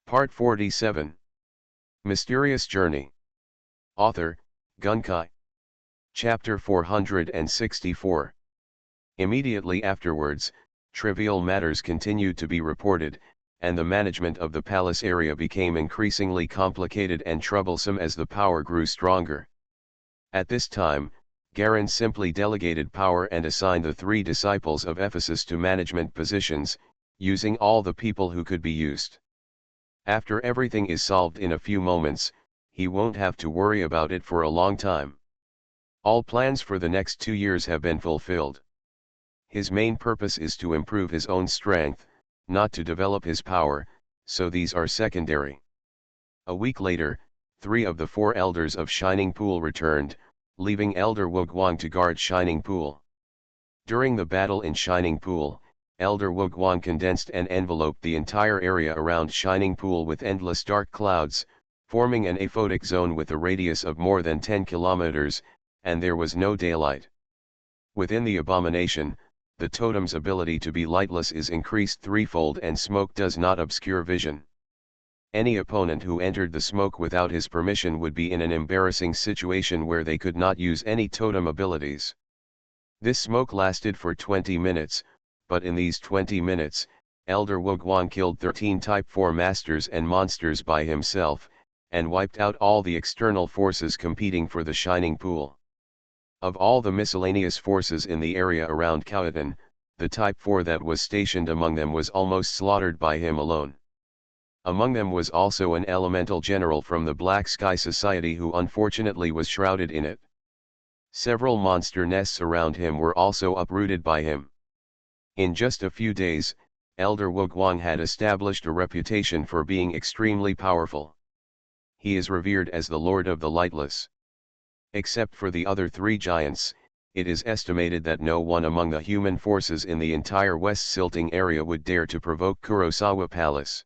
Part 47. Mysterious Journey. Author, Gunkai. Chapter 464. Immediately afterwards, trivial matters continued to be reported, and the management of the palace area became increasingly complicated and troublesome as the power grew stronger. At this time, Garin simply delegated power and assigned the 3 disciples of Ephesus to management positions, using all the people who could be used. After everything is solved in a few moments, he won't have to worry about it for a long time. All plans for the next 2 years have been fulfilled. His main purpose is to improve his own strength, not to develop his power, so these are secondary. A week later, 3 of the 4 elders of Shining Pool returned, leaving Elder Woguang to guard Shining Pool. During the battle in Shining Pool, Elder Woguang condensed and enveloped the entire area around Shining Pool with endless dark clouds, forming an aphotic zone with a radius of more than 10 kilometers, and there was no daylight. Within the abomination, the totem's ability to be lightless is increased threefold and smoke does not obscure vision. Any opponent who entered the smoke without his permission would be in an embarrassing situation where they could not use any totem abilities. This smoke lasted for 20 minutes, but in these 20 minutes, Elder Woguang killed 13 Type 4 masters and monsters by himself, and wiped out all the external forces competing for the Shining Pool. Of all the miscellaneous forces in the area around Khautan, the Type 4 that was stationed among them was almost slaughtered by him alone. Among them was also an elemental general from the Black Sky Society who unfortunately was shrouded in it. Several monster nests around him were also uprooted by him. In just a few days, Elder Woguang had established a reputation for being extremely powerful. He is revered as the Lord of the Lightless. Except for the other 3 giants, it is estimated that no one among the human forces in the entire West Silting area would dare to provoke Kurosawa Palace.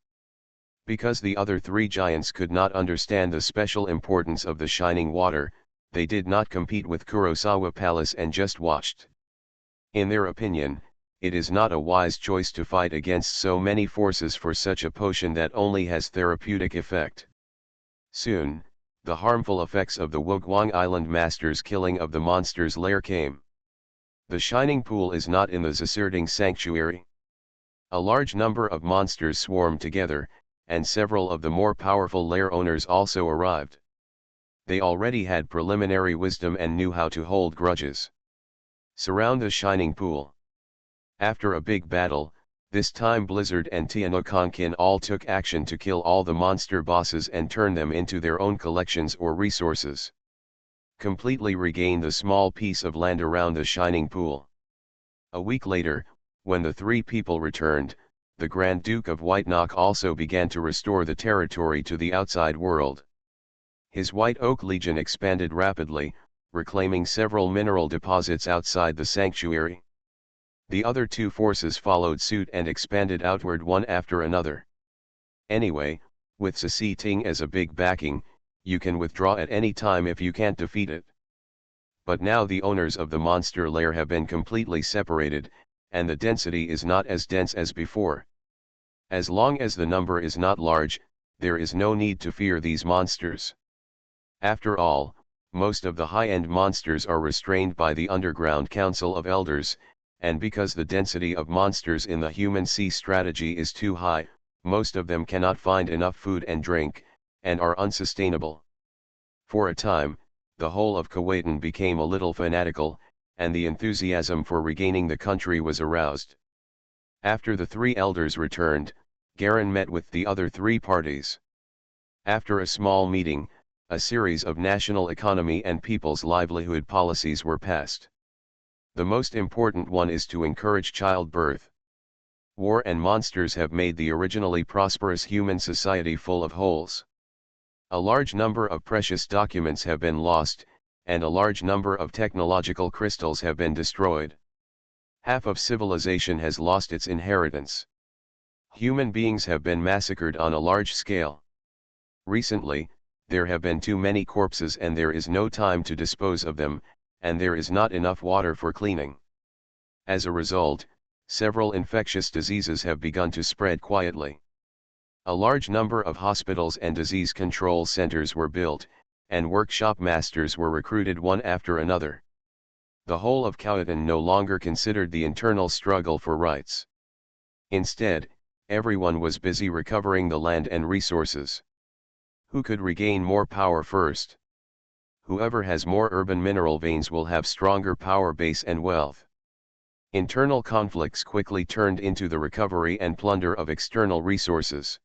Because the other 3 giants could not understand the special importance of the shining water, they did not compete with Kurosawa Palace and just watched. In their opinion, it is not a wise choice to fight against so many forces for such a potion that only has therapeutic effect. Soon, the harmful effects of the Woguang Island Master's killing of the monster's lair came. The Shining Pool is not in the Ziserding Sanctuary. A large number of monsters swarmed together, and several of the more powerful lair owners also arrived. They already had preliminary wisdom and knew how to hold grudges. Surround the Shining Pool. After a big battle, this time Blizzard and Tianokonkin all took action to kill all the monster bosses and turn them into their own collections or resources. Completely regain the small piece of land around the Shining Pool. A week later, when the 3 people returned, the Grand Duke of Whiteknock also began to restore the territory to the outside world. His White Oak Legion expanded rapidly, reclaiming several mineral deposits outside the sanctuary. The other 2 forces followed suit and expanded outward one after another. Anyway, with Sisi Ting as a big backing, you can withdraw at any time if you can't defeat it. But now the owners of the monster lair have been completely separated, and the density is not as dense as before. As long as the number is not large, there is no need to fear these monsters. After all, most of the high-end monsters are restrained by the Underground Council of Elders, and because the density of monsters in the human sea strategy is too high, most of them cannot find enough food and drink, and are unsustainable. For a time, the whole of Khautan became a little fanatical, and the enthusiasm for regaining the country was aroused. After the 3 elders returned, Garin met with the other 3 parties. After a small meeting, a series of national economy and people's livelihood policies were passed. The most important one is to encourage childbirth. War and monsters have made the originally prosperous human society full of holes. A large number of precious documents have been lost, and a large number of technological crystals have been destroyed. Half of civilization has lost its inheritance. Human beings have been massacred on a large scale. Recently, there have been too many corpses and there is no time to dispose of them, and there is not enough water for cleaning. As a result, several infectious diseases have begun to spread quietly. A large number of hospitals and disease control centers were built, and workshop masters were recruited one after another. The whole of Khoatan no longer considered the internal struggle for rights. Instead, everyone was busy recovering the land and resources. Who could regain more power first? Whoever has more urban mineral veins will have stronger power base and wealth. Internal conflicts quickly turned into the recovery and plunder of external resources.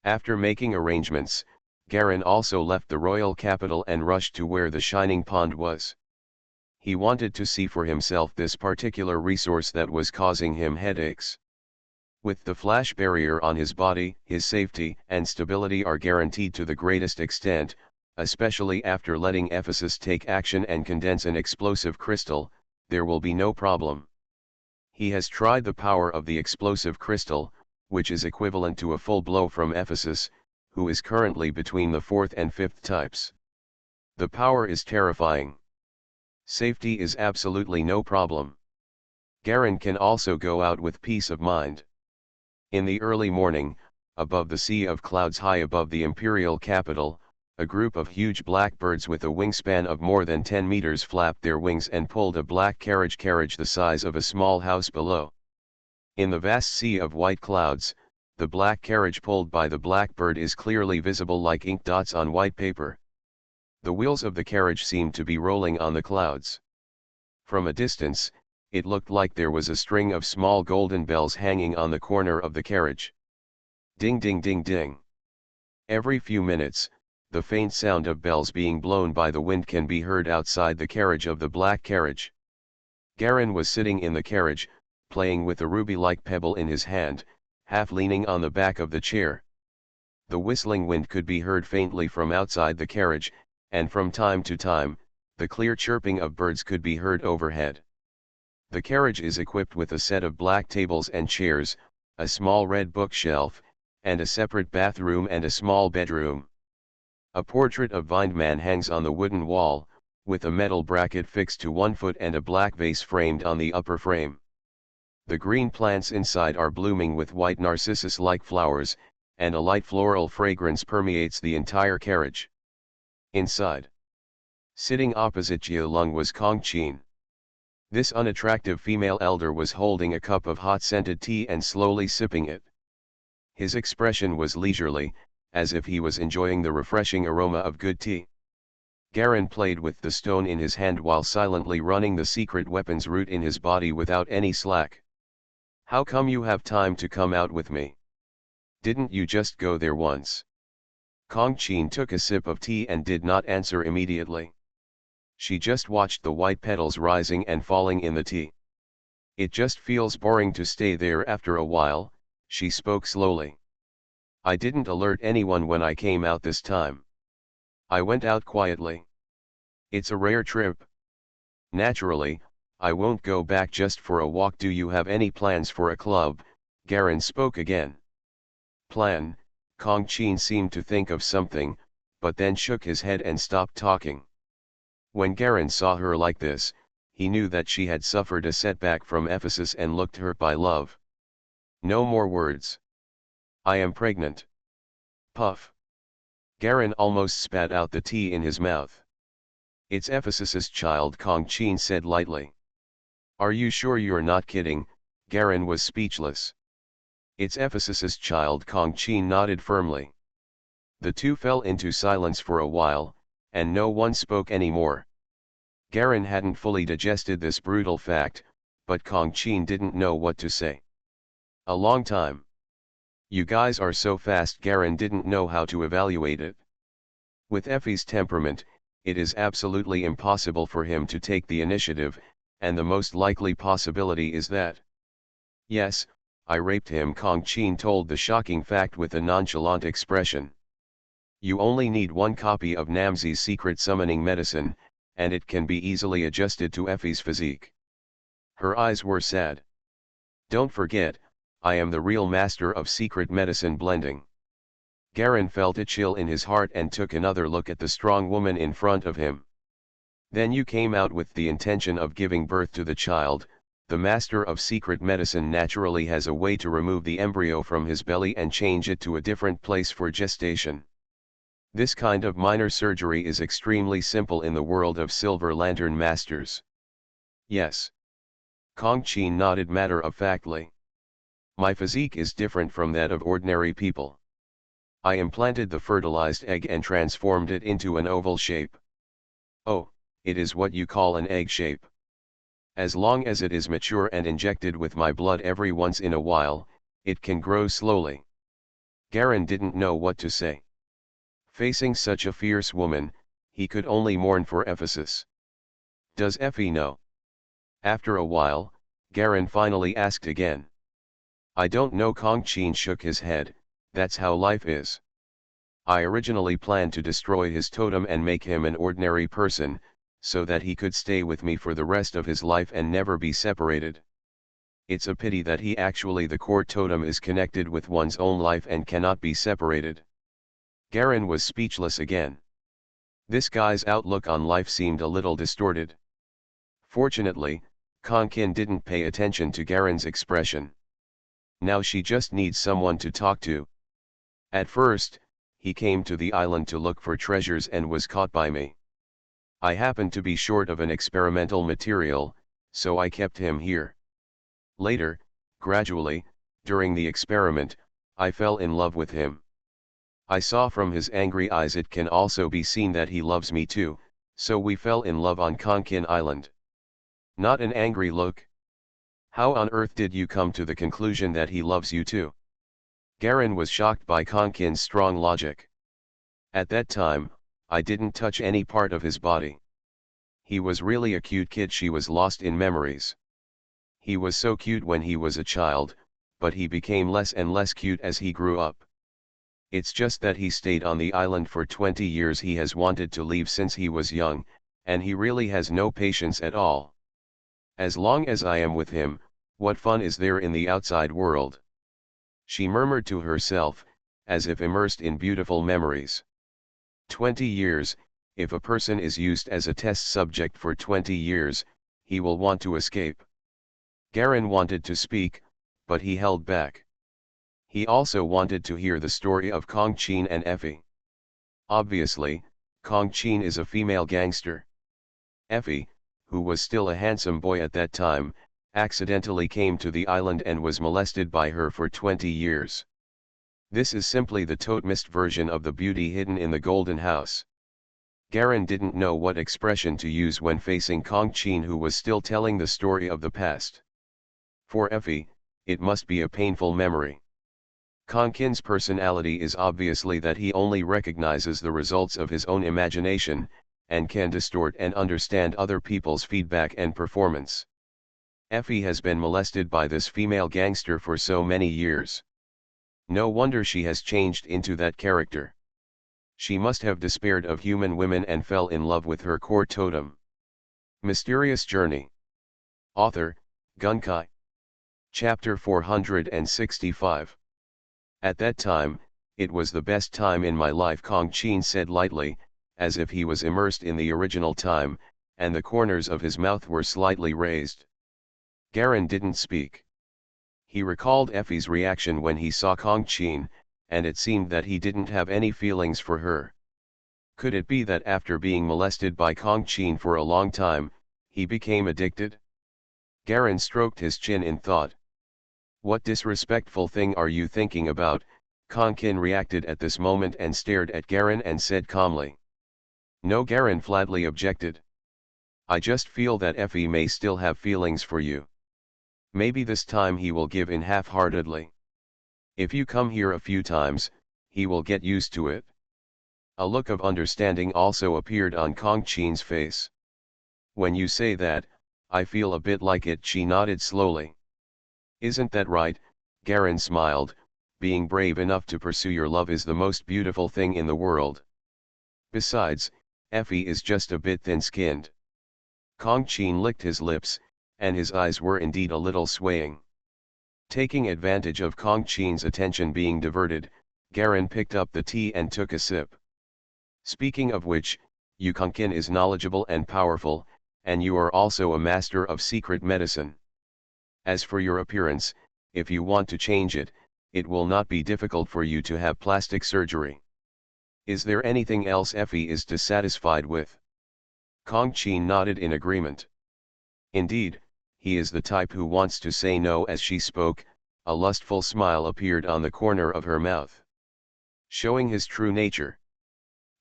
After making arrangements, Garin also left the royal capital and rushed to where the shining pond was. He wanted to see for himself this particular resource that was causing him headaches. With the flash barrier on his body, his safety and stability are guaranteed to the greatest extent, especially after letting Ephesus take action and condense an explosive crystal. There will be no problem. He has tried the power of the explosive crystal, which is equivalent to a full blow from Ephesus, who is currently between the 4th and 5th types. The power is terrifying. Safety is absolutely no problem. Garin can also go out with peace of mind. In the early morning, above the sea of clouds high above the imperial capital, a group of huge black birds with a wingspan of more than 10 meters flapped their wings and pulled a black carriage the size of a small house below. In the vast sea of white clouds, the black carriage pulled by the black bird is clearly visible like ink dots on white paper. The wheels of the carriage seemed to be rolling on the clouds. From a distance, it looked like there was a string of small golden bells hanging on the corner of the carriage. Ding ding ding ding. Every few minutes, the faint sound of bells being blown by the wind can be heard outside the carriage of the black carriage. Garin was sitting in the carriage, playing with a ruby-like pebble in his hand, half leaning on the back of the chair. The whistling wind could be heard faintly from outside the carriage, and from time to time, the clear chirping of birds could be heard overhead. The carriage is equipped with a set of black tables and chairs, a small red bookshelf, and a separate bathroom and a small bedroom. A portrait of Vindman hangs on the wooden wall, with a metal bracket fixed to 1 foot and a black vase framed on the upper frame. The green plants inside are blooming with white narcissus-like flowers, and a light floral fragrance permeates the entire carriage. Inside, sitting opposite Jia Lung was Kong Qin. This unattractive female elder was holding a cup of hot scented tea and slowly sipping it. His expression was leisurely, as if he was enjoying the refreshing aroma of good tea. Garin played with the stone in his hand while silently running the secret weapons route in his body without any slack. How come you have time to come out with me? Didn't you just go there once? Kong Qin took a sip of tea and did not answer immediately. She just watched the white petals rising and falling in the tea. It just feels boring to stay there after a while, she spoke slowly. I didn't alert anyone when I came out this time. I went out quietly. It's a rare trip. Naturally, I won't go back just for a walk. Do you have any plans for a club? Garin spoke again. Plan? Kong Qin seemed to think of something, but then shook his head and stopped talking. When Garin saw her like this, he knew that she had suffered a setback from Ephesus and looked hurt by love. No more words. I am pregnant. Puff. Garin almost spat out the tea in his mouth. It's Ephesus's child, Kong Qin said lightly. Are you sure you're not kidding? Garin was speechless. It's Ephesus's child, Kong Qin nodded firmly. The two fell into silence for a while, and no one spoke anymore. Garin hadn't fully digested this brutal fact, but Kong Qin didn't know what to say. A long time. You guys are so fast. Garin didn't know how to evaluate it. With Effie's temperament, it is absolutely impossible for him to take the initiative, and the most likely possibility is that. Yes, I raped him, Kong Qin told the shocking fact with a nonchalant expression. You only need 1 copy of Namzi's secret summoning medicine, and it can be easily adjusted to Effie's physique. Her eyes were sad. Don't forget, I am the real master of secret medicine blending. Garin felt a chill in his heart and took another look at the strong woman in front of him. Then you came out with the intention of giving birth to the child, the master of secret medicine naturally has a way to remove the embryo from his belly and change it to a different place for gestation. This kind of minor surgery is extremely simple in the world of Silver Lantern Masters. Yes. Kong Qin nodded matter-of-factly. My physique is different from that of ordinary people. I implanted the fertilized egg and transformed it into an oval shape. Oh, it is what you call an egg shape. As long as it is mature and injected with my blood every once in a while, it can grow slowly. Garen didn't know what to say. Facing such a fierce woman, he could only mourn for Ephesus. Does Effie know? After a while, Garen finally asked again. I don't know. Kong Qin shook his head. That's how life is. I originally planned to destroy his totem and make him an ordinary person, so that he could stay with me for the rest of his life and never be separated. It's a pity that the core totem is connected with one's own life and cannot be separated. Garen was speechless again. This guy's outlook on life seemed a little distorted. Fortunately, Kong Qin didn't pay attention to Garen's expression. Now she just needs someone to talk to. At first, he came to the island to look for treasures and was caught by me. I happened to be short of an experimental material, so I kept him here. Later, gradually, during the experiment, I fell in love with him. I saw from his angry eyes it can also be seen that he loves me too, so we fell in love on Konkin Island. Not an angry look. How on earth did you come to the conclusion that he loves you too? Garen was shocked by Konkin's strong logic. At that time, I didn't touch any part of his body. He was really a cute kid. She was lost in memories. He was so cute when he was a child, but he became less and less cute as he grew up. It's just that he stayed on the island for 20 years. He has wanted to leave since he was young, and he really has no patience at all. As long as I am with him, what fun is there in the outside world? She murmured to herself, as if immersed in beautiful memories. 20 years, if a person is used as a test subject for 20 years, he will want to escape. Garen wanted to speak, but he held back. He also wanted to hear the story of Kong Qin and Effie. Obviously, Kong Qin is a female gangster. Effie, who was still a handsome boy at that time, accidentally came to the island and was molested by her for 20 years. This is simply the totemist version of the beauty hidden in the golden house. Garen didn't know what expression to use when facing Kong Qin, who was still telling the story of the past. For Effie, it must be a painful memory. Kong Qin's personality is obviously that he only recognizes the results of his own imagination, and can distort and understand other people's feedback and performance. Effie has been molested by this female gangster for so many years. No wonder she has changed into that character. She must have despaired of human women and fell in love with her core totem. Mysterious Journey. Author, Gunkai. Chapter 465. At that time, it was the best time in my life, Kong Qin said lightly, as if he was immersed in the original time, and the corners of his mouth were slightly raised. Garen didn't speak. He recalled Effie's reaction when he saw Kong Qin, and it seemed that he didn't have any feelings for her. Could it be that after being molested by Kong Qin for a long time, he became addicted? Garen stroked his chin in thought. What disrespectful thing are you thinking about? Kong Qin reacted at this moment and stared at Garen and said calmly. No, Garen flatly objected. I just feel that Effie may still have feelings for you. Maybe this time he will give in half-heartedly. If you come here a few times, he will get used to it. A look of understanding also appeared on Kong Qin's face. When you say that, I feel a bit like it. She nodded slowly. Isn't that right? Garen smiled. Being brave enough to pursue your love is the most beautiful thing in the world. Besides, Effie is just a bit thin-skinned. Kong Qin licked his lips, and his eyes were indeed a little swaying. Taking advantage of Kong Qin's attention being diverted, Garen picked up the tea and took a sip. Speaking of which, you Kong Qin is knowledgeable and powerful, and you are also a master of secret medicine. As for your appearance, if you want to change it, it will not be difficult for you to have plastic surgery. Is there anything else Effie is dissatisfied with? Kong Qin nodded in agreement. Indeed, he is the type who wants to say no. As she spoke, a lustful smile appeared on the corner of her mouth, showing his true nature.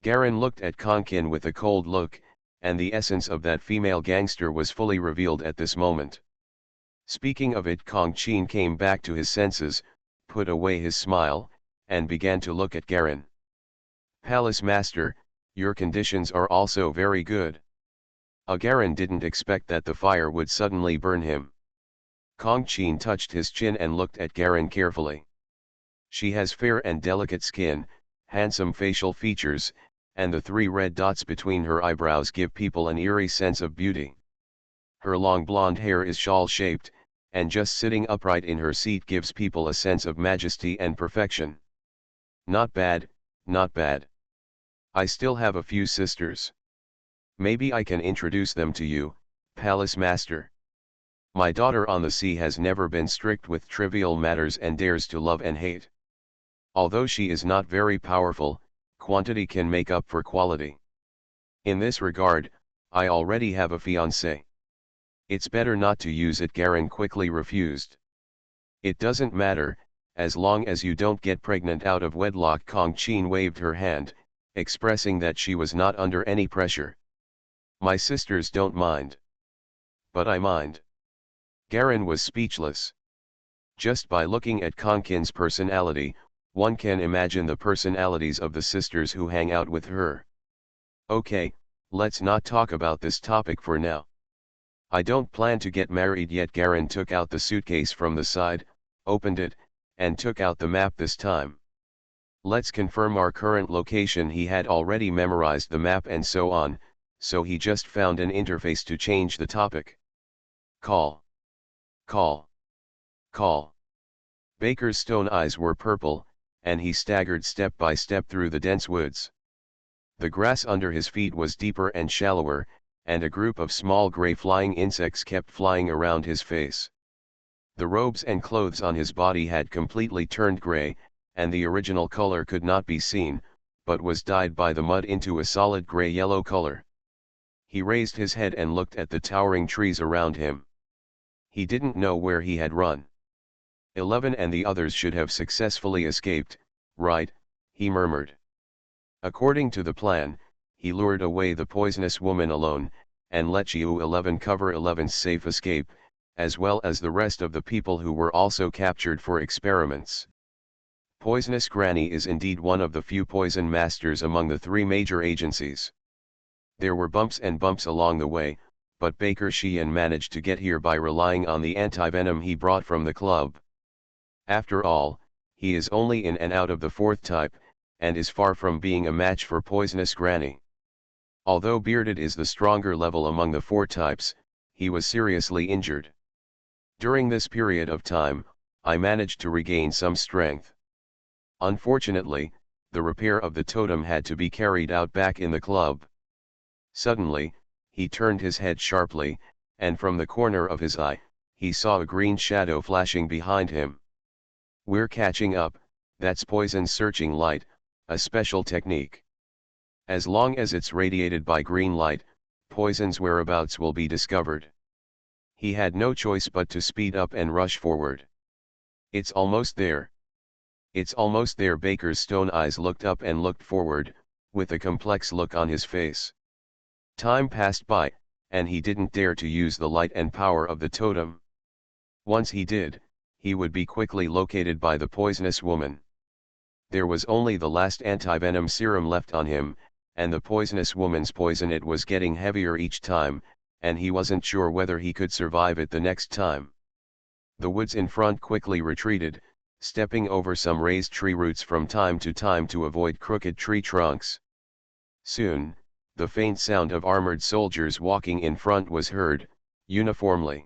Garen looked at Kong Qin with a cold look, and the essence of that female gangster was fully revealed at this moment. Speaking of it, Kong Qin came back to his senses, put away his smile, and began to look at Garen. Palace Master, your conditions are also very good. Garen didn't expect that the fire would suddenly burn him. Kong Qin touched his chin and looked at Garen carefully. She has fair and delicate skin, handsome facial features, and the 3 red dots between her eyebrows give people an eerie sense of beauty. Her long blonde hair is shawl-shaped, and just sitting upright in her seat gives people a sense of majesty and perfection. Not bad, not bad. I still have a few sisters. Maybe I can introduce them to you, Palace Master. My daughter on the sea has never been strict with trivial matters and dares to love and hate. Although she is not very powerful, quantity can make up for quality. In this regard, I already have a fiancé. It's better not to use it, Garen quickly refused. It doesn't matter, as long as you don't get pregnant out of wedlock. Kong Qin waved her hand, expressing that she was not under any pressure. My sisters don't mind. But I mind. Garen was speechless. Just by looking at Kong Qin's personality, one can imagine the personalities of the sisters who hang out with her. Okay, let's not talk about this topic for now. I don't plan to get married yet. Garen took out the suitcase from the side, opened it, and took out the map this time. Let's confirm our current location. He had already memorized the map and so on, so he just found an interface to change the topic. Call. Call. Call. Baker's stone eyes were purple, and he staggered step by step through the dense woods. The grass under his feet was deeper and shallower, and a group of small gray flying insects kept flying around his face. The robes and clothes on his body had completely turned gray, and the original color could not be seen, but was dyed by the mud into a solid gray-yellow color. He raised his head and looked at the towering trees around him. He didn't know where he had run. 11 and the others should have successfully escaped, right? He murmured. According to the plan, he lured away the poisonous woman alone, and let Jiu 11 cover 11's safe escape, as well as the rest of the people who were also captured for experiments. Poisonous Granny is indeed one of the few poison masters among the 3 major agencies. There were bumps and bumps along the way, but Baker Sheehan managed to get here by relying on the antivenom he brought from the club. After all, he is only in and out of the 4th type, and is far from being a match for Poisonous Granny. Although Bearded is the stronger level among the 4 types, he was seriously injured. During this period of time, I managed to regain some strength. Unfortunately, the repair of the totem had to be carried out back in the club. Suddenly, he turned his head sharply, and from the corner of his eye, he saw a green shadow flashing behind him. We're catching up, that's Poison's searching light, a special technique. As long as it's radiated by green light, Poison's whereabouts will be discovered. He had no choice but to speed up and rush forward. It's almost there. It's almost there. Baker's stone eyes looked up and looked forward, with a complex look on his face. Time passed by, and he didn't dare to use the light and power of the totem. Once he did, he would be quickly located by the poisonous woman. There was only the last antivenom serum left on him, and the poisonous woman's poison, it was getting heavier each time, and he wasn't sure whether he could survive it the next time. The woods in front quickly retreated, stepping over some raised tree roots from time to time to avoid crooked tree trunks. Soon, the faint sound of armored soldiers walking in front was heard, uniformly.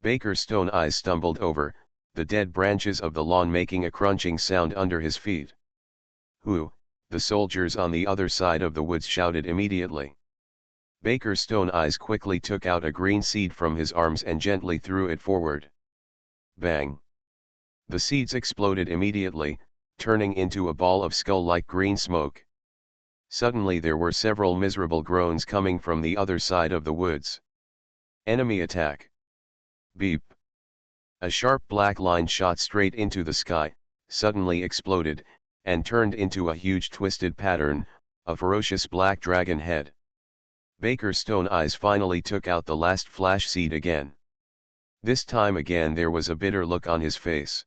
Baker's stone eyes stumbled over the dead branches of the lawn, making a crunching sound under his feet. Who? The soldiers on the other side of the woods shouted immediately. Baker's stone eyes quickly took out a green seed from his arms and gently threw it forward. Bang! The seeds exploded immediately, turning into a ball of skull-like green smoke. Suddenly there were several miserable groans coming from the other side of the woods. Enemy attack. Beep. A sharp black line shot straight into the sky, suddenly exploded, and turned into a huge twisted pattern, a ferocious black dragon head. Baker's stone eyes finally took out the last flash seed again. This time again there was a bitter look on his face.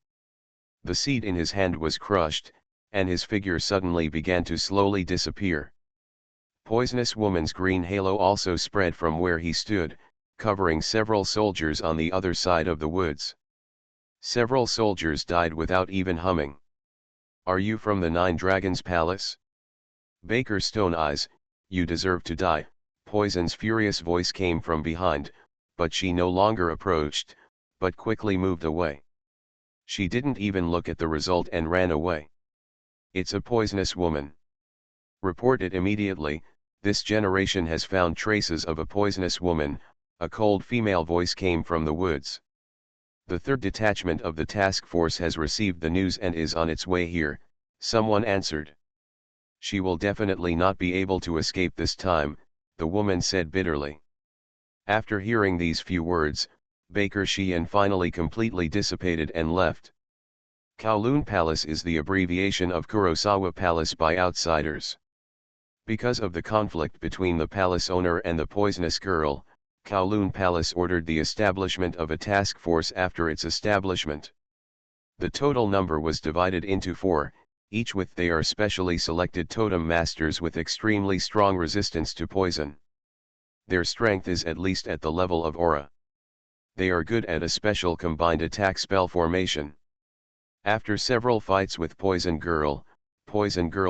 The seed in his hand was crushed, and his figure suddenly began to slowly disappear. Poisonous Woman's green halo also spread from where he stood, covering several soldiers on the other side of the woods. Several soldiers died without even humming. Are you from the Nine Dragons Palace? Baker Stone Eyes, you deserve to die. Poison's furious voice came from behind, but she no longer approached, but quickly moved away. She didn't even look at the result and ran away. It's a poisonous woman. Report it immediately. This generation has found traces of a poisonous woman. A cold female voice came from the woods. The third detachment of the task force has received the news and is on its way here, someone answered. She will definitely not be able to escape this time, the woman said bitterly. After hearing these few words, Baker Sheehan finally completely dissipated and left. Kowloon Palace is the abbreviation of Kurosawa Palace by outsiders. Because of the conflict between the palace owner and the poisonous girl, Kowloon Palace ordered the establishment of a task force after its establishment. The total number was divided into 4, each with their specially selected totem masters with extremely strong resistance to poison. Their strength is at least at the level of aura. They are good at a special combined attack spell formation. After several fights with Poison Girl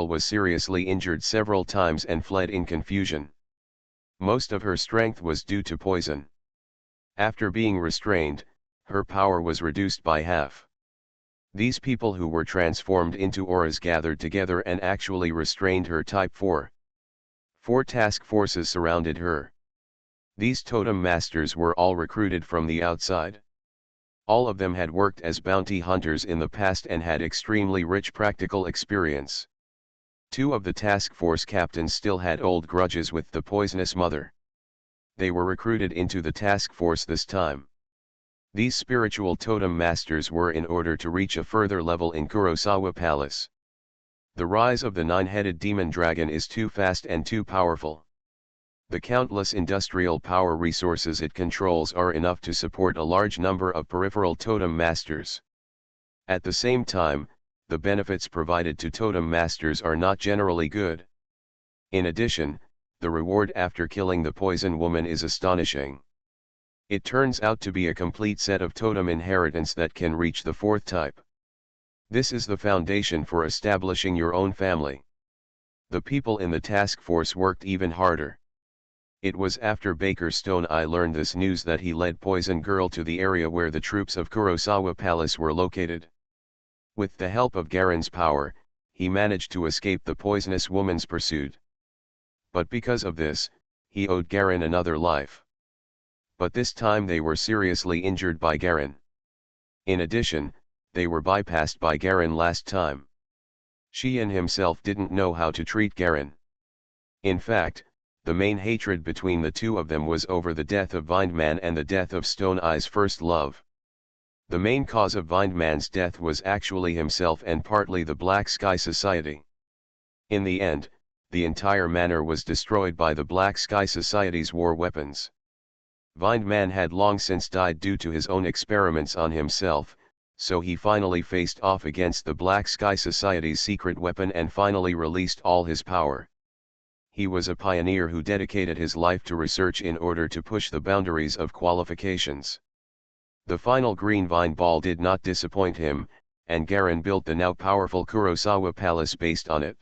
was seriously injured several times and fled in confusion. Most of her strength was due to poison. After being restrained, her power was reduced by half. These people who were transformed into auras gathered together and actually restrained her Type 4. 4 task forces surrounded her. These totem masters were all recruited from the outside. All of them had worked as bounty hunters in the past and had extremely rich practical experience. 2 of the task force captains still had old grudges with the poisonous mother. They were recruited into the task force this time. These spiritual totem masters were in order to reach a further level in Kurosawa Palace. The rise of the 9-headed demon dragon is too fast and too powerful. The countless industrial power resources it controls are enough to support a large number of peripheral totem masters. At the same time, the benefits provided to totem masters are not generally good. In addition, the reward after killing the poison woman is astonishing. It turns out to be a complete set of totem inheritance that can reach the 4th type. This is the foundation for establishing your own family. The people in the task force worked even harder. It was after Baker Stone Eye learned this news that he led Poison Girl to the area where the troops of Kurosawa Palace were located. With the help of Garen's power, he managed to escape the poisonous woman's pursuit. But because of this, he owed Garen another life. But this time they were seriously injured by Garen. In addition, they were bypassed by Garen last time. Sheehan himself didn't know how to treat Garen. In fact, the main hatred between the two of them was over the death of Vindman and the death of Stone Eye's first love. The main cause of Vindman's death was actually himself and partly the Black Sky Society. In the end, the entire manor was destroyed by the Black Sky Society's war weapons. Vindman had long since died due to his own experiments on himself, so he finally faced off against the Black Sky Society's secret weapon and finally released all his power. He was a pioneer who dedicated his life to research in order to push the boundaries of qualifications. The final green vine ball did not disappoint him, and Garen built the now powerful Kurosawa Palace based on it.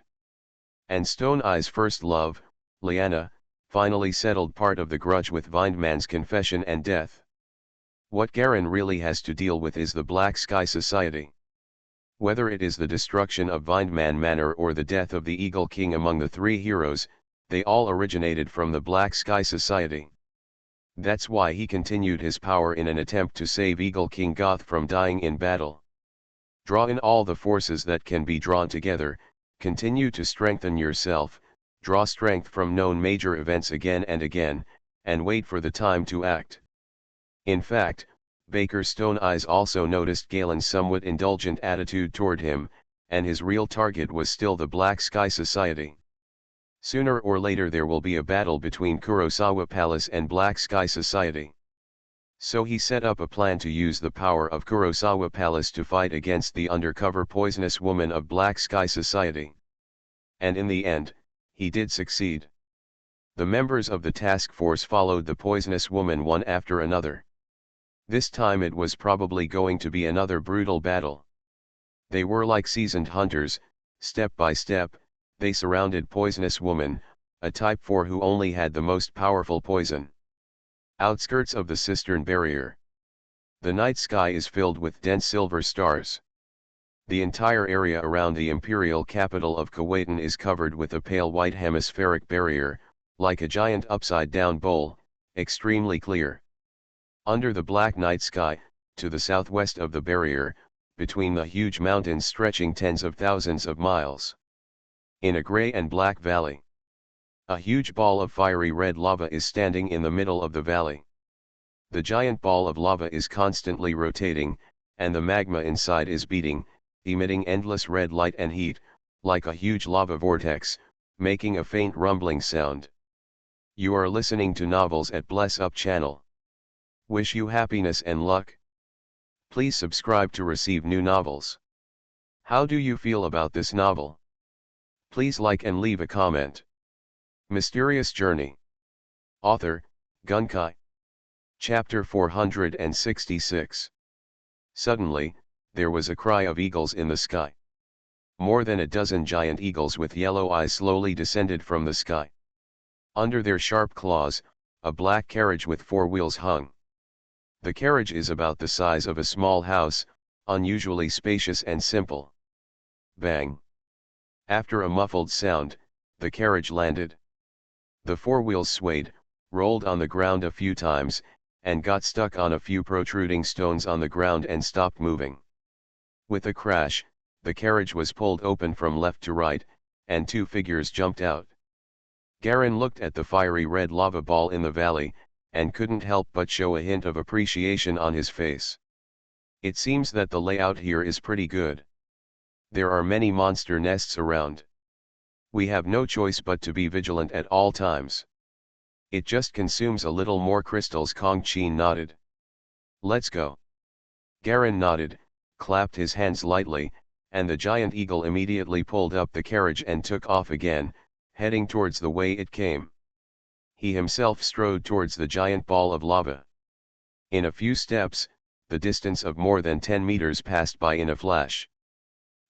And Stone Eye's first love, Liana, finally settled part of the grudge with Vindman's confession and death. What Garen really has to deal with is the Black Sky Society. Whether it is the destruction of Vindman Manor or the death of the Eagle King among the 3 heroes, they all originated from the Black Sky Society. That's why he continued his power in an attempt to save Eagle King Goth from dying in battle. Draw in all the forces that can be drawn together, continue to strengthen yourself, draw strength from known major events again and again, and wait for the time to act. In fact, Baker Stone Eyes also noticed Galen's somewhat indulgent attitude toward him, and his real target was still the Black Sky Society. Sooner or later there will be a battle between Kurosawa Palace and Black Sky Society. So he set up a plan to use the power of Kurosawa Palace to fight against the undercover poisonous woman of Black Sky Society. And in the end, he did succeed. The members of the task force followed the poisonous woman one after another. This time it was probably going to be another brutal battle. They were like seasoned hunters, step by step, they surrounded poisonous woman, a type 4 who only had the most powerful poison. Outskirts of the cistern barrier. The night sky is filled with dense silver stars. The entire area around the imperial capital of Kuwaitan is covered with a pale white hemispheric barrier, like a giant upside-down bowl, extremely clear. Under the black night sky, to the southwest of the barrier, between the huge mountains stretching tens of thousands of miles. In a gray and black valley. A huge ball of fiery red lava is standing in the middle of the valley. The giant ball of lava is constantly rotating, and the magma inside is beating, emitting endless red light and heat, like a huge lava vortex, making a faint rumbling sound. You are listening to Novels at Bless Up channel. Wish you happiness and luck. Please subscribe to receive new novels. How do you feel about this novel? Please like and leave a comment. Mysterious Journey. Author, Gunkai. Chapter 466. Suddenly, there was a cry of eagles in the sky. More than a dozen giant eagles with yellow eyes slowly descended from the sky. Under their sharp claws, a black carriage with 4 wheels hung. The carriage is about the size of a small house, unusually spacious and simple. Bang! After a muffled sound, the carriage landed. The 4 wheels swayed, rolled on the ground a few times, and got stuck on a few protruding stones on the ground and stopped moving. With a crash, the carriage was pulled open from left to right, and 2 figures jumped out. Garen looked at the fiery red lava ball in the valley, and couldn't help but show a hint of appreciation on his face. It seems that the layout here is pretty good. There are many monster nests around. We have no choice but to be vigilant at all times. It just consumes a little more crystals. Kong Qin nodded. Let's go. Garen nodded, clapped his hands lightly, and the giant eagle immediately pulled up the carriage and took off again, heading towards the way it came. He himself strode towards the giant ball of lava. In a few steps, the distance of more than 10 meters passed by in a flash.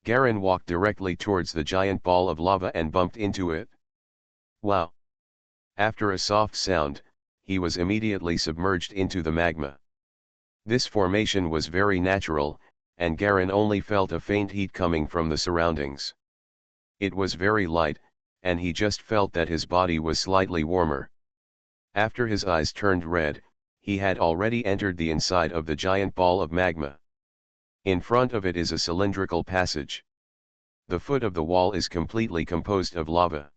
Garen walked directly towards the giant ball of lava and bumped into it. Wow! After a soft sound, he was immediately submerged into the magma. This formation was very natural, and Garen only felt a faint heat coming from the surroundings. It was very light, and he just felt that his body was slightly warmer. After his eyes turned red, he had already entered the inside of the giant ball of magma. In front of it is a cylindrical passage. The foot of the wall is completely composed of lava.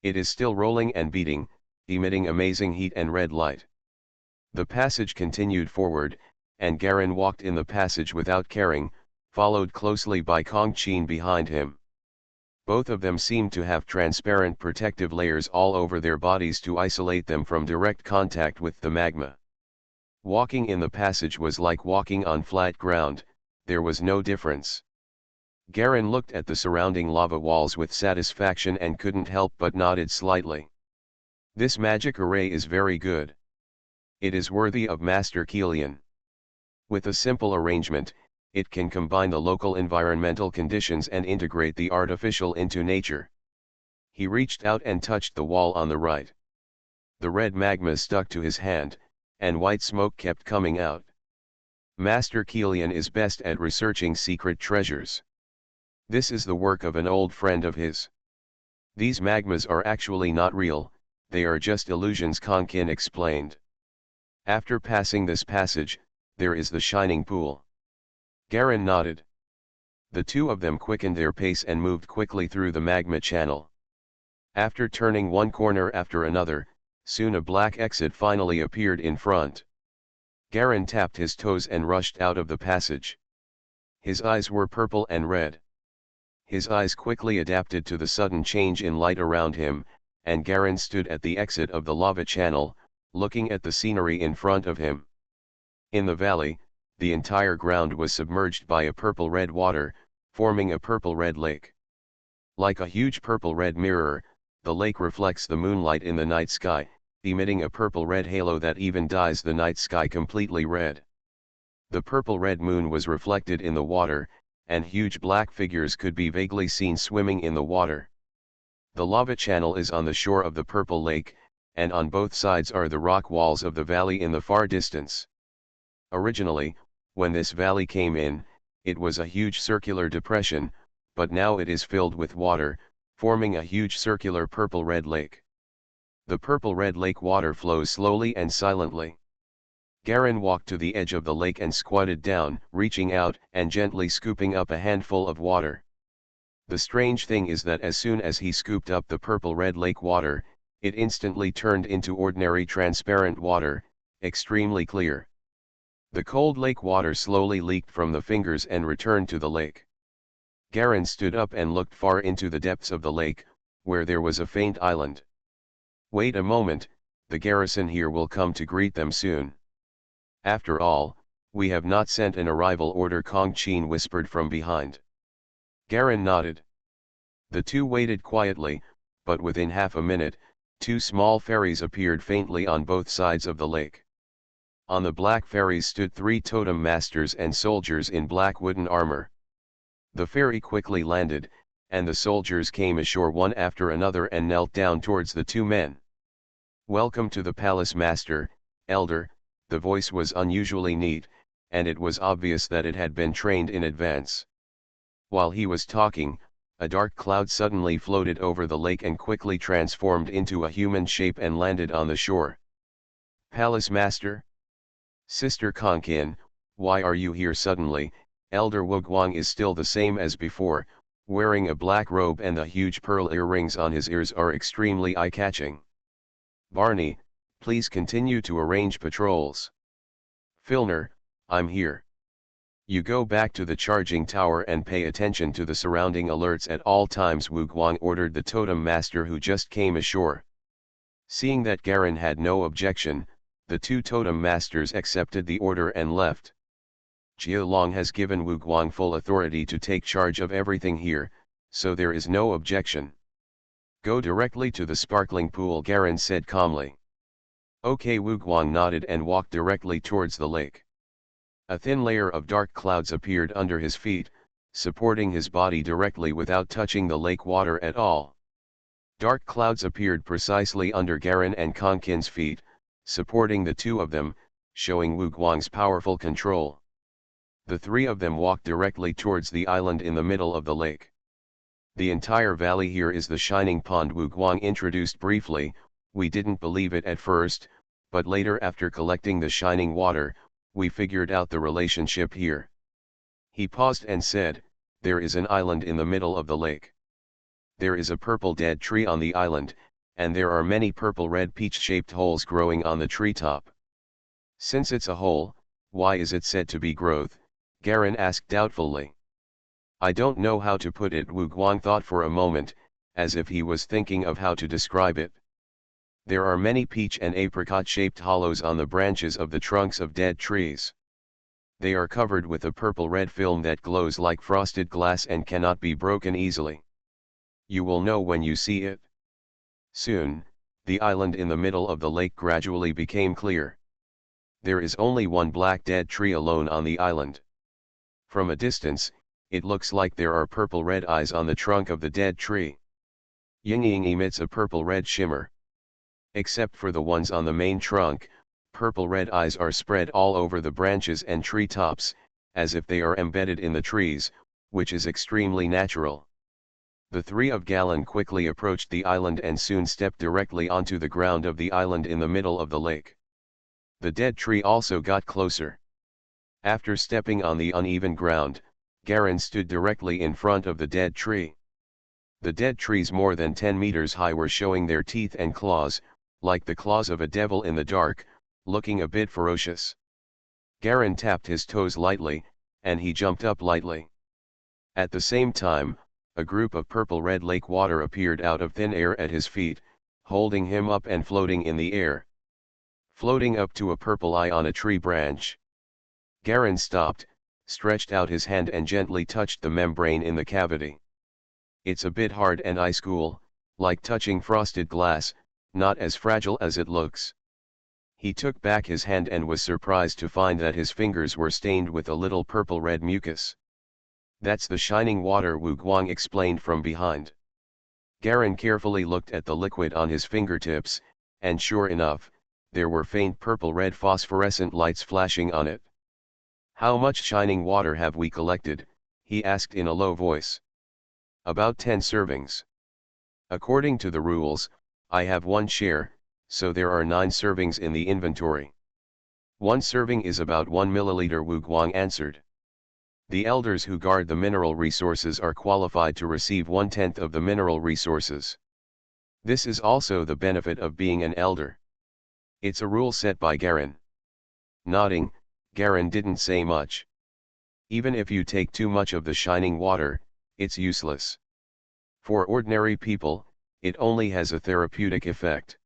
It is still rolling and beating, emitting amazing heat and red light. The passage continued forward, and Garen walked in the passage without caring, followed closely by Kong Qin behind him. Both of them seemed to have transparent protective layers all over their bodies to isolate them from direct contact with the magma. Walking in the passage was like walking on flat ground, there was no difference. Garen looked at the surrounding lava walls with satisfaction and couldn't help but nodded slightly. This magic array is very good. It is worthy of Master Kilian. With a simple arrangement, it can combine the local environmental conditions and integrate the artificial into nature. He reached out and touched the wall on the right. The red magma stuck to his hand, and white smoke kept coming out. Master Kilian is best at researching secret treasures. This is the work of an old friend of his. These magmas are actually not real, they are just illusions, Kong Qin explained. After passing this passage, there is the shining pool. Garen nodded. The two of them quickened their pace and moved quickly through the magma channel. After turning one corner after another, soon a black exit finally appeared in front. Garen tapped his toes and rushed out of the passage. His eyes were purple and red. His eyes quickly adapted to the sudden change in light around him, and Garen stood at the exit of the lava channel, looking at the scenery in front of him. In the valley, the entire ground was submerged by a purple-red water, forming a purple-red lake. Like a huge purple-red mirror, the lake reflects the moonlight in the night sky, emitting a purple-red halo that even dyes the night sky completely red. The purple-red moon was reflected in the water, and huge black figures could be vaguely seen swimming in the water. The lava channel is on the shore of the purple lake, and on both sides are the rock walls of the valley in the far distance. Originally, when this valley came in, it was a huge circular depression, but now it is filled with water, forming a huge circular purple-red lake. The purple-red lake water flows slowly and silently. Garen walked to the edge of the lake and squatted down, reaching out and gently scooping up a handful of water. The strange thing is that as soon as he scooped up the purple-red lake water, it instantly turned into ordinary transparent water, extremely clear. The cold lake water slowly leaked from the fingers and returned to the lake. Garen stood up and looked far into the depths of the lake, where there was a faint island. Wait a moment, the garrison here will come to greet them soon. After all, we have not sent an arrival order, Kong Chin whispered from behind. Garen nodded. The two waited quietly, but within half a minute, two small ferries appeared faintly on both sides of the lake. On the black ferries stood three totem masters and soldiers in black wooden armor. The ferry quickly landed, and the soldiers came ashore one after another and knelt down towards the two men. Welcome to the palace, master, elder. The voice was unusually neat, and it was obvious that it had been trained in advance. While he was talking, a dark cloud suddenly floated over the lake and quickly transformed into a human shape and landed on the shore. Palace master? Sister Konkin, why are you here suddenly? Elder Wuguang is still the same as before, wearing a black robe, and the huge pearl earrings on his ears are extremely eye-catching. Barney, please continue to arrange patrols. Filner, I'm here. You go back to the charging tower and pay attention to the surrounding alerts at all times, Wuguang ordered the totem master who just came ashore. Seeing that Garen had no objection, the two totem masters accepted the order and left. Jia Long has given Wuguang full authority to take charge of everything here, so there is no objection. Go directly to the sparkling pool, Garen said calmly. Okay, Wuguang nodded and walked directly towards the lake. A thin layer of dark clouds appeared under his feet, supporting his body directly without touching the lake water at all. Dark clouds appeared precisely under Garen and Konkin's feet, supporting the two of them, showing Wuguang's powerful control. The three of them walked directly towards the island in the middle of the lake. The entire valley here is the shining pond, Wuguang introduced briefly. We didn't believe it at first, but later, after collecting the shining water, we figured out the relationship here. He paused and said, there is an island in the middle of the lake. There is a purple dead tree on the island, and there are many purple-red peach-shaped holes growing on the treetop. Since it's a hole, why is it said to be growth? Garen asked doubtfully. I don't know how to put it, Wuguang thought for a moment, as if he was thinking of how to describe it. There are many peach and apricot-shaped hollows on the branches of the trunks of dead trees. They are covered with a purple-red film that glows like frosted glass and cannot be broken easily. You will know when you see it. Soon, the island in the middle of the lake gradually became clear. There is only one black dead tree alone on the island. From a distance, it looks like there are purple-red eyes on the trunk of the dead tree. Ying emits a purple-red shimmer. Except for the ones on the main trunk, purple-red eyes are spread all over the branches and tree tops, as if they are embedded in the trees, which is extremely natural. The three of Galen quickly approached the island and soon stepped directly onto the ground of the island in the middle of the lake. The dead tree also got closer. After stepping on the uneven ground, Garen stood directly in front of the dead tree. The dead trees more than 10 meters high were showing their teeth and claws, like the claws of a devil in the dark, looking a bit ferocious. Garen tapped his toes lightly, and he jumped up lightly. At the same time, a group of purple-red lake water appeared out of thin air at his feet, holding him up and floating in the air. Floating up to a purple eye on a tree branch. Garen stopped, stretched out his hand and gently touched the membrane in the cavity. It's a bit hard and ice cool, like touching frosted glass, not as fragile as it looks. He took back his hand and was surprised to find that his fingers were stained with a little purple-red mucus. That's the shining water, Wu Guang explained from behind. Garen carefully looked at the liquid on his fingertips, and sure enough, there were faint purple-red phosphorescent lights flashing on it. "How much shining water have we collected?" he asked in a low voice. "About 10 servings. According to the rules, I have 1 share, so there are 9 servings in the inventory." "1 serving is about 1 milliliter," Wu Guang answered. "The elders who guard the mineral resources are qualified to receive 1/10 of the mineral resources. This is also the benefit of being an elder. It's a rule set by Garen." Nodding, Garen didn't say much. "Even if you take too much of the shining water, it's useless. For ordinary people, it only has a therapeutic effect.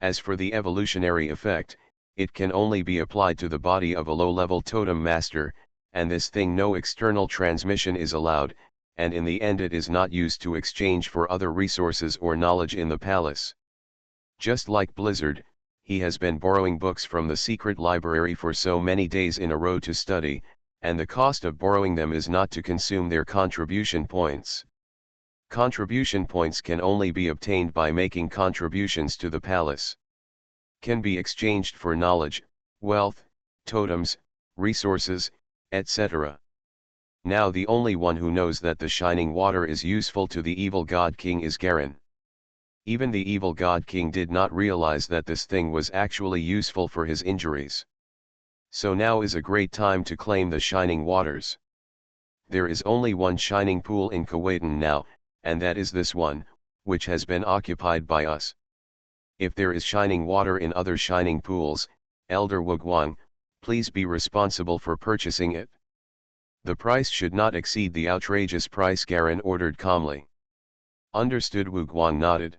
As for the evolutionary effect, it can only be applied to the body of a low-level totem master, and this thing no external transmission is allowed, and in the end it is not used to exchange for other resources or knowledge in the palace. Just like Blizzard, he has been borrowing books from the secret library for so many days in a row to study, and the cost of borrowing them is not to consume their contribution points. Contribution points can only be obtained by making contributions to the palace. Can be exchanged for knowledge, wealth, totems, resources, etc. Now the only one who knows that the shining water is useful to the evil God King is Garen. Even the evil God King did not realize that this thing was actually useful for his injuries. So now is a great time to claim the shining waters. There is only one shining pool in Kuwaitan now, and that is this one, which has been occupied by us. If there is shining water in other shining pools, Elder Wu Guang, please be responsible for purchasing it. The price should not exceed the outrageous price, Garen ordered calmly. Understood, Wu Guang nodded.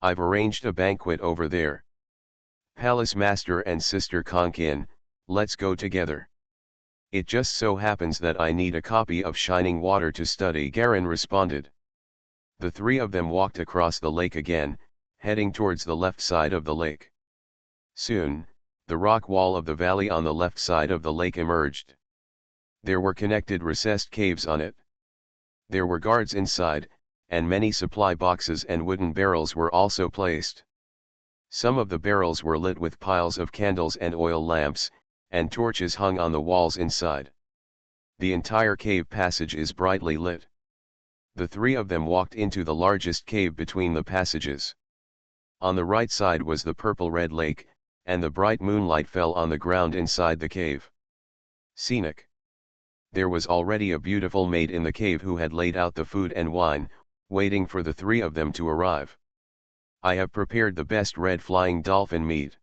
I've arranged a banquet over there. Palace Master and Sister Konkin, let's go together. It just so happens that I need a copy of Shining Water to study, Garen responded. The 3 of them walked across the lake again, heading towards the left side of the lake. Soon, the rock wall of the valley on the left side of the lake emerged. There were connected recessed caves on it. There were guards inside, and many supply boxes and wooden barrels were also placed. Some of the barrels were lit with piles of candles and oil lamps, and torches hung on the walls inside. The entire cave passage is brightly lit. The 3 of them walked into the largest cave between the passages. On the right side was the purple-red lake, and the bright moonlight fell on the ground inside the cave. Scenic. There was already a beautiful maid in the cave who had laid out the food and wine, waiting for the 3 of them to arrive. I have prepared the best red flying dolphin meat.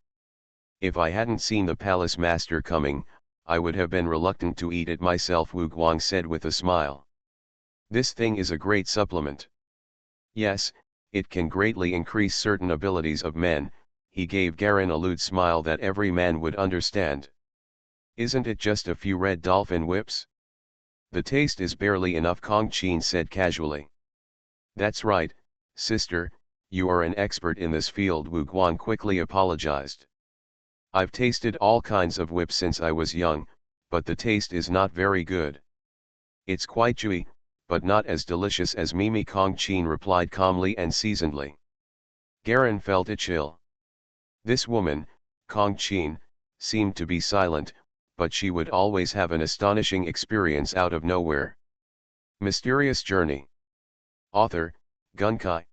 If I hadn't seen the palace master coming, I would have been reluctant to eat it myself, Wu Guang said with a smile. This thing is a great supplement. Yes, it can greatly increase certain abilities of men. He gave Garen a lewd smile that every man would understand. Isn't it just a few red dolphin whips? The taste is barely enough, Kong Qin said casually. That's right, sister, you are an expert in this field, Wu Guang quickly apologized. I've tasted all kinds of whips since I was young, but the taste is not very good. It's quite chewy, but not as delicious as Mimi, Kong Qin replied calmly and seasonedly. Garen felt a chill. This woman, Kong Qin, seemed to be silent, but she would always have an astonishing experience out of nowhere. Mysterious Journey. Author, Gunkai.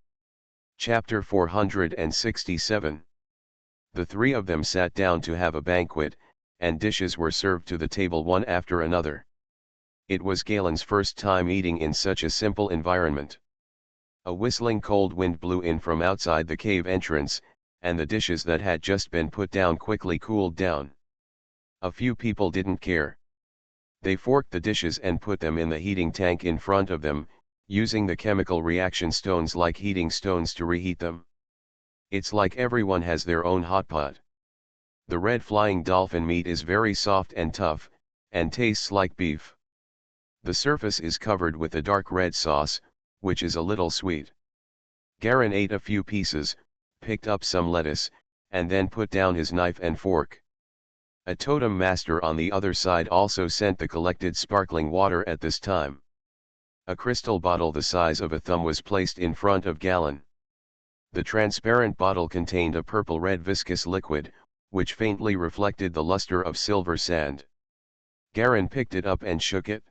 Chapter 467. The three of them sat down to have a banquet, and dishes were served to the table one after another. It was Galen's first time eating in such a simple environment. A whistling cold wind blew in from outside the cave entrance, and the dishes that had just been put down quickly cooled down. A few people didn't care. They forked the dishes and put them in the heating tank in front of them, using the chemical reaction stones like heating stones to reheat them. It's like everyone has their own hot pot. The red flying dolphin meat is very soft and tough, and tastes like beef. The surface is covered with a dark red sauce, which is a little sweet. Garen ate a few pieces, picked up some lettuce, and then put down his knife and fork. A totem master on the other side also sent the collected sparkling water at this time. A crystal bottle the size of a thumb was placed in front of Galen. The transparent bottle contained a purple-red viscous liquid, which faintly reflected the luster of silver sand. Garen picked it up and shook it.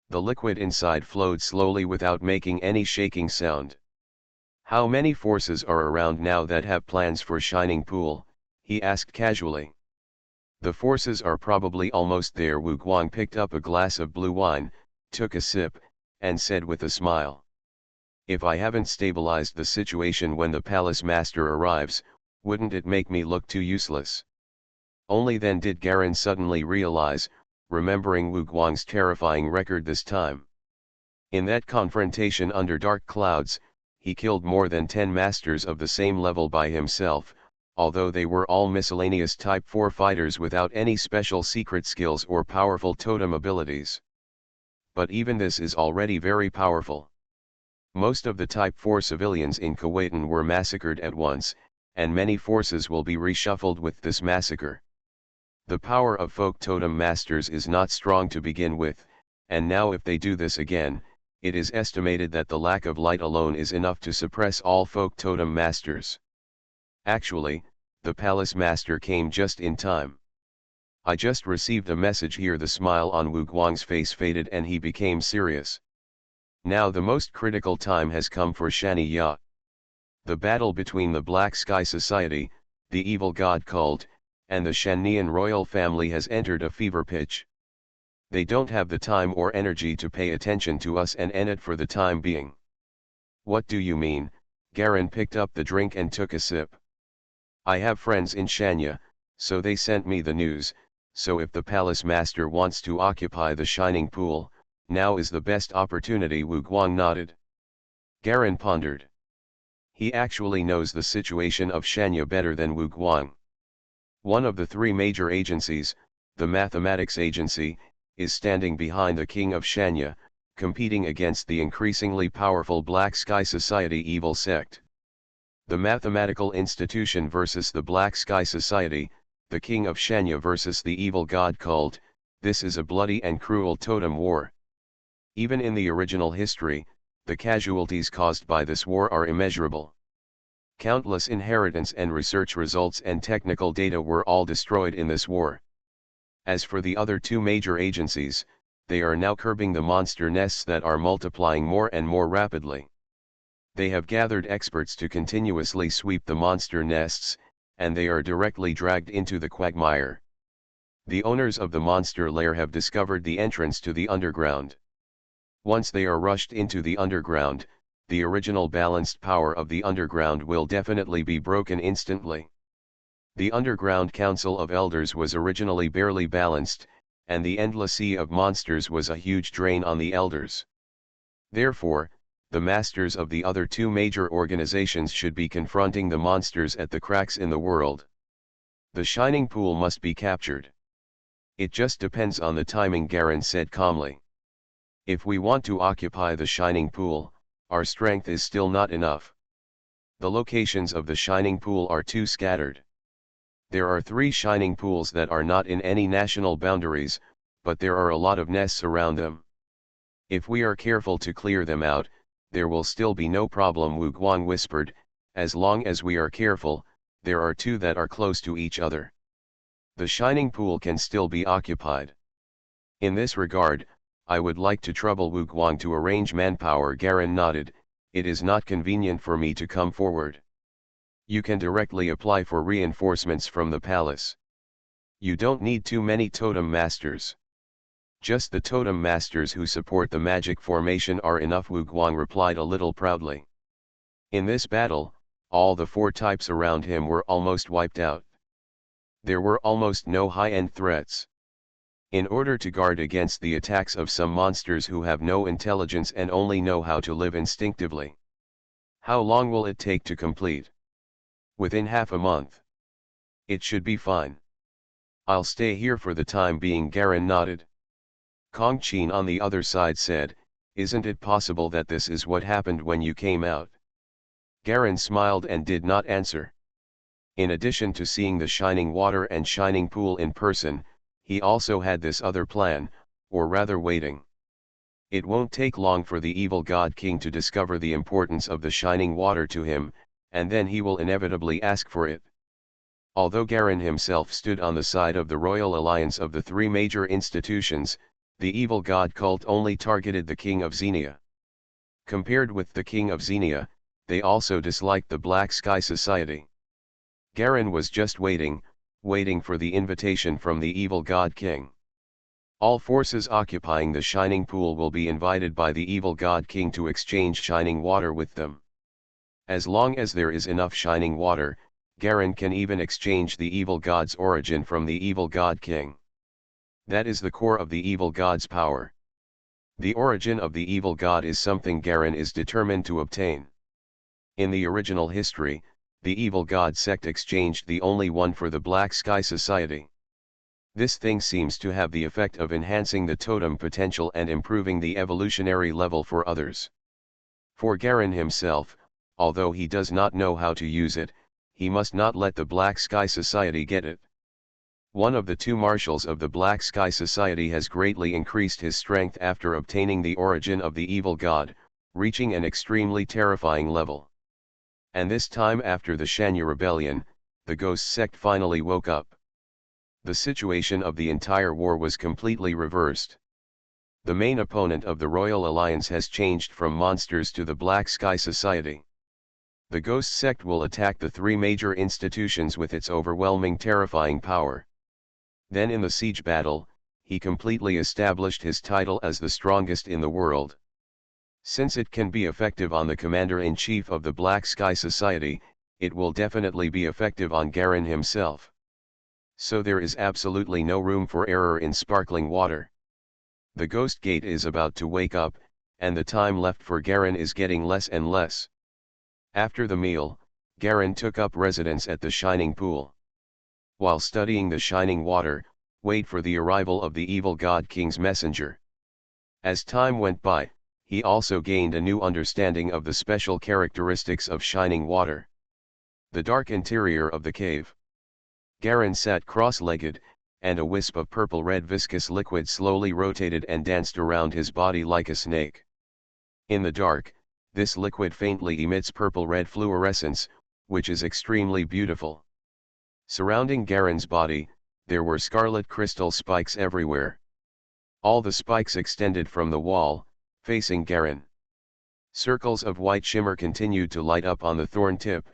The liquid inside flowed slowly without making any shaking sound. "How many forces are around now that have plans for Shining Pool?" he asked casually. "The forces are probably almost there." Wu Guang picked up a glass of blue wine, took a sip, and said with a smile, "If I haven't stabilized the situation when the palace master arrives, wouldn't it make me look too useless?" Only then did Garen suddenly realize, remembering Wu Guang's terrifying record this time. In that confrontation under dark clouds, he killed more than 10 masters of the same level by himself, although they were all miscellaneous Type 4 fighters without any special secret skills or powerful totem abilities. But even this is already very powerful. Most of the Type 4 civilians in Kuwaitan were massacred at once, and many forces will be reshuffled with this massacre. The power of folk totem masters is not strong to begin with, and now if they do this again, it is estimated that the lack of light alone is enough to suppress all folk totem masters. Actually, the palace master came just in time. "I just received a message here." The smile on Wu Guang's face faded and he became serious. Now the most critical time has come for Shani Ya. The battle between the Black Sky Society, the evil god cult, and the Shannian royal family has entered a fever pitch. They don't have the time or energy to pay attention to us and end it for the time being. "What do you mean?" Garen picked up the drink and took a sip. "I have friends in Shanya, so they sent me the news, so if the palace master wants to occupy the Shining Pool, now is the best opportunity." Wu Guang nodded. Garen pondered. He actually knows the situation of Shanya better than Wu Guang. One of the three major agencies, the Mathematics Agency, is standing behind the king of Shanya, competing against the increasingly powerful Black Sky Society evil sect. The mathematical institution versus the Black Sky Society, the king of Shanya versus the evil god cult, this is a bloody and cruel totem war. Even in the original history, the casualties caused by this war are immeasurable. Countless inheritance and research results and technical data were all destroyed in this war. As for the other two major agencies, they are now curbing the monster nests that are multiplying more and more rapidly. They have gathered experts to continuously sweep the monster nests, and they are directly dragged into the quagmire. The owners of the monster lair have discovered the entrance to the underground. Once they are rushed into the underground, the original balanced power of the underground will definitely be broken instantly. The Underground Council of Elders was originally barely balanced, and the endless sea of monsters was a huge drain on the elders. Therefore, the masters of the other two major organizations should be confronting the monsters at the cracks in the world. The Shining Pool must be captured. "It just depends on the timing," Garen said calmly. "If we want to occupy the Shining Pool, our strength is still not enough. The locations of the Shining Pool are too scattered. There are 3 Shining Pools that are not in any national boundaries, but there are a lot of nests around them. If we are careful to clear them out, there will still be no problem," Wu Guang whispered. "As long as we are careful, there are 2 that are close to each other. The Shining Pool can still be occupied. In this regard, I would like to trouble Wu Guang to arrange manpower." Garen nodded. "It is not convenient for me to come forward." You can directly apply for reinforcements from the palace. You don't need too many totem masters. Just the totem masters who support the magic formation are enough, Wu Guang replied a little proudly. In this battle, all the 4 types around him were almost wiped out. There were almost no high-end threats. In order to guard against the attacks of some monsters who have no intelligence and only know how to live instinctively. How long will it take to complete? Within half a month. It should be fine. I'll stay here for the time being, Garen nodded. Kong Qin on the other side said, isn't it possible that this is what happened when you came out? Garen smiled and did not answer. In addition to seeing the shining water and shining pool in person, he also had this other plan, or rather waiting. It won't take long for the evil God King to discover the importance of the shining water to him, and then he will inevitably ask for it. Although Garen himself stood on the side of the royal alliance of the 3 major institutions, the evil god cult only targeted the King of Xenia. Compared with the King of Xenia, they also disliked the Black Sky Society. Garen was just waiting for the invitation from the evil god king. All forces occupying the shining pool will be invited by the evil god king to exchange shining water with them. As long as there is enough shining water, Garen can even exchange the evil god's origin from the evil god king. That is the core of the evil god's power. The origin of the evil god is something Garen is determined to obtain. In the original history, the evil god sect exchanged the only one for the Black Sky Society. This thing seems to have the effect of enhancing the totem potential and improving the evolutionary level for others. For Garen himself, although he does not know how to use it, he must not let the Black Sky Society get it. One of the 2 marshals of the Black Sky Society has greatly increased his strength after obtaining the origin of the evil god, reaching an extremely terrifying level. And this time after the Shanyu rebellion, the Ghost sect finally woke up. The situation of the entire war was completely reversed. The main opponent of the Royal Alliance has changed from monsters to the Black Sky Society. The Ghost sect will attack the 3 major institutions with its overwhelming terrifying power. Then in the siege battle, he completely established his title as the strongest in the world. Since it can be effective on the Commander-in-Chief of the Black Sky Society, it will definitely be effective on Garen himself. So there is absolutely no room for error in sparkling water. The Ghost Gate is about to wake up, and the time left for Garen is getting less and less. After the meal, Garen took up residence at the Shining Pool. While studying the shining water, wait for the arrival of the evil God King's messenger. As time went by, he also gained a new understanding of the special characteristics of shining water. The dark interior of the cave. Garen sat cross-legged, and a wisp of purple-red viscous liquid slowly rotated and danced around his body like a snake. In the dark, this liquid faintly emits purple-red fluorescence, which is extremely beautiful. Surrounding Garen's body, there were scarlet crystal spikes everywhere. All the spikes extended from the wall, facing Garen. Circles of white shimmer continued to light up on the thorn tip,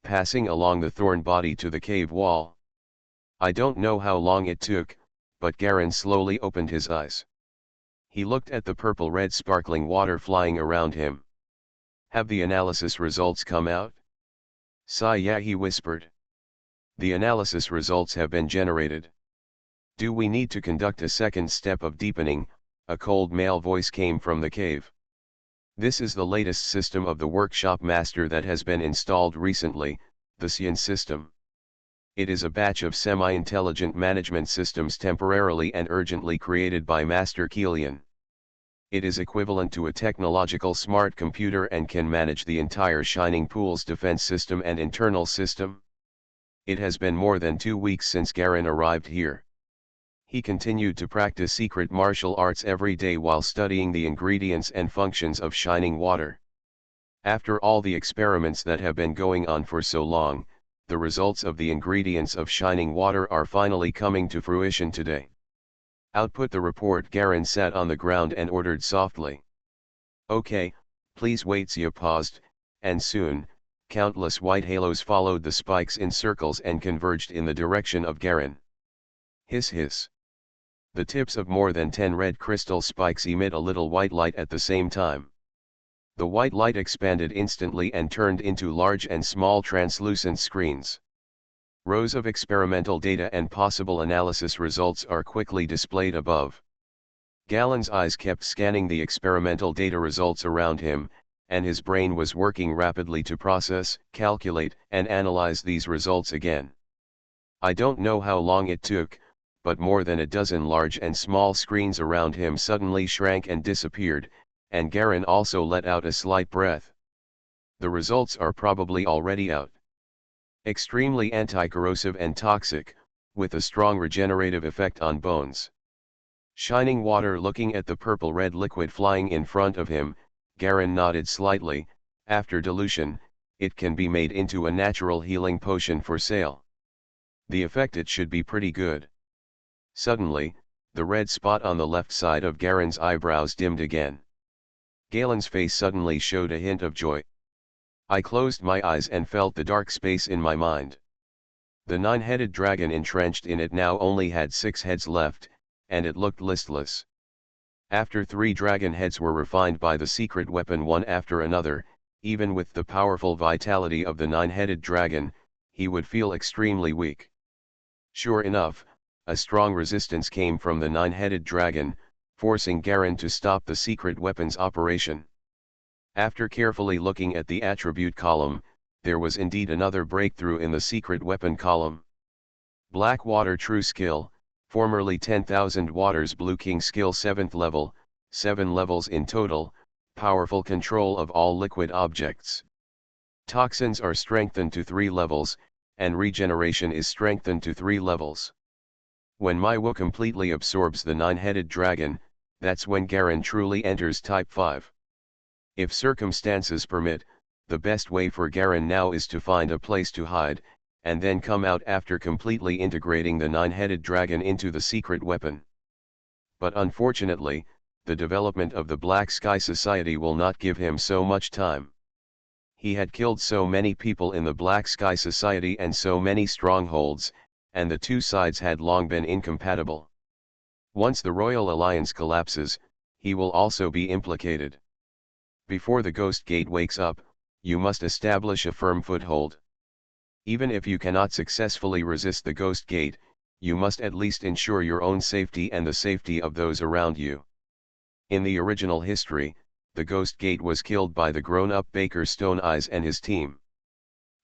passing along the thorn body to the cave wall. I don't know how long it took, but Garen slowly opened his eyes. He looked at the purple-red sparkling water flying around him. Have the analysis results come out? Yeah, he whispered. The analysis results have been generated. Do we need to conduct a second step of deepening? A cold male voice came from the cave. This is the latest system of the workshop master that has been installed recently, the Xian system. It is a batch of semi-intelligent management systems temporarily and urgently created by Master Keelian. It is equivalent to a technological smart computer and can manage the entire Shining Pool's defense system and internal system. It has been more than 2 weeks since Garen arrived here. He continued to practice secret martial arts every day while studying the ingredients and functions of shining water. After all the experiments that have been going on for so long, the results of the ingredients of shining water are finally coming to fruition today. Output the report. Garen sat on the ground and ordered softly. Okay, please wait. Xia paused, and soon, Countless white halos followed the spikes in circles and converged in the direction of Garen. Hiss hiss. The tips of more than 10 red crystal spikes emit a little white light at the same time. The white light expanded instantly and turned into large and small translucent screens. Rows of experimental data and possible analysis results are quickly displayed above. Galen's eyes kept scanning the experimental data results around him, and his brain was working rapidly to process, calculate, and analyze these results again. I don't know how long it took, but more than a dozen large and small screens around him suddenly shrank and disappeared, and Garen also let out a slight breath. The results are probably already out. Extremely anti-corrosive and toxic, with a strong regenerative effect on bones. Shining water. Looking at the purple-red liquid flying in front of him, Garen nodded slightly. After dilution, it can be made into a natural healing potion for sale. The effect it should be pretty good. Suddenly, the red spot on the left side of Garen's eyebrows dimmed again. Galen's face suddenly showed a hint of joy. I closed my eyes and felt the dark space in my mind. The 9-headed dragon entrenched in it now only had 6 heads left, and it looked listless. After 3 dragon heads were refined by the secret weapon one after another, even with the powerful vitality of the 9-headed dragon, he would feel extremely weak. Sure enough, a strong resistance came from the 9-headed dragon, forcing Garen to stop the secret weapon's operation. After carefully looking at the attribute column, there was indeed another breakthrough in the secret weapon column. Black Water True Skill, formerly 10,000 Waters Blue King Skill 7th level, 7 levels in total, powerful control of all liquid objects. Toxins are strengthened to 3 levels, and regeneration is strengthened to 3 levels. When Maiwo completely absorbs the 9-headed dragon, that's when Garen truly enters Type 5. If circumstances permit, the best way for Garen now is to find a place to hide, and then come out after completely integrating the 9-headed dragon into the secret weapon. But unfortunately, the development of the Black Sky Society will not give him so much time. He had killed so many people in the Black Sky Society and so many strongholds, and the two sides had long been incompatible. Once the Royal Alliance collapses, he will also be implicated. Before the Ghost Gate wakes up, you must establish a firm foothold. Even if you cannot successfully resist the Ghost Gate, you must at least ensure your own safety and the safety of those around you. In the original history, the Ghost Gate was killed by the grown-up Baker Stone Eyes and his team.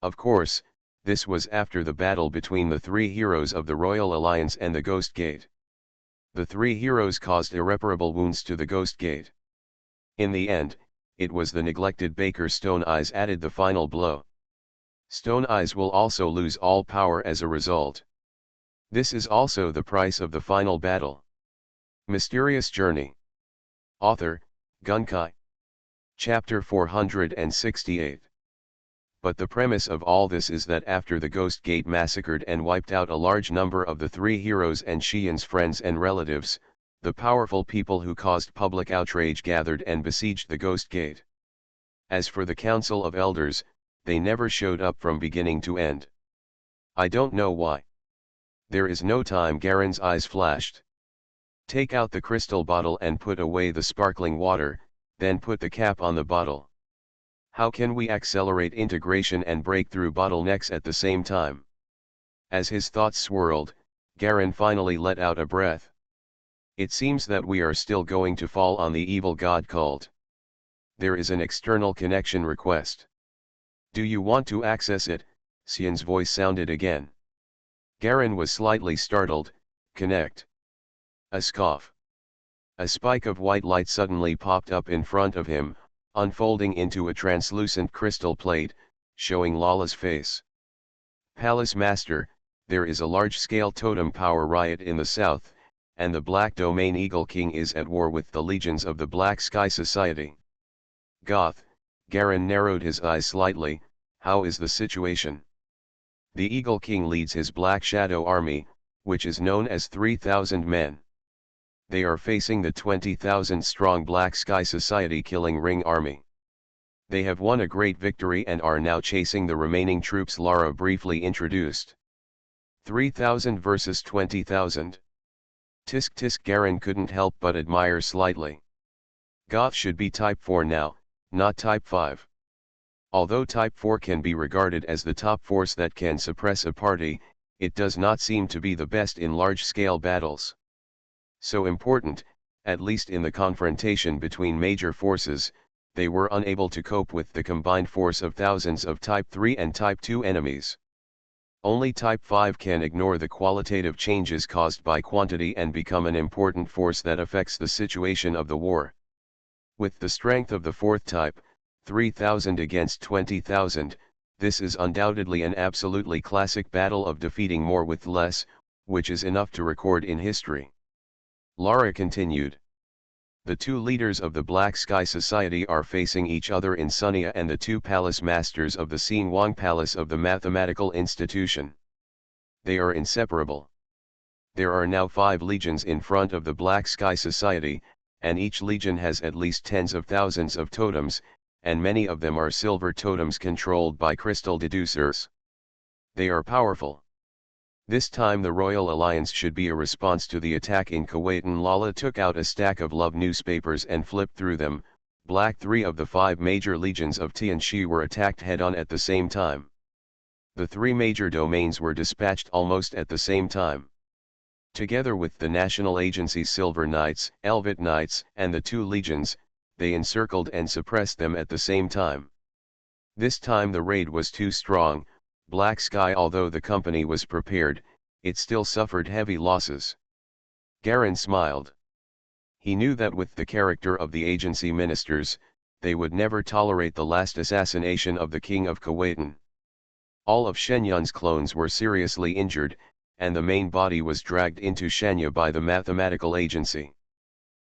Of course, this was after the battle between the 3 heroes of the Royal Alliance and the Ghost Gate. The 3 heroes caused irreparable wounds to the Ghost Gate. In the end, it was the neglected Baker Stone Eyes added the final blow. Stone Eyes will also lose all power as a result. This is also the price of the final battle. Mysterious Journey. Author, Gunkai. Chapter 468. But the premise of all this is that after the Ghost Gate massacred and wiped out a large number of the 3 heroes and Xian's friends and relatives, the powerful people who caused public outrage gathered and besieged the Ghost Gate. As for the Council of Elders, they never showed up from beginning to end. I don't know why. There is no time. Garen's eyes flashed. Take out the crystal bottle and put away the sparkling water, then put the cap on the bottle. How can we accelerate integration and break through bottlenecks at the same time? As his thoughts swirled, Garen finally let out a breath. It seems that we are still going to fall on the evil god cult. There is an external connection request. Do you want to access it? Xian's voice sounded again. Garen was slightly startled. Connect. A scoff. A spike of white light suddenly popped up in front of him, unfolding into a translucent crystal plate, showing Lala's face. Palace Master, there is a large-scale totem power riot in the south, and the Black Domain Eagle King is at war with the legions of the Black Sky Society. Goth, Garen narrowed his eyes slightly. How is the situation? The Eagle King leads his Black Shadow Army, which is known as 3,000 men. They are facing the 20,000-strong Black Sky Society Killing Ring Army. They have won a great victory and are now chasing the remaining troops Lara briefly introduced. 3,000 versus 20,000. Tisk tisk. Garen couldn't help but admire slightly. Goth should be Type 4 now, not Type 5. Although Type 4 can be regarded as the top force that can suppress a party, it does not seem to be the best in large-scale battles. So important, at least in the confrontation between major forces, they were unable to cope with the combined force of thousands of Type 3 and Type 2 enemies. Only Type 5 can ignore the qualitative changes caused by quantity and become an important force that affects the situation of the war. With the strength of the fourth type, 3,000 against 20,000, this is undoubtedly an absolutely classic battle of defeating more with less, which is enough to record in history. Lara continued. The two leaders of the Black Sky Society are facing each other in Sunia and the two palace masters of the Xinguang Palace of the Mathematical Institution. They are inseparable. There are now 5 legions in front of the Black Sky Society, and each legion has at least tens of thousands of totems, and many of them are silver totems controlled by crystal deducers. They are powerful. This time the Royal Alliance should be a response to the attack in Kuwait. Lala took out a stack of love newspapers and flipped through them. Black 3 of the 5 major legions of Tianxi were attacked head-on at the same time. The 3 major domains were dispatched almost at the same time. Together with the National Agency Silver Knights, Elvet Knights, and the 2 legions, they encircled and suppressed them at the same time. This time the raid was too strong. Black Sky, although the company was prepared, it still suffered heavy losses. Garen smiled. He knew that with the character of the agency ministers, they would never tolerate the last assassination of the king of Kuwait. All of Shenyun's clones were seriously injured, and the main body was dragged into Shenya by the mathematical agency.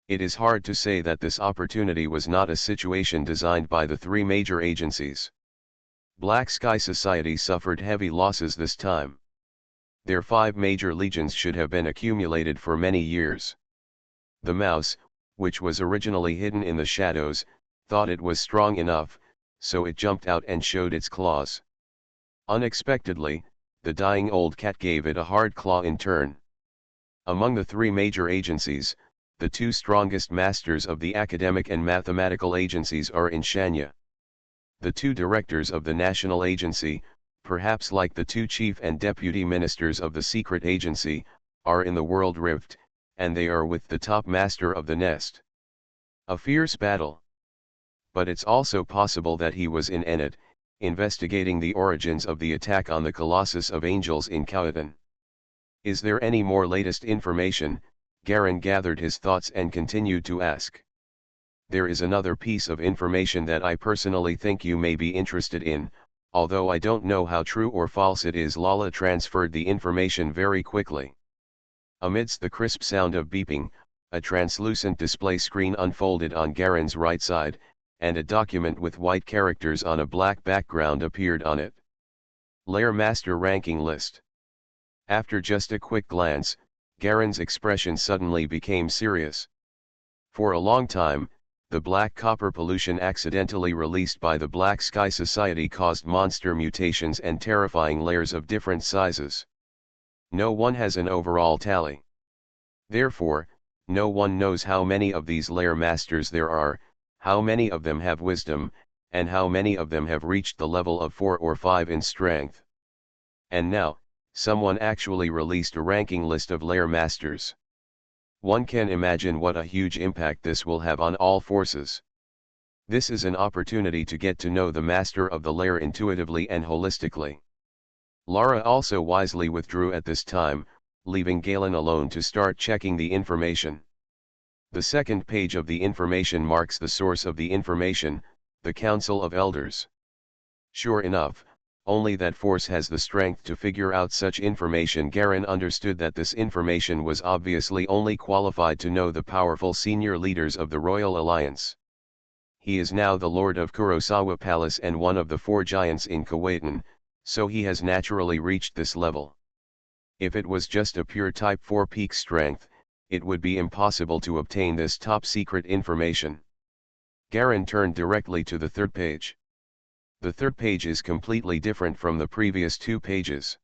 It is hard to say that this opportunity was not a situation designed by the 3 major agencies. Black Sky Society suffered heavy losses this time. Their 5 major legions should have been accumulated for many years. The mouse, which was originally hidden in the shadows, thought it was strong enough, so it jumped out and showed its claws. Unexpectedly, the dying old cat gave it a hard claw in turn. Among the 3 major agencies, the 2 strongest masters of the academic and mathematical agencies are in Shanya. The 2 directors of the national agency, perhaps like the 2 chief and deputy ministers of the secret agency, are in the world rift, and they are with the top master of the nest. A fierce battle. But it's also possible that he was in Enid, investigating the origins of the attack on the Colossus of Angels in Kautan. Is there any more latest information? Garen gathered his thoughts and continued to ask. There is another piece of information that I personally think you may be interested in, although I don't know how true or false it is. Lala transferred the information very quickly. Amidst the crisp sound of beeping, a translucent display screen unfolded on Garen's right side, and a document with white characters on a black background appeared on it. Lair Master Ranking List. After just a quick glance, Garen's expression suddenly became serious. For a long time, the black copper pollution accidentally released by the Black Sky Society caused monster mutations and terrifying layers of different sizes. No one has an overall tally. Therefore, no one knows how many of these lair masters there are, how many of them have wisdom, and how many of them have reached the level of 4 or 5 in strength. And now, someone actually released a ranking list of lair masters. One can imagine what a huge impact this will have on all forces. This is an opportunity to get to know the master of the lair intuitively and holistically. Lara also wisely withdrew at this time, leaving Galen alone to start checking the information. The second page of the information marks the source of the information, the Council of Elders. Sure enough, only that force has the strength to figure out such information. Garen understood that this information was obviously only qualified to know the powerful senior leaders of the Royal Alliance. He is now the Lord of Kurosawa Palace and one of the 4 giants in Kuwaitan, so he has naturally reached this level. If it was just a pure Type 4 peak strength, it would be impossible to obtain this top secret information. Garen turned directly to the third page. The third page is completely different from the previous two pages.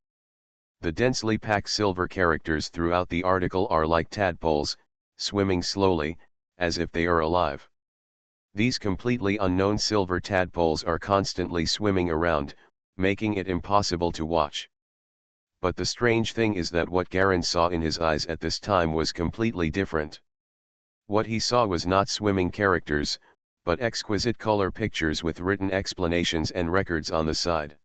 The densely packed silver characters throughout the article are like tadpoles, swimming slowly, as if they are alive. These completely unknown silver tadpoles are constantly swimming around, making it impossible to watch. But the strange thing is that what Garen saw in his eyes at this time was completely different. What he saw was not swimming characters, but exquisite color pictures with written explanations and records on the side.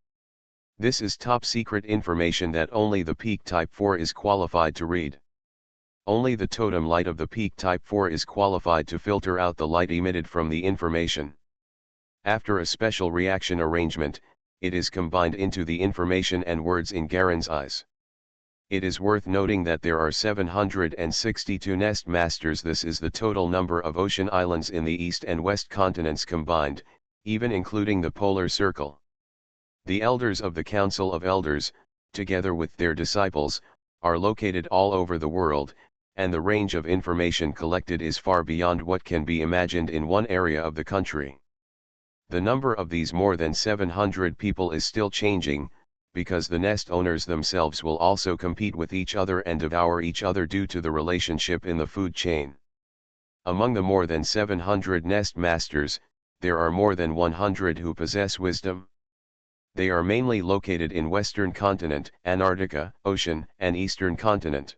This is top secret information that only the Peak Type 4 is qualified to read. Only the totem light of the Peak Type 4 is qualified to filter out the light emitted from the information. After a special reaction arrangement, it is combined into the information and words in Garen's eyes. It is worth noting that there are 762 nest masters. This is the total number of ocean islands in the east and west continents combined, even including the polar circle. The elders of the Council of Elders, together with their disciples, are located all over the world, and the range of information collected is far beyond what can be imagined in one area of the country. The number of these more than 700 people is still changing, because the nest owners themselves will also compete with each other and devour each other due to the relationship in the food chain. Among the more than 700 nest masters, there are more than 100 who possess wisdom. They are mainly located in Western Continent, Antarctica, Ocean, and Eastern Continent.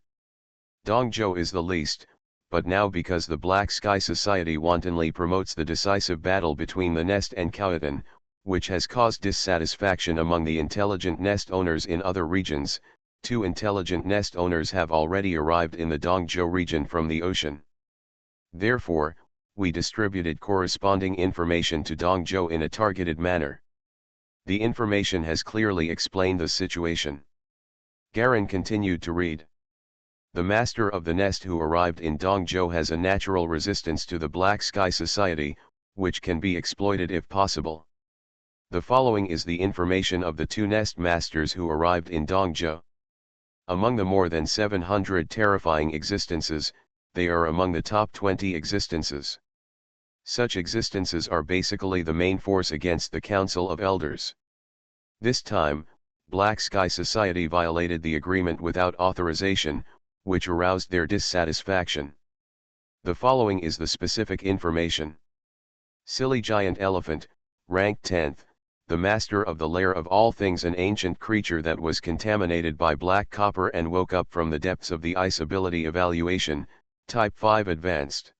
Dongzhou is the least, but now because the Black Sky Society wantonly promotes the decisive battle between the nest and Khoatan, which has caused dissatisfaction among the intelligent nest owners in other regions, 2 intelligent nest owners have already arrived in the Dongzhou region from the ocean. Therefore, we distributed corresponding information to Dongzhou in a targeted manner. The information has clearly explained the situation. Garen continued to read. The master of the nest who arrived in Dongzhou has a natural resistance to the Black Sky Society, which can be exploited if possible. The following is the information of the 2 nest masters who arrived in Dongzhou. Among the more than 700 terrifying existences, they are among the top 20 existences. Such existences are basically the main force against the Council of Elders. This time, Black Sky Society violated the agreement without authorization, which aroused their dissatisfaction. The following is the specific information. Silly Giant Elephant, ranked 10th, the master of the lair of all things, an ancient creature that was contaminated by black copper and woke up from the depths of the ice. Ability evaluation, Type 5 Advanced.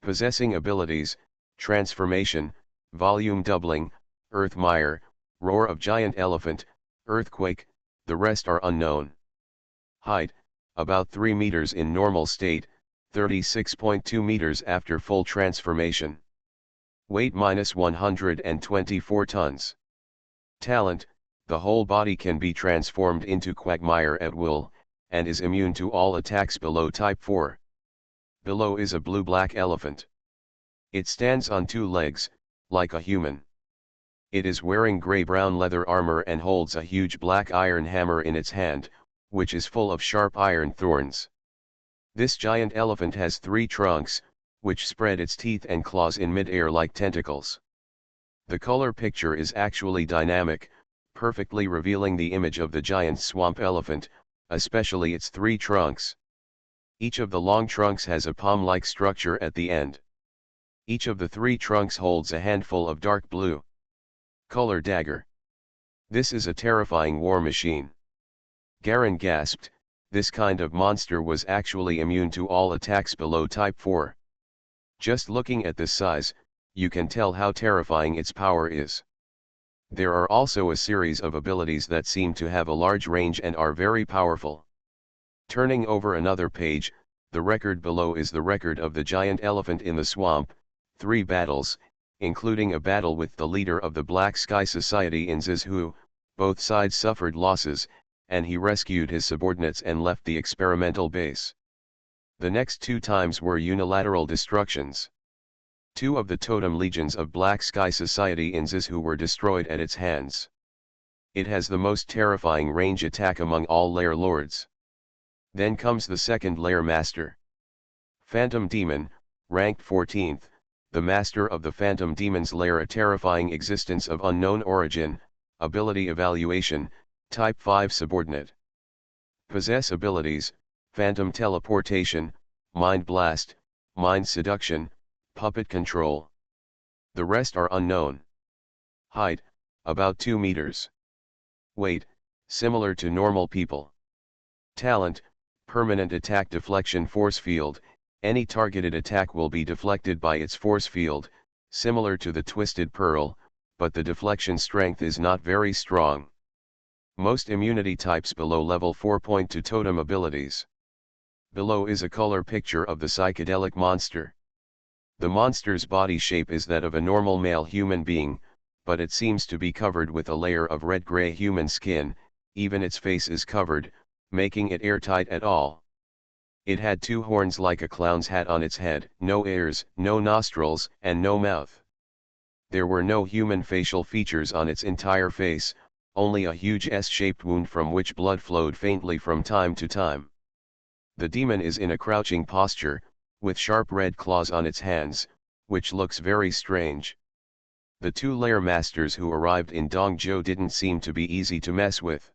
Possessing abilities, Transformation, Volume Doubling, Earth Mire, Roar of Giant Elephant, Earthquake, the rest are unknown. Height, about 3 meters in normal state, 36.2 meters after full transformation. Weight -124 tons. Talent, the whole body can be transformed into quagmire at will, and is immune to all attacks below Type 4. Below is a blue-black elephant. It stands on 2 legs, like a human. It is wearing gray-brown leather armor and holds a huge black iron hammer in its hand, which is full of sharp iron thorns. This giant elephant has 3 trunks, which spread its teeth and claws in mid-air like tentacles. The color picture is actually dynamic, perfectly revealing the image of the giant swamp elephant, especially its 3 trunks. Each of the long trunks has a palm-like structure at the end. Each of the 3 trunks holds a handful of dark blue color dagger. This is a terrifying war machine. Garen gasped, this kind of monster was actually immune to all attacks below Type 4. Just looking at this size, you can tell how terrifying its power is. There are also a series of abilities that seem to have a large range and are very powerful. Turning over another page, the record below is the record of the giant elephant in the swamp, 3 battles, including a battle with the leader of the Black Sky Society in Zizhu. Both sides suffered losses, and he rescued his subordinates and left the experimental base. The next 2 times were unilateral destructions. 2 of the totem legions of Black Sky Society in Zizhu were destroyed at its hands. It has the most terrifying range attack among all lair lords. Then comes the second lair master. Phantom Demon, ranked 14th, the master of the phantom demon's lair, a terrifying existence of unknown origin, ability evaluation, type 5 subordinate. Possess abilities, phantom teleportation, mind blast, mind seduction, puppet control. The rest are unknown. Height, about 2 meters. Weight, similar to normal people. Talent, permanent attack deflection force field, any targeted attack will be deflected by its force field, similar to the Twisted Pearl, but the deflection strength is not very strong. Most immunity types below level 4.2 totem abilities. Below is a color picture of the psychedelic monster. The monster's body shape is that of a normal male human being, but it seems to be covered with a layer of red-gray human skin, even its face is covered, making it airtight at all. It had 2 horns like a clown's hat on its head, no ears, no nostrils, and no mouth. There were no human facial features on its entire face, only a huge S-shaped wound from which blood flowed faintly from time to time. The demon is in a crouching posture, with sharp red claws on its hands, which looks very strange. The 2 lair masters who arrived in Dongzhou didn't seem to be easy to mess with.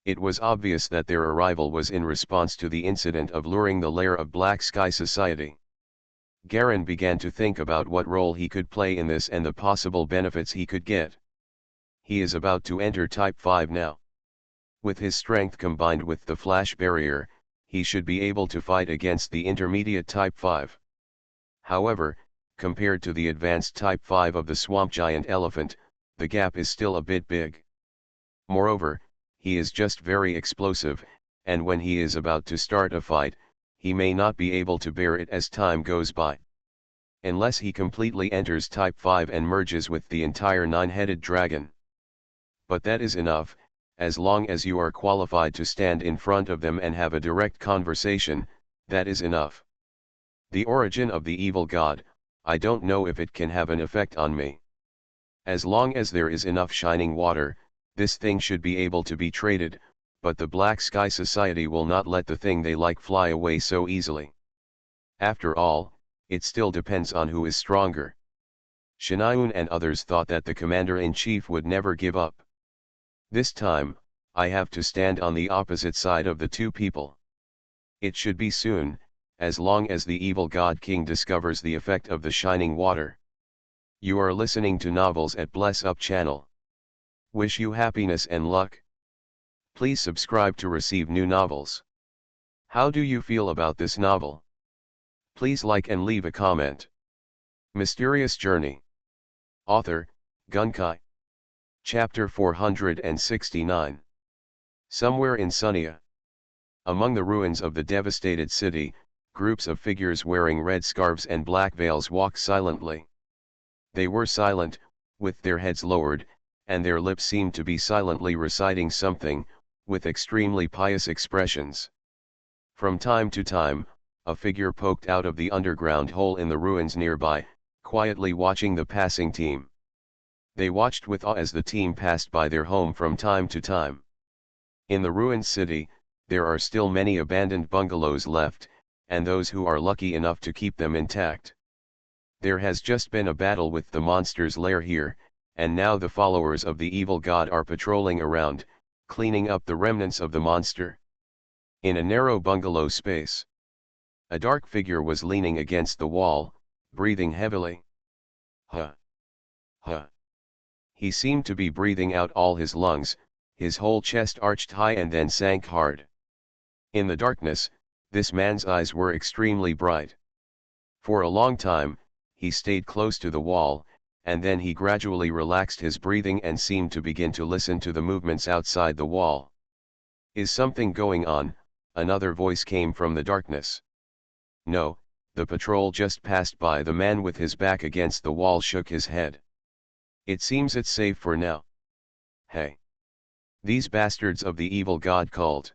It was obvious that their arrival was in response to the incident of luring the lair of Black Sky Society. Garen began to think about what role he could play in this and the possible benefits he could get. He is about to enter Type 5 now. With his strength combined with the flash barrier, he should be able to fight against the intermediate Type 5. However, compared to the advanced Type 5 of the swamp giant elephant, the gap is still a bit big. Moreover, he is just very explosive, and when he is about to start a fight, he may not be able to bear it as time goes by. Unless he completely enters Type 5 and merges with the entire 9-headed dragon. But that is enough, as long as you are qualified to stand in front of them and have a direct conversation, that is enough. The origin of the evil god, I don't know if it can have an effect on me. As long as there is enough shining water, this thing should be able to be traded, but the Black Sky Society will not let the thing they like fly away so easily. After all, it still depends on who is stronger. Shinaun and others thought that the commander-in-chief would never give up. This time, I have to stand on the opposite side of the 2 people. It should be soon, as long as the evil god king discovers the effect of the shining water. You are listening to Novels at Bless Up channel. Wish you happiness and luck. Please subscribe to receive new novels. How do you feel about this novel? Please like and leave a comment. Mysterious Journey. Author, Gunkai. Chapter 469. Somewhere in Sunia. Among the ruins of the devastated city, groups of figures wearing red scarves and black veils walk silently. They were silent, with their heads lowered, and their lips seemed to be silently reciting something, with extremely pious expressions. From time to time, a figure poked out of the underground hole in the ruins nearby, quietly watching the passing team. They watched with awe as the team passed by their home from time to time. In the ruined city, there are still many abandoned bungalows left, and those who are lucky enough to keep them intact. There has just been a battle with the monster's lair here, and now the followers of the evil god are patrolling around, cleaning up the remnants of the monster. In a narrow bungalow space, a dark figure was leaning against the wall, breathing heavily. Huh. Huh. He seemed to be breathing out all his lungs, his whole chest arched high and then sank hard. In the darkness, this man's eyes were extremely bright. For a long time, he stayed close to the wall, and then he gradually relaxed his breathing and seemed to begin to listen to the movements outside the wall. Is something going on? Another voice came from the darkness. No, the patrol just passed by. The man with his back against the wall shook his head. It seems it's safe for now. Hey! These bastards of the evil god called.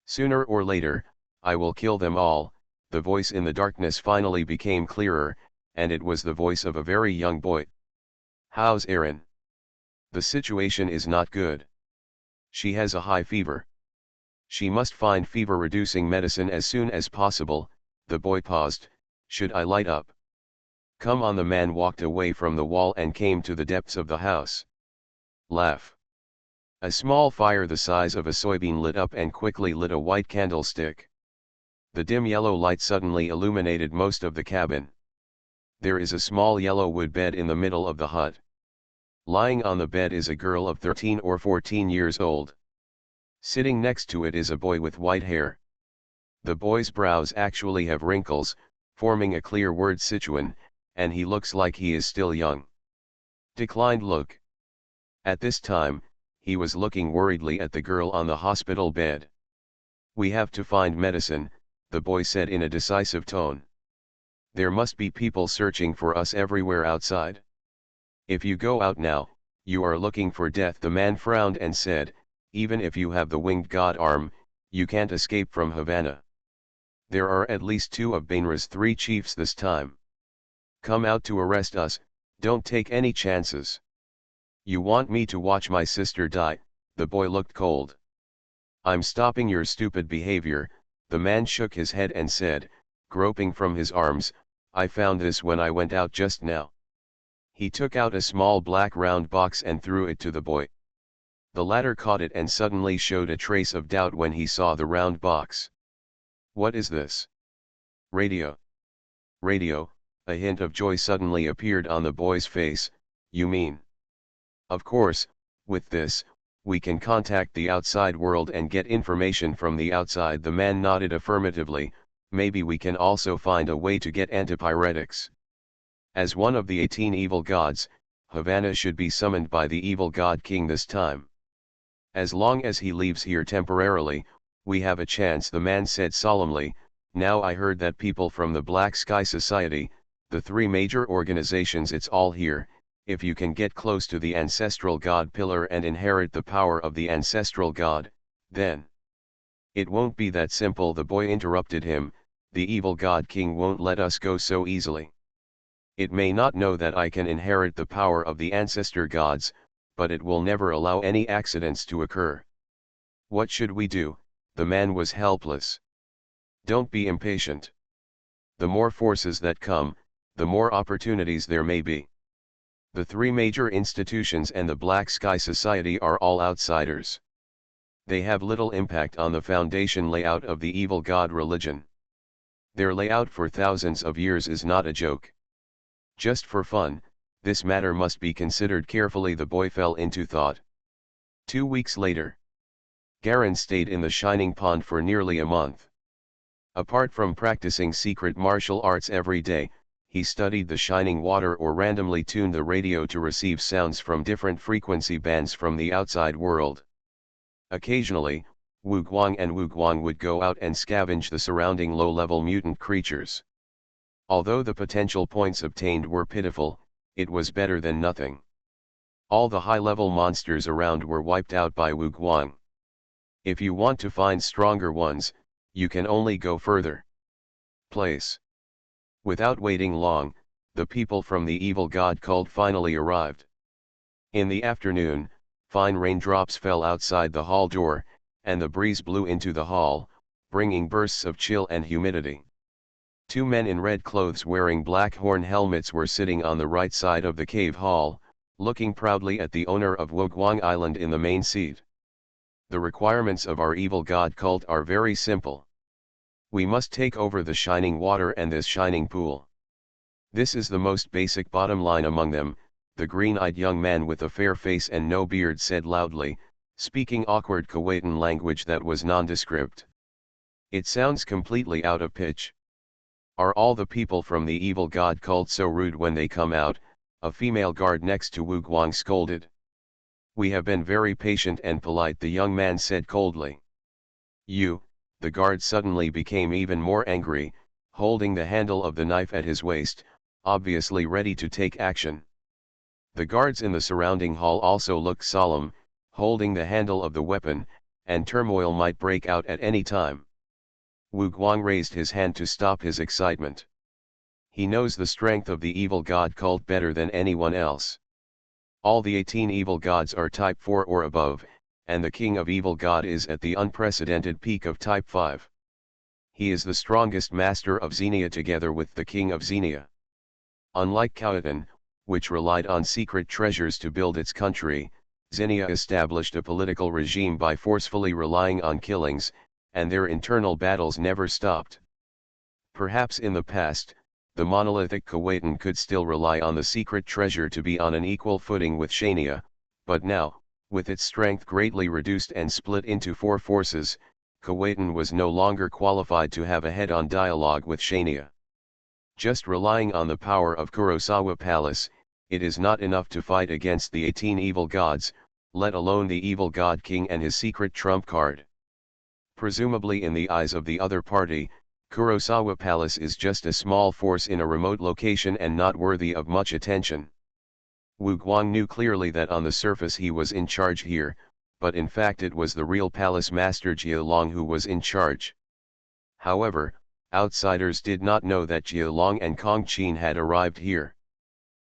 Sooner or later, I will kill them all. The voice in the darkness finally became clearer, and it was the voice of a very young boy. How's Erin? The situation is not good. She has a high fever. She must find fever-reducing medicine as soon as possible. The boy paused. Should I light up? Come on, the man walked away from the wall and came to the depths of the house. Laugh. A small fire the size of a soybean lit up and quickly lit a white candlestick. The dim yellow light suddenly illuminated most of the cabin. There is a small yellow wood bed in the middle of the hut. Lying on the bed is a girl of 13 or 14 years old. Sitting next to it is a boy with white hair. The boy's brows actually have wrinkles, forming a clear word Sichuan, and he looks like he is still young. Declined look. At this time, he was looking worriedly at the girl on the hospital bed. We have to find medicine, the boy said in a decisive tone. There must be people searching for us everywhere outside. If you go out now, you are looking for death. The man frowned and said, even if you have the winged god arm, you can't escape from Havana. There are at least 2 of Bainra's 3 chiefs this time. Come out to arrest us, don't take any chances. You want me to watch my sister die? The boy looked cold. I'm stopping your stupid behavior, the man shook his head and said, groping from his arms, I found this when I went out just now. He took out a small black round box and threw it to the boy. The latter caught it and suddenly showed a trace of doubt when he saw the round box. What is this? Radio. Radio, a hint of joy suddenly appeared on the boy's face. You mean? Of course, with this, we can contact the outside world and get information from the outside. The man nodded affirmatively. Maybe we can also find a way to get antipyretics. As one of the 18 evil gods, Havana should be summoned by the evil god king this time. As long as he leaves here temporarily, we have a chance, the man said solemnly. Now I heard that people from the Black Sky Society, the 3 major organizations, it's all here. If you can get close to the ancestral god pillar and inherit the power of the ancestral god, then. It won't be that simple, the boy interrupted him. The evil god king won't let us go so easily. It may not know that I can inherit the power of the ancestor gods, but it will never allow any accidents to occur. What should we do? The man was helpless. Don't be impatient. The more forces that come, the more opportunities there may be. The 3 major institutions and the Black Sky Society are all outsiders. They have little impact on the foundation layout of the evil god religion. Their layout for thousands of years is not a joke. Just for fun, this matter must be considered carefully, the boy fell into thought. 2 weeks later. Garin stayed in the Shining Pond for nearly a month. Apart from practicing secret martial arts every day, he studied the shining water or randomly tuned the radio to receive sounds from different frequency bands from the outside world. Occasionally, Wu Guang and Wu Guang would go out and scavenge the surrounding low-level mutant creatures. Although the potential points obtained were pitiful, it was better than nothing. All the high-level monsters around were wiped out by Wu Guang. If you want to find stronger ones, you can only go further. Place. Without waiting long, the people from the evil god cult finally arrived. In the afternoon, fine raindrops fell outside the hall door, and the breeze blew into the hall, bringing bursts of chill and humidity. 2 men in red clothes wearing black horn helmets were sitting on the right side of the cave hall, looking proudly at the owner of Woguang Island in the main seat. The requirements of our evil god cult are very simple. We must take over the shining water and this shining pool. This is the most basic bottom line among them, the green-eyed young man with a fair face and no beard said loudly, speaking awkward Kuwaitan language that was nondescript. It sounds completely out of pitch. Are all the people from the evil god cult so rude when they come out? A female guard next to Wu Guang scolded. We have been very patient and polite, the young man said coldly. You. The guard suddenly became even more angry, holding the handle of the knife at his waist, obviously ready to take action. The guards in the surrounding hall also looked solemn, holding the handle of the weapon, and turmoil might break out at any time. Wu Guang raised his hand to stop his excitement. He knows the strength of the evil god cult better than anyone else. All the 18 evil gods are type 4 or above, and the king of evil god is at the unprecedented peak of type 5. He is the strongest master of Xenia together with the king of Xenia. Unlike Khoatan, which relied on secret treasures to build its country, Xenia established a political regime by forcefully relying on killings, and their internal battles never stopped. Perhaps in the past, the monolithic Khoatan could still rely on the secret treasure to be on an equal footing with Shania, but now, with its strength greatly reduced and split into four forces, Khoatan was no longer qualified to have a head-on dialogue with Shania. Just relying on the power of Kurosawa Palace, it is not enough to fight against the 18 evil gods, let alone the evil god king and his secret trump card. Presumably in the eyes of the other party, Kurosawa Palace is just a small force in a remote location and not worthy of much attention. Wu Guang knew clearly that on the surface he was in charge here, but in fact it was the real palace master Jia Long who was in charge. However, outsiders did not know that Jia Long and Kong Qin had arrived here.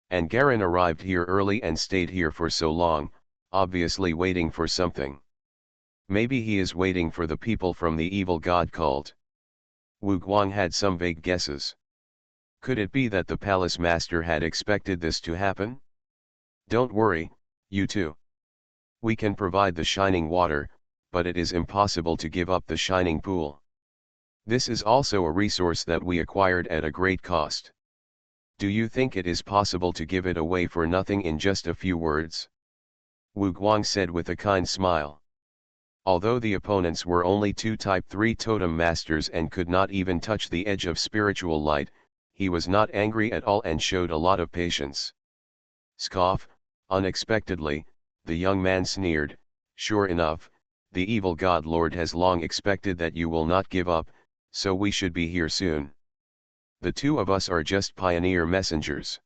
And Garin arrived here early and stayed here for so long, obviously waiting for something. Maybe he is waiting for the people from the evil god cult. Wu Guang had some vague guesses. Could it be that the palace master had expected this to happen? Don't worry, you two. We can provide the shining water, but it is impossible to give up the shining pool. This is also a resource that we acquired at a great cost. Do you think it is possible to give it away for nothing in just a few words? Wu Guang said with a kind smile. Although the opponents were only two Type 3 totem masters and could not even touch the edge of spiritual light, he was not angry at all and showed a lot of patience. Scoff, unexpectedly, the young man sneered, sure enough, the evil god lord has long expected that you will not give up, so we should be here soon. The two of us are just pioneer messengers.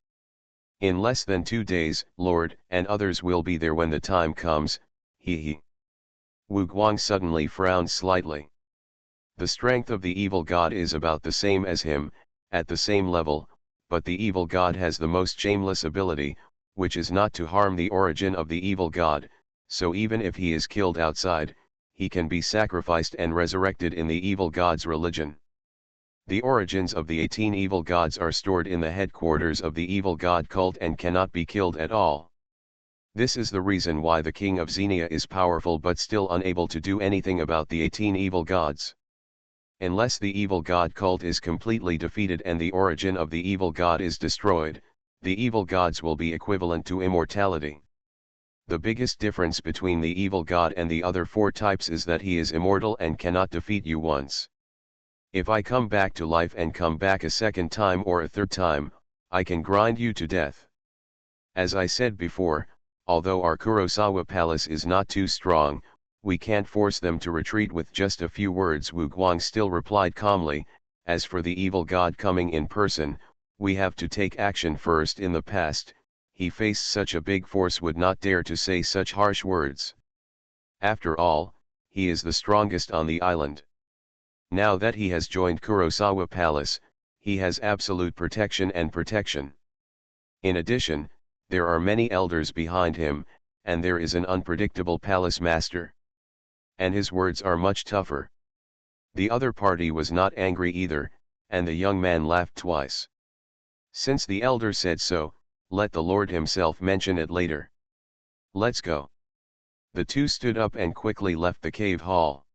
In less than 2 days, Lord and others will be there when the time comes, he. Wu Guang suddenly frowned slightly. The strength of the evil god is about the same as him, at the same level, but the evil god has the most shameless ability, which is not to harm the origin of the evil god, so even if he is killed outside, he can be sacrificed and resurrected in the evil god's religion. The origins of the 18 evil gods are stored in the headquarters of the evil god cult and cannot be killed at all. This is the reason why the king of Xenia is powerful but still unable to do anything about the 18 evil gods. Unless the evil god cult is completely defeated and the origin of the evil god is destroyed, the evil gods will be equivalent to immortality. The biggest difference between the evil god and the other 4 types is that he is immortal and cannot defeat you once. If I come back to life and come back a second time or a third time, I can grind you to death. As I said before, although our Kurosawa palace is not too strong, we can't force them to retreat with just a few words. Wu Guang still replied calmly, as for the evil god coming in person, we have to take action first. In the past, he faced such a big force would not dare to say such harsh words. After all, he is the strongest on the island. Now that he has joined Kurosawa Palace, he has absolute protection and protection. In addition, there are many elders behind him, and there is an unpredictable palace master. And his words are much tougher. The other party was not angry either, and the young man laughed twice. Since the elder said so, let the Lord himself mention it later. Let's go. The two stood up and quickly left the cave hall.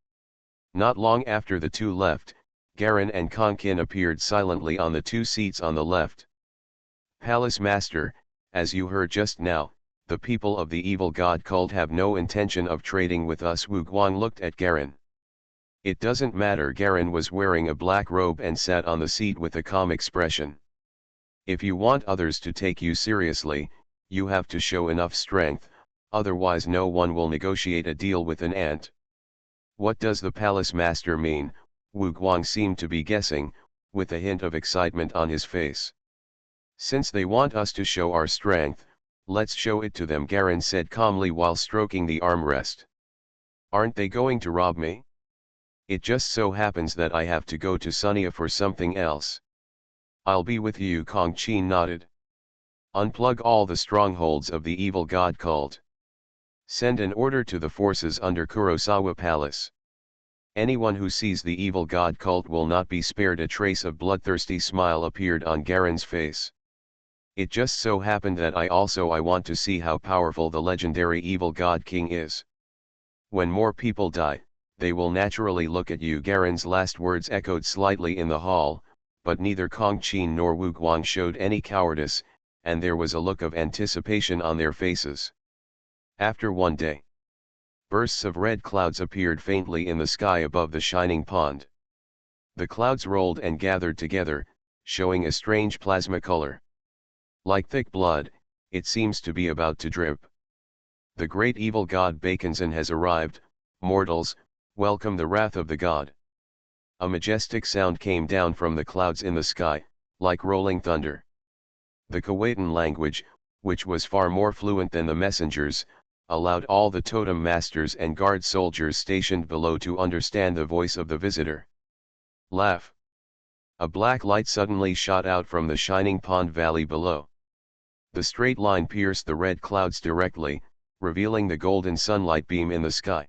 Not long after the two left, Garin and Konkin appeared silently on the 2 seats on the left. Palace Master, as you heard just now, the people of the evil god cult have no intention of trading with us. Wu Guang looked at Garin. It doesn't matter. Garin was wearing a black robe and sat on the seat with a calm expression. If you want others to take you seriously, you have to show enough strength, otherwise no one will negotiate a deal with an ant. What does the palace master mean? Wu Guang seemed to be guessing, with a hint of excitement on his face. Since they want us to show our strength, let's show it to them, Garin said calmly while stroking the armrest. Aren't they going to rob me? It just so happens that I have to go to Sunia for something else. I'll be with you. Kong Qin nodded. Unplug all the strongholds of the evil god cult. Send an order to the forces under Kurosawa Palace. Anyone who sees the evil god cult will not be spared. A trace of bloodthirsty smile appeared on Garin's face. It just so happened that I want to see how powerful the legendary evil god king is. When more people die, they will naturally look at you. Garen's last words echoed slightly in the hall, but neither Kong Qin nor Wu Guang showed any cowardice, and there was a look of anticipation on their faces. After one day, bursts of red clouds appeared faintly in the sky above the shining pond. The clouds rolled and gathered together, showing a strange plasma color. Like thick blood, it seems to be about to drip. The great evil god Baconson has arrived. Mortals, welcome the wrath of the god. A majestic sound came down from the clouds in the sky, like rolling thunder. The Kuwaitan language, which was far more fluent than the messengers, allowed all the totem masters and guard soldiers stationed below to understand the voice of the visitor. Laugh. A black light suddenly shot out from the shining pond valley below. The straight line pierced the red clouds directly, revealing the golden sunlight beam in the sky.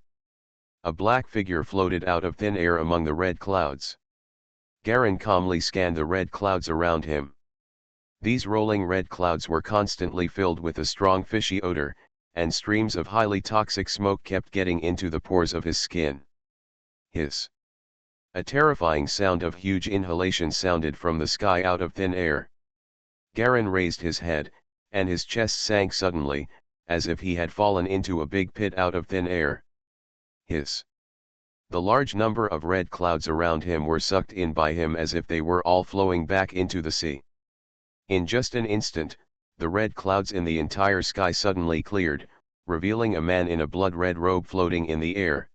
A black figure floated out of thin air among the red clouds. Garen calmly scanned the red clouds around him. These rolling red clouds were constantly filled with a strong fishy odor, and streams of highly toxic smoke kept getting into the pores of his skin. Hiss. A terrifying sound of huge inhalation sounded from the sky out of thin air. Garen raised his head, and his chest sank suddenly, as if he had fallen into a big pit out of thin air. Hiss. The large number of red clouds around him were sucked in by him as if they were all flowing back into the sea. In just an instant, the red clouds in the entire sky suddenly cleared, revealing a man in a blood-red robe floating in the air.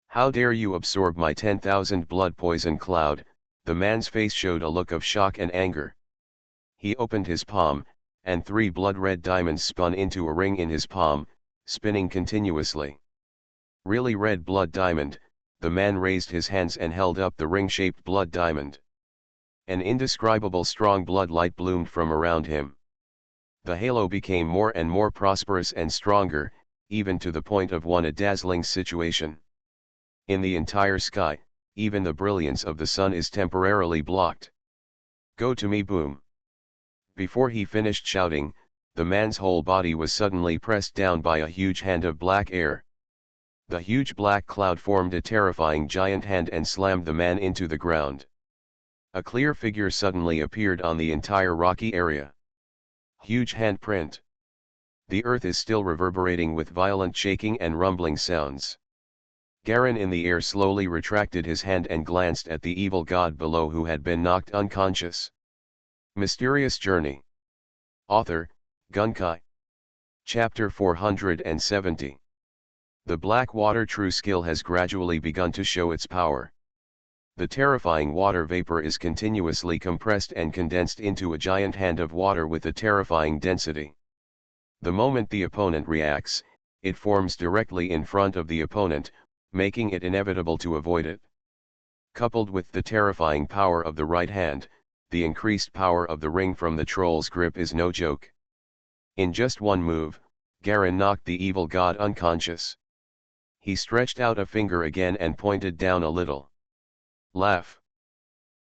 "How dare you absorb my 10,000 blood poison cloud?" The man's face showed a look of shock and anger. He opened his palm, and 3 blood-red diamonds spun into a ring in his palm, spinning continuously. "Really red blood diamond?" The man raised his hands and held up the ring-shaped blood diamond. An indescribable strong blood light bloomed from around him. The halo became more and more prosperous and stronger, even to the point of a dazzling situation. In the entire sky, even the brilliance of the sun is temporarily blocked. "Go to me, boom!" Before he finished shouting, the man's whole body was suddenly pressed down by a huge hand of black air. The huge black cloud formed a terrifying giant hand and slammed the man into the ground. A clear figure suddenly appeared on the entire rocky area. Huge handprint. The earth is still reverberating with violent shaking and rumbling sounds. Garen in the air slowly retracted his hand and glanced at the evil god below who had been knocked unconscious. Mysterious Journey. Author, Gunkai. Chapter 470. The black water true skill has gradually begun to show its power. The terrifying water vapor is continuously compressed and condensed into a giant hand of water with a terrifying density. The moment the opponent reacts, it forms directly in front of the opponent, making it inevitable to avoid it. Coupled with the terrifying power of the right hand, the increased power of the ring from the troll's grip is no joke. In just one move, Garen knocked the evil god unconscious. He stretched out a finger again and pointed down a little. Laugh.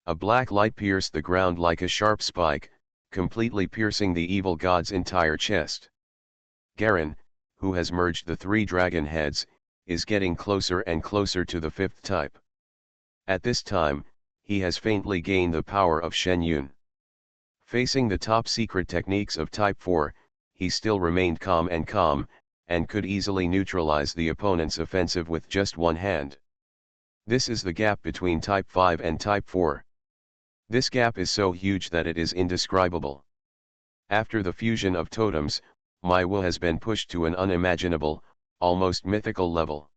A black light pierced the ground like a sharp spike, completely piercing the evil god's entire chest. Garen, who has merged the 3 dragon heads, is getting closer and closer to the 5th type. At this time, he has faintly gained the power of Shen Yun. Facing the top secret techniques of Type 4, he still remained calm, and could easily neutralize the opponent's offensive with just one hand. This is the gap between Type 5 and Type 4. This gap is so huge that it is indescribable. After the fusion of totems, my will has been pushed to an unimaginable, almost mythical level.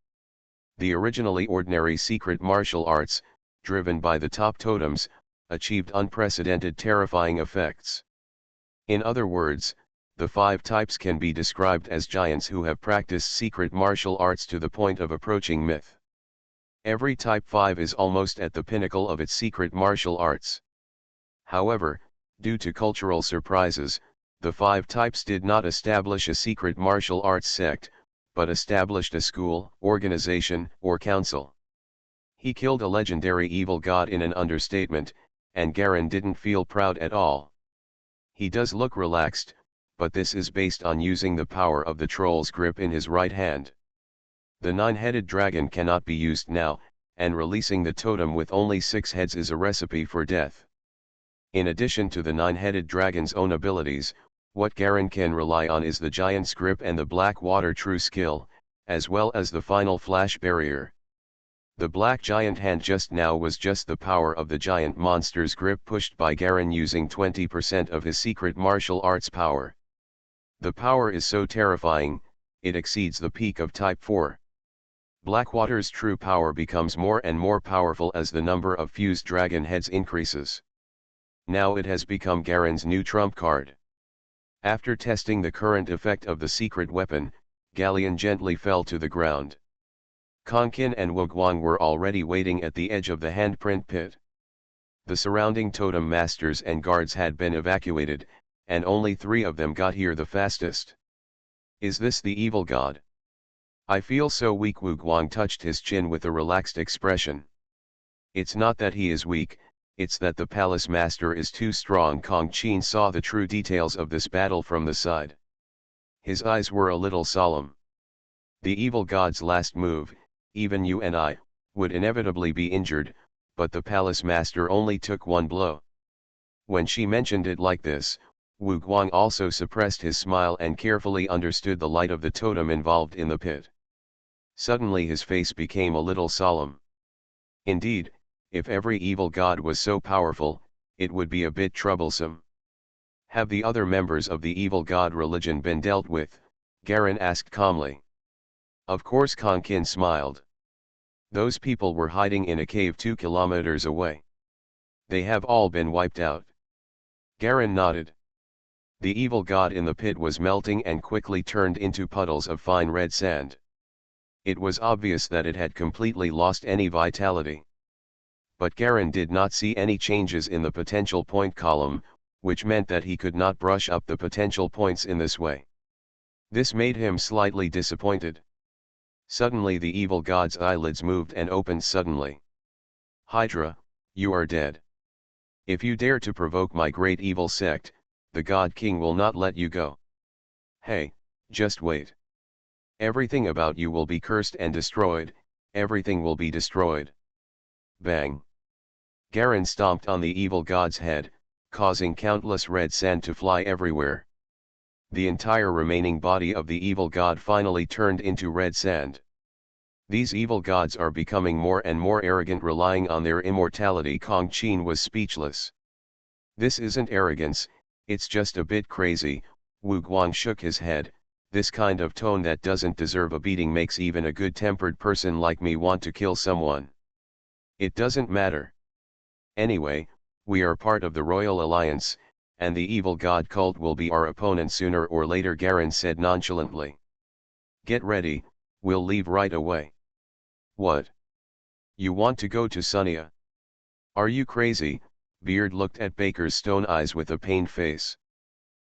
The originally ordinary secret martial arts, driven by the top totems, achieved unprecedented terrifying effects. In other words, the 5 types can be described as giants who have practiced secret martial arts to the point of approaching myth. Every Type 5 is almost at the pinnacle of its secret martial arts. However, due to cultural surprises, the 5 types did not establish a secret martial arts sect, but established a school, organization, or council. He killed a legendary evil god in an understatement, and Garen didn't feel proud at all. He does look relaxed, but this is based on using the power of the troll's grip in his right hand. The nine-headed dragon cannot be used now, and releasing the totem with only 6 heads is a recipe for death. In addition to the nine-headed dragon's own abilities, what Garen can rely on is the giant's grip and the black water true skill, as well as the final flash barrier. The black giant hand just now was just the power of the giant monster's grip pushed by Garen using 20% of his secret martial arts power. The power is so terrifying, it exceeds the peak of Type 4. Blackwater's true power becomes more and more powerful as the number of fused dragon heads increases. Now it has become Garen's new trump card. After testing the current effect of the secret weapon, Galleon gently fell to the ground. Konkin and Wugwang were already waiting at the edge of the handprint pit. The surrounding totem masters and guards had been evacuated, and only 3 of them got here the fastest. Is this the evil god? I feel so weak. Wugwang touched his chin with a relaxed expression. It's not that he is weak, it's that the palace master is too strong. Kong Qin saw the true details of this battle from the side. His eyes were a little solemn. The evil god's last move, even you and I, would inevitably be injured, but the palace master only took 1 blow. When she mentioned it like this, Wugwang also suppressed his smile and carefully understood the light of the totem involved in the pit. Suddenly his face became a little solemn. Indeed, if every evil god was so powerful, it would be a bit troublesome. Have the other members of the evil god religion been dealt with? Garen asked calmly. Of course. Konkin smiled. Those people were hiding in a cave 2 kilometers away. They have all been wiped out. Garen nodded. The evil god in the pit was melting and quickly turned into puddles of fine red sand. It was obvious that it had completely lost any vitality. But Garen did not see any changes in the potential point column, which meant that he could not brush up the potential points in this way. This made him slightly disappointed. Suddenly the evil god's eyelids moved and opened suddenly. Hydra, you are dead. If you dare to provoke my great evil sect, the God King will not let you go. Hey, just wait. Everything about you will be cursed and destroyed, everything will be destroyed. Bang. Garen stomped on the evil god's head, causing countless red sand to fly everywhere. The entire remaining body of the evil god finally turned into red sand. These evil gods are becoming more and more arrogant, relying on their immortality. Kong Qin was speechless. This isn't arrogance, it's just a bit crazy. Wugwang shook his head. This kind of tone that doesn't deserve a beating makes even a good-tempered person like me want to kill someone. It doesn't matter. Anyway, we are part of the Royal Alliance, and the evil god cult will be our opponent sooner or later, Garen said nonchalantly. Get ready, we'll leave right away. What? You want to go to Sunia? Are you crazy? Beard looked at Baker's stone eyes with a pained face.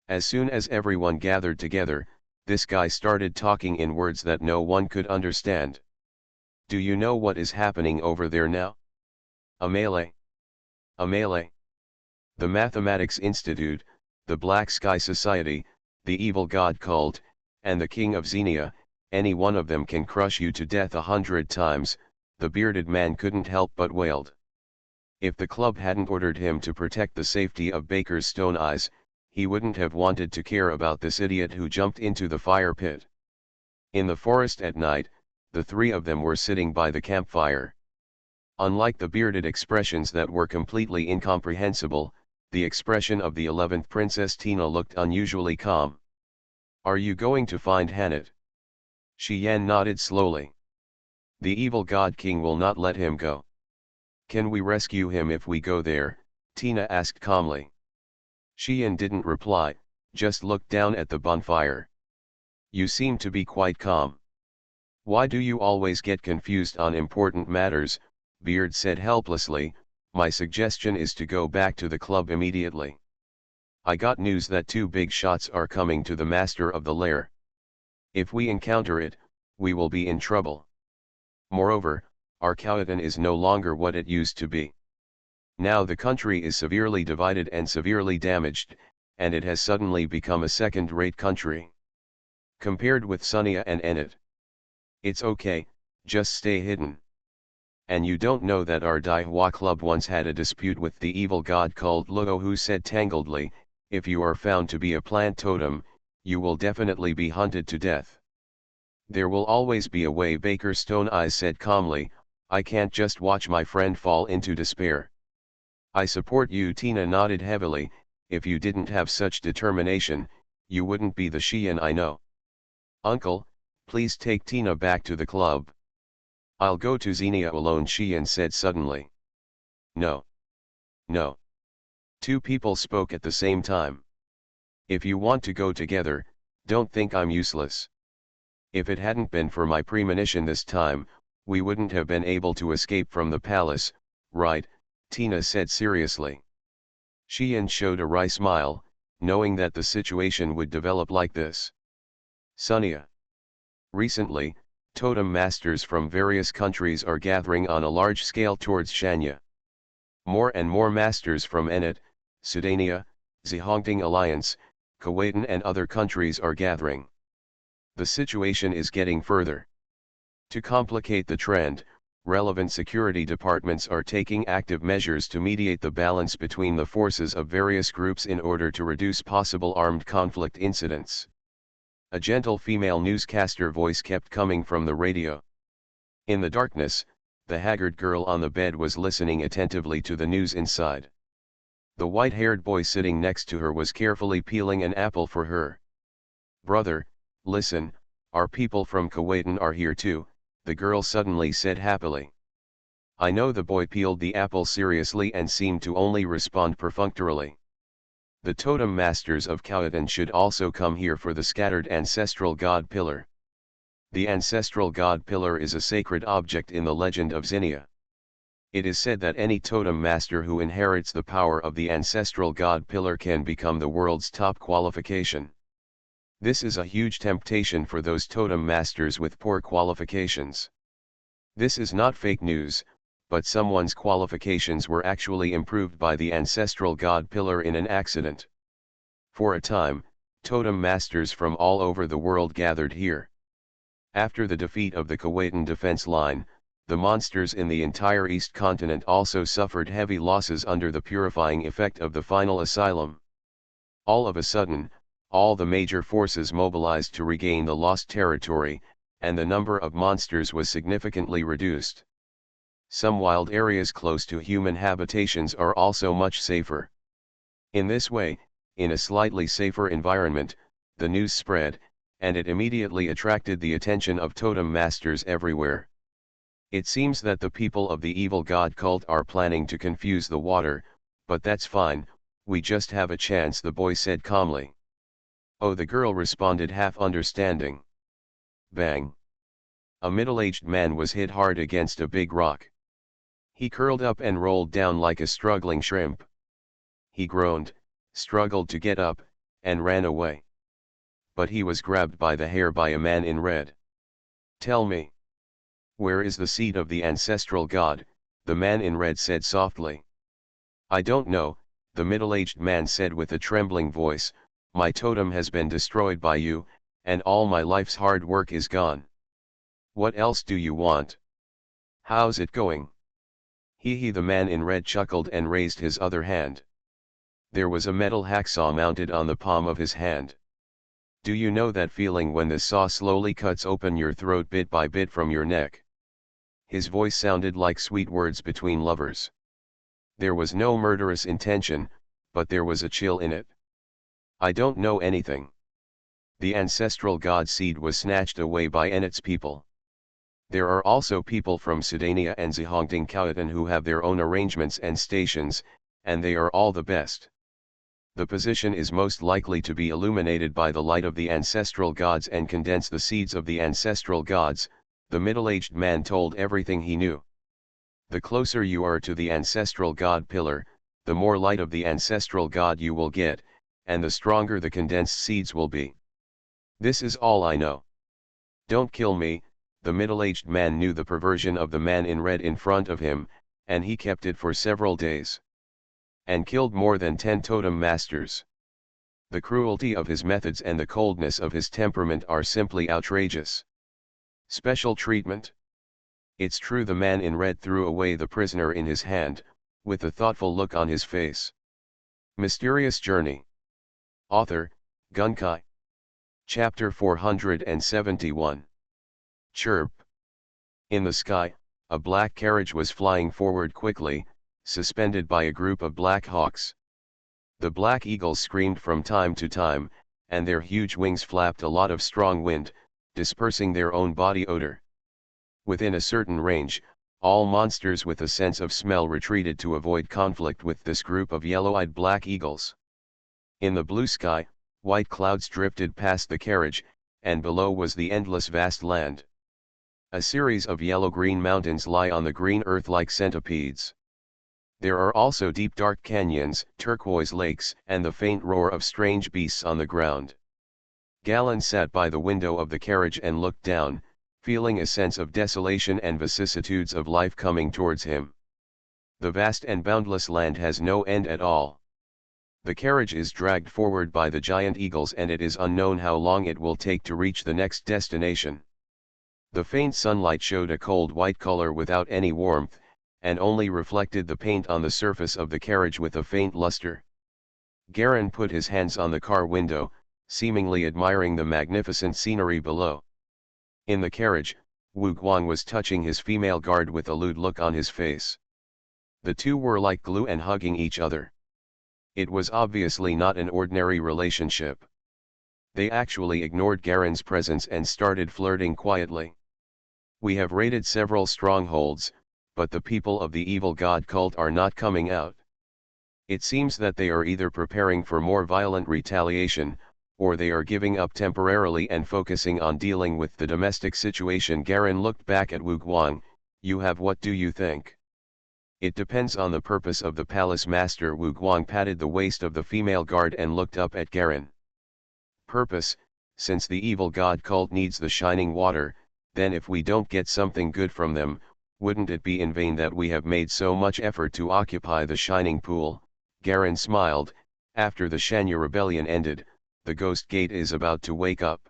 As soon as everyone gathered together, this guy started talking in words that no one could understand. Do you know what is happening over there now? A melee. A melee. The Mathematics Institute, the Black Sky Society, the Evil God Cult, and the King of Xenia, any one of them can crush you to death 100 times, the bearded man couldn't help but wailed. If the club hadn't ordered him to protect the safety of Baker's stone eyes, he wouldn't have wanted to care about this idiot who jumped into the fire pit. In the forest at night, the 3 of them were sitting by the campfire. Unlike the bearded expressions that were completely incomprehensible, the expression of the 11th Princess Tina looked unusually calm. Are you going to find Hanat? Shi Yan nodded slowly. The evil God King will not let him go. Can we rescue him if we go there? Tina asked calmly. Shi Yan didn't reply, just looked down at the bonfire. You seem to be quite calm. Why do you always get confused on important matters? Beard said helplessly. My suggestion is to go back to the club immediately. I got news that 2 big shots are coming to the master of the lair. If we encounter it, we will be in trouble. Moreover, our Khawatan is no longer what it used to be. Now the country is severely divided and severely damaged, and it has suddenly become a second-rate country. Compared with Sunia and Enid. It's okay, just stay hidden. And you don't know that our Daiwa club once had a dispute with the evil god called Luo, who said tangledly, if you are found to be a plant totem, you will definitely be hunted to death. There will always be a way, Baker Stone Eyes said calmly. I can't just watch my friend fall into despair. I support you, Tina nodded heavily. If you didn't have such determination, you wouldn't be the Xian I know. Uncle, please take Tina back to the club. I'll go to Xenia alone, Xian said suddenly. No. No. Two people spoke at the same time. If you want to go together, don't think I'm useless. If it hadn't been for my premonition this time, we wouldn't have been able to escape from the palace, right? Tina said seriously. Xian showed a wry smile, knowing that the situation would develop like this. Sunia. Recently, totem masters from various countries are gathering on a large scale towards Shanya. More and more masters from Enid, Sudania, Zihongting Alliance, Kuwaitan and other countries are gathering. The situation is getting further. To complicate the trend, relevant security departments are taking active measures to mediate the balance between the forces of various groups in order to reduce possible armed conflict incidents. A gentle female newscaster voice kept coming from the radio. In the darkness, the haggard girl on the bed was listening attentively to the news inside. The white-haired boy sitting next to her was carefully peeling an apple for her. Brother, listen, our people from Kuwaitan are here too, the girl suddenly said happily. I know. The boy peeled the apple seriously and seemed to only respond perfunctorily. The totem masters of Kuwaitan should also come here for the scattered ancestral god pillar. The ancestral god pillar is a sacred object in the legend of Xenia. It is said that any totem master who inherits the power of the ancestral god pillar can become the world's top qualification. This is a huge temptation for those totem masters with poor qualifications. This is not fake news, but someone's qualifications were actually improved by the ancestral god pillar in an accident. For a time, totem masters from all over the world gathered here. After the defeat of the Kuwaitan defense line, the monsters in the entire East continent also suffered heavy losses under the purifying effect of the final asylum. All of a sudden, all the major forces mobilized to regain the lost territory, and the number of monsters was significantly reduced. Some wild areas close to human habitations are also much safer. In this way, in a slightly safer environment, the news spread, and it immediately attracted the attention of totem masters everywhere. It seems that the people of the evil god cult are planning to confuse the water, but that's fine, we just have a chance, the boy said calmly. Oh, the girl responded, half understanding. Bang! A middle-aged man was hit hard against a big rock. He curled up and rolled down like a struggling shrimp. He groaned, struggled to get up, and ran away. But he was grabbed by the hair by a man in red. Tell me. Where is the seat of the ancestral god? The man in red said softly. I don't know, the middle-aged man said with a trembling voice. My totem has been destroyed by you, and all my life's hard work is gone. What else do you want? How's it going? Hee, the man in red chuckled and raised his other hand. There was a metal hacksaw mounted on the palm of his hand. Do you know that feeling when the saw slowly cuts open your throat bit by bit from your neck? His voice sounded like sweet words between lovers. There was no murderous intention, but there was a chill in it. I don't know anything. The ancestral god seed was snatched away by Enid's people. There are also people from Sudania and Zihongting Kuwaitan who have their own arrangements and stations, and they are all the best. The position is most likely to be illuminated by the light of the ancestral gods and condense the seeds of the ancestral gods, the middle-aged man told everything he knew. The closer you are to the ancestral god pillar, the more light of the ancestral god you will get, and the stronger the condensed seeds will be. This is all I know. Don't kill me. The middle-aged man knew the perversion of the man in red in front of him, and he kept it for several days. And killed more than 10 totem masters. The cruelty of his methods and the coldness of his temperament are simply outrageous. Special treatment. It's true the man in red threw away the prisoner in his hand, with a thoughtful look on his face. Mysterious Journey. Author, Gunkai. Chapter 471. Chirp. In the sky, a black carriage was flying forward quickly, suspended by a group of black hawks. The black eagles screamed from time to time, and their huge wings flapped a lot of strong wind, dispersing their own body odor. Within a certain range, all monsters with a sense of smell retreated to avoid conflict with this group of yellow-eyed black eagles. In the blue sky, white clouds drifted past the carriage, and below was the endless vast land. A series of yellow-green mountains lie on the green earth like centipedes. There are also deep dark canyons, turquoise lakes, and the faint roar of strange beasts on the ground. Galen sat by the window of the carriage and looked down, feeling a sense of desolation and vicissitudes of life coming towards him. The vast and boundless land has no end at all. The carriage is dragged forward by the giant eagles, and it is unknown how long it will take to reach the next destination. The faint sunlight showed a cold white color without any warmth, and only reflected the paint on the surface of the carriage with a faint luster. Garen put his hands on the car window, seemingly admiring the magnificent scenery below. In the carriage, Wu Guang was touching his female guard with a lewd look on his face. The two were like glue and hugging each other. It was obviously not an ordinary relationship. They actually ignored Garen's presence and started flirting quietly. We have raided several strongholds, but the people of the evil god cult are not coming out. It seems that they are either preparing for more violent retaliation, or they are giving up temporarily and focusing on dealing with the domestic situation. Garen looked back at Wu Guang. You have what do you think? It depends on the purpose of the palace master. Wu Guang patted the waist of the female guard and looked up at Garen. Purpose, since the evil god cult needs the shining water, then if we don't get something good from them, wouldn't it be in vain that we have made so much effort to occupy the shining pool? Garen smiled. After the Shanya rebellion ended, the Ghost Gate is about to wake up.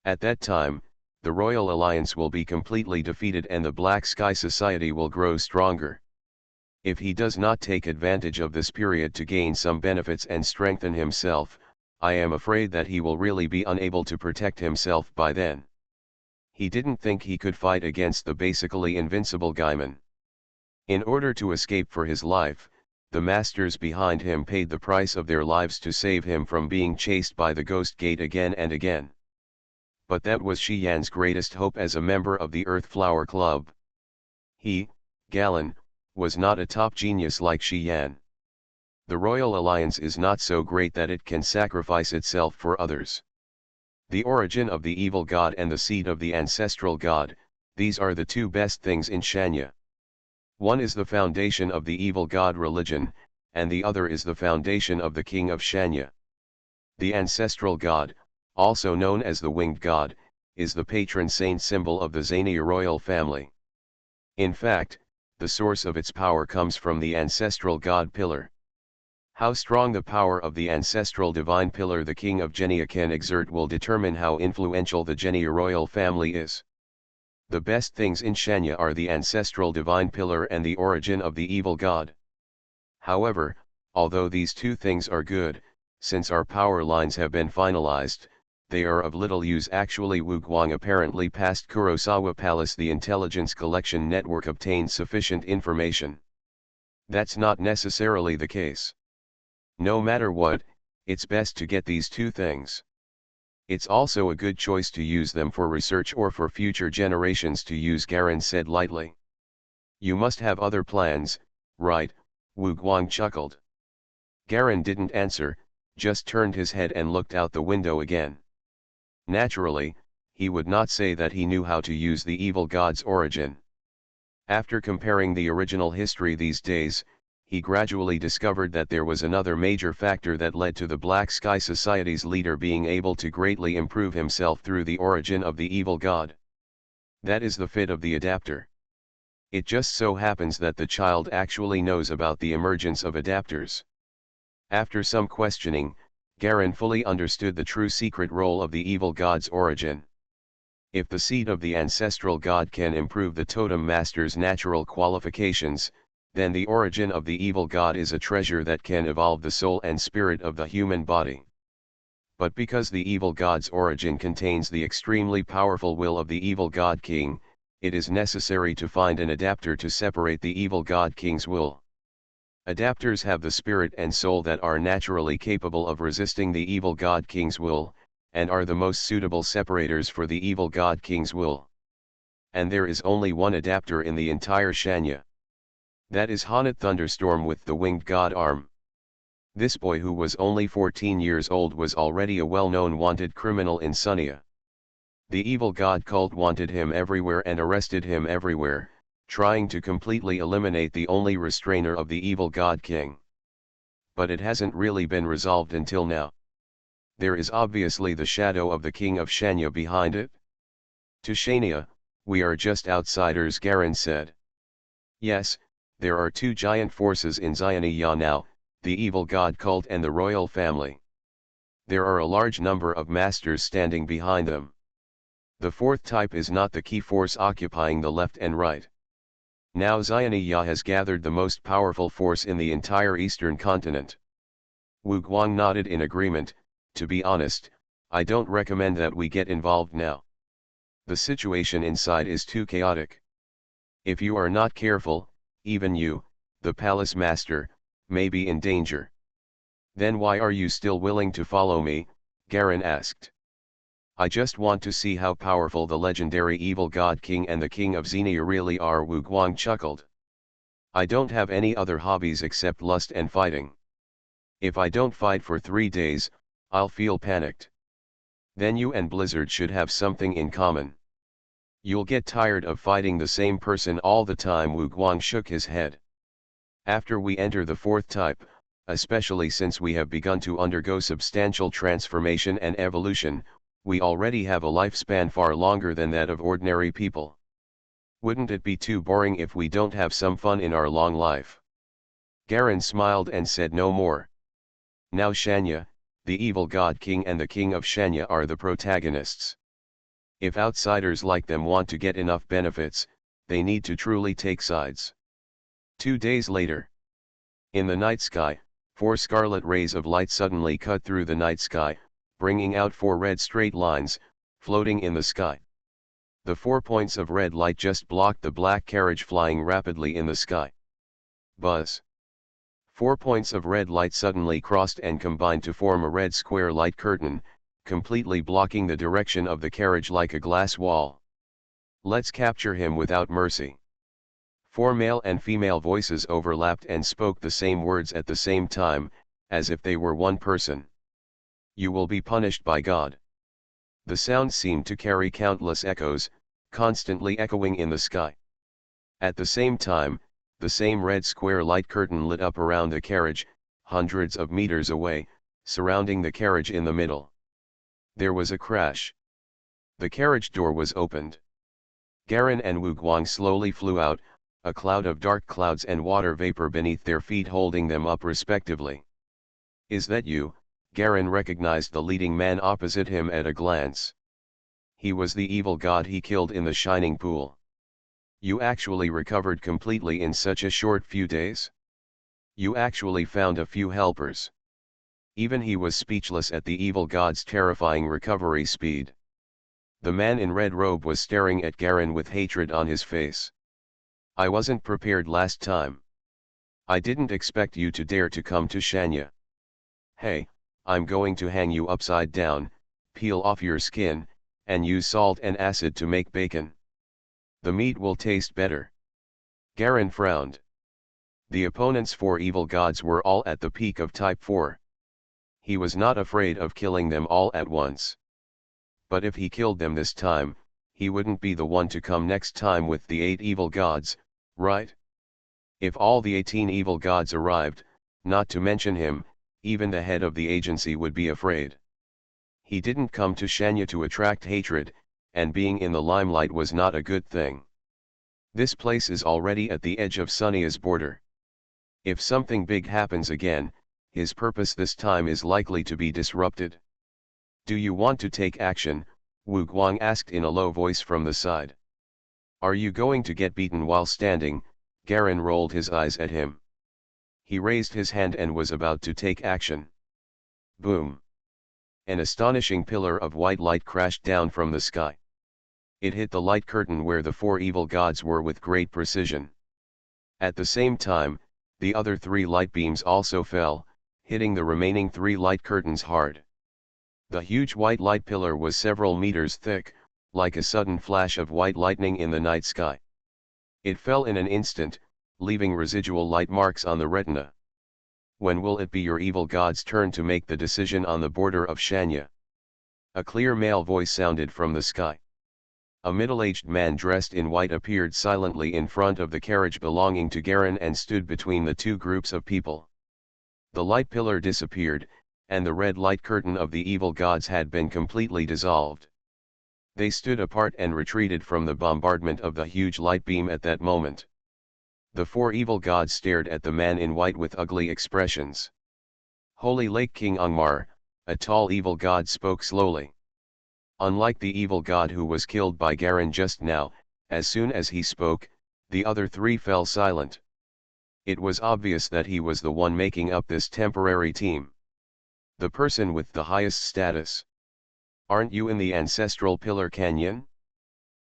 At that time, the Royal Alliance will be completely defeated and the Black Sky Society will grow stronger. If he does not take advantage of this period to gain some benefits and strengthen himself, I am afraid that he will really be unable to protect himself by then. He didn't think he could fight against the basically invincible Gaiman. In order to escape for his life, the masters behind him paid the price of their lives to save him from being chased by the Ghost Gate again and again. But that was Shi Yan's greatest hope as a member of the Earth Flower Club. He, Galen, was not a top genius like Shi Yan. The Royal Alliance is not so great that it can sacrifice itself for others. The origin of the evil god and the seed of the ancestral god, these are the two best things in Shanya. One is the foundation of the evil god religion, and the other is the foundation of the king of Shanya. The ancestral god, also known as the winged god, is the patron saint symbol of the Xania royal family. In fact, the source of its power comes from the ancestral god pillar. How strong the power of the ancestral divine pillar the king of Genia can exert will determine how influential the Genia royal family is. The best things in Shanya are the ancestral divine pillar and the origin of the evil god. However, although these two things are good, since our power lines have been finalized, they are of little use. Actually, Wu Guang apparently passed Kurosawa Palace. The intelligence collection network obtained sufficient information. That's not necessarily the case. No matter what, it's best to get these two things. It's also a good choice to use them for research or for future generations to use, Garen said lightly. You must have other plans, right? Wu Guang chuckled. Garen didn't answer, just turned his head and looked out the window again. Naturally, he would not say that he knew how to use the evil god's origin. After comparing the original history these days, he gradually discovered that there was another major factor that led to the Black Sky Society's leader being able to greatly improve himself through the origin of the evil god. That is the fit of the adapter. It just so happens that the child actually knows about the emergence of adapters. After some questioning, Garen fully understood the true secret role of the evil god's origin. If the seed of the ancestral god can improve the totem master's natural qualifications, then the origin of the evil god is a treasure that can evolve the soul and spirit of the human body. But because the evil god's origin contains the extremely powerful will of the evil god king, it is necessary to find an adapter to separate the evil god king's will. Adapters have the spirit and soul that are naturally capable of resisting the evil god king's will, and are the most suitable separators for the evil god king's will. And there is only one adapter in the entire Shanya. That is Hanat Thunderstorm with the winged god arm. This boy, who was only 14 years old, was already a well-known wanted criminal in Sunya. The evil god cult wanted him everywhere and arrested him everywhere, trying to completely eliminate the only restrainer of the evil god king. But it hasn't really been resolved until now. There is obviously the shadow of the king of Shanya behind it. To Shania, we are just outsiders, Garen said. Yes, there are two giant forces in Xiania now, the evil god cult and the royal family. There are a large number of masters standing behind them. The fourth type is not the key force occupying the left and right. Now Xiania has gathered the most powerful force in the entire eastern continent. Wu Guang nodded in agreement. To be honest, I don't recommend that we get involved now. The situation inside is too chaotic. If you are not careful, even you, the palace master, may be in danger. Then why are you still willing to follow me? Garen asked. I just want to see how powerful the legendary evil god king and the king of Xenia really are, Wu Guang chuckled. I don't have any other hobbies except lust and fighting. If I don't fight for 3 days, I'll feel panicked. Then you and Blizzard should have something in common. You'll get tired of fighting the same person all the time. Wu Guang shook his head. After we enter the fourth type, especially since we have begun to undergo substantial transformation and evolution, we already have a lifespan far longer than that of ordinary people. Wouldn't it be too boring if we don't have some fun in our long life? Garen smiled and said no more. Now Shanya, the evil god king and the king of Shanya are the protagonists. If outsiders like them want to get enough benefits, they need to truly take sides. 2 days later. In the night sky, 4 scarlet rays of light suddenly cut through the night sky, bringing out 4 red straight lines, floating in the sky. The 4 points of red light just blocked the black carriage flying rapidly in the sky. Buzz. 4 points of red light suddenly crossed and combined to form a red square light curtain, completely blocking the direction of the carriage like a glass wall. Let's capture him without mercy. 4 male and female voices overlapped and spoke the same words at the same time, as if they were one person. You will be punished by God. The sound seemed to carry countless echoes, constantly echoing in the sky. At the same time, the same red square light curtain lit up around the carriage, hundreds of meters away, surrounding the carriage in the middle. There was a crash. The carriage door was opened. Garen and Wu Guang slowly flew out, a cloud of dark clouds and water vapor beneath their feet holding them up respectively. Is that you? Garen recognized the leading man opposite him at a glance. He was the evil god he killed in the shining pool. You actually recovered completely in such a short few days? You actually found a few helpers. Even he was speechless at the evil god's terrifying recovery speed. The man in red robe was staring at Garen with hatred on his face. I wasn't prepared last time. I didn't expect you to dare to come to Shanya. Hey, I'm going to hang you upside down, peel off your skin, and use salt and acid to make bacon. The meat will taste better. Garen frowned. The opponent's 4 evil gods were all at the peak of Type 4. He was not afraid of killing them all at once. But if he killed them this time, he wouldn't be the one to come next time with the 8 evil gods, right? If all the 18 evil gods arrived, not to mention him, even the head of the agency would be afraid. He didn't come to Shanya to attract hatred, and being in the limelight was not a good thing. This place is already at the edge of Sunya's border. If something big happens again, his purpose this time is likely to be disrupted. Do you want to take action? Wu Guang asked in a low voice from the side. Are you going to get beaten while standing? Garen rolled his eyes at him. He raised his hand and was about to take action. Boom! An astonishing pillar of white light crashed down from the sky. It hit the light curtain where the four evil gods were with great precision. At the same time, the other three light beams also fell, hitting the remaining three light curtains hard. The huge white light pillar was several meters thick, like a sudden flash of white lightning in the night sky. It fell in an instant, leaving residual light marks on the retina. When will it be your evil god's turn to make the decision on the border of Shanya? A clear male voice sounded from the sky. A middle-aged man dressed in white appeared silently in front of the carriage belonging to Garen and stood between the two groups of people. The light pillar disappeared, and the red light curtain of the evil gods had been completely dissolved. They stood apart and retreated from the bombardment of the huge light beam at that moment. The four evil gods stared at the man in white with ugly expressions. Holy Lake King Angmar, a tall evil god, spoke slowly. Unlike the evil god who was killed by Garen just now, as soon as he spoke, the other three fell silent. It was obvious that he was the one making up this temporary team. The person with the highest status. Aren't you in the ancestral Pillar Canyon?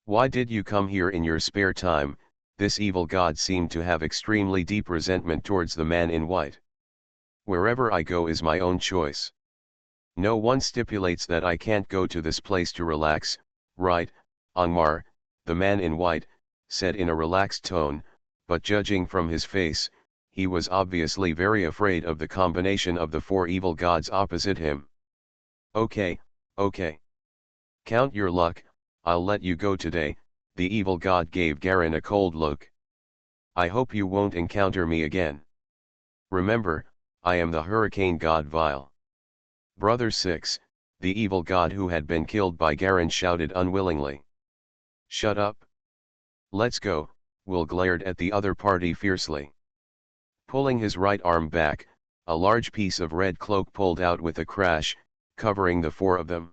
Why did you come here in your spare time? This evil god seemed to have extremely deep resentment towards the man in white. Wherever I go is my own choice. No one stipulates that I can't go to this place to relax, right, Angmar? The man in white said in a relaxed tone, but judging from his face, he was obviously very afraid of the combination of the four evil gods opposite him. Okay. Okay. Count your luck, I'll let you go today. The evil god gave Garen a cold look. I hope you won't encounter me again. Remember, I am the hurricane god Vile. Brother 6, the evil god who had been killed by Garen shouted unwillingly. Shut up. Let's go, Will glared at the other party fiercely. Pulling his right arm back, a large piece of red cloak pulled out with a crash, covering the four of them.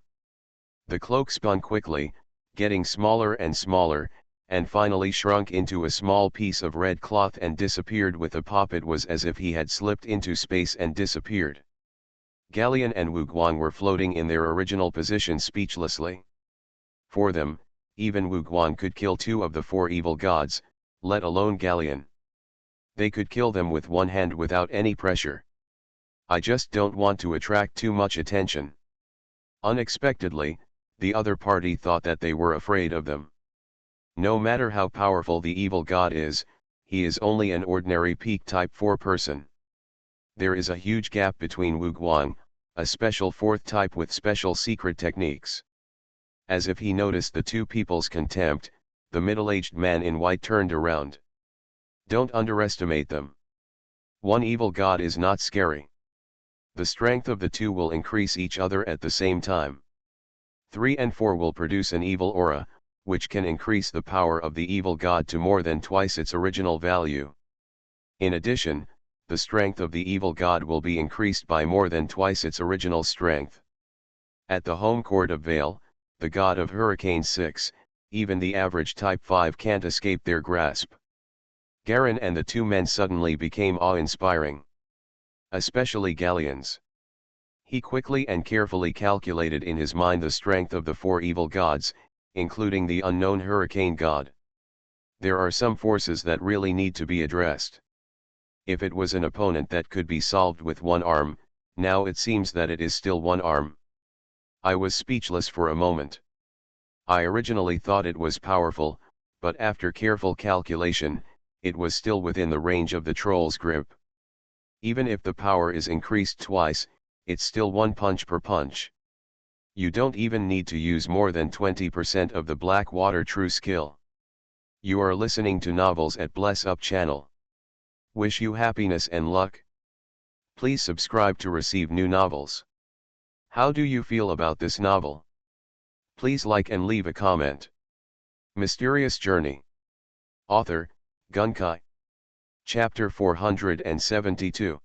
The cloak spun quickly, getting smaller and smaller, and finally shrunk into a small piece of red cloth and disappeared with a pop. It was as if he had slipped into space and disappeared. Galleon and Wu Guang were floating in their original position speechlessly. For them, even Wu Guang could kill two of the four evil gods, let alone Galleon. They could kill them with one hand without any pressure. I just don't want to attract too much attention. Unexpectedly, the other party thought that they were afraid of them. No matter how powerful the evil god is, he is only an ordinary peak type 4 person. There is a huge gap between Wu Guang, a special 4th type with special secret techniques. As if he noticed the two people's contempt, the middle-aged man in white turned around. Don't underestimate them. One evil god is not scary. The strength of the two will increase each other at the same time. 3 and 4 will produce an evil aura, which can increase the power of the evil god to more than twice its original value. In addition, the strength of the evil god will be increased by more than twice its original strength. At the home court of Vale, the god of Hurricane 6, even the average Type 5 can't escape their grasp. Garen and the two men suddenly became awe-inspiring. Especially Galleon's. He quickly and carefully calculated in his mind the strength of the four evil gods, including the unknown hurricane god. There are some forces that really need to be addressed. If it was an opponent that could be solved with one arm, now it seems that it is still one arm. I was speechless for a moment. I originally thought it was powerful, but after careful calculation, it was still within the range of the troll's grip. Even if the power is increased twice, it's still one punch per punch. You don't even need to use more than 20% of the Blackwater True skill. You are listening to Novels at Bless Up channel. Wish you happiness and luck. Please subscribe to receive new novels. How do you feel about this novel? Please like and leave a comment. Mysterious Journey. Author, Gunkai. Chapter 472.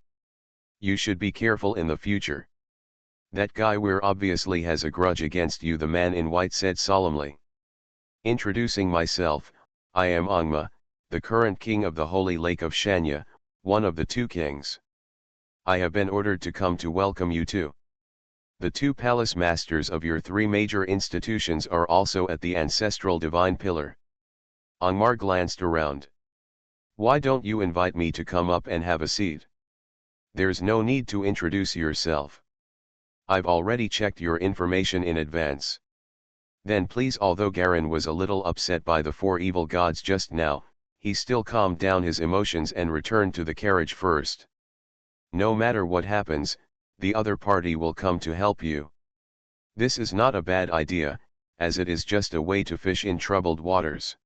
You should be careful in the future. That guy Weir obviously has a grudge against you, the man in white said solemnly. Introducing myself, I am Angma, the current king of the Holy Lake of Shanya, one of the two kings. I have been ordered to come to welcome you too. The two palace masters of your three major institutions are also at the ancestral divine pillar. Angmar glanced around. Why don't you invite me to come up and have a seat? There's no need to introduce yourself. I've already checked your information in advance. Then please. Although Garen was a little upset by the four evil gods just now, he still calmed down his emotions and returned to the carriage first. No matter what happens, the other party will come to help you. This is not a bad idea, as it is just a way to fish in troubled waters.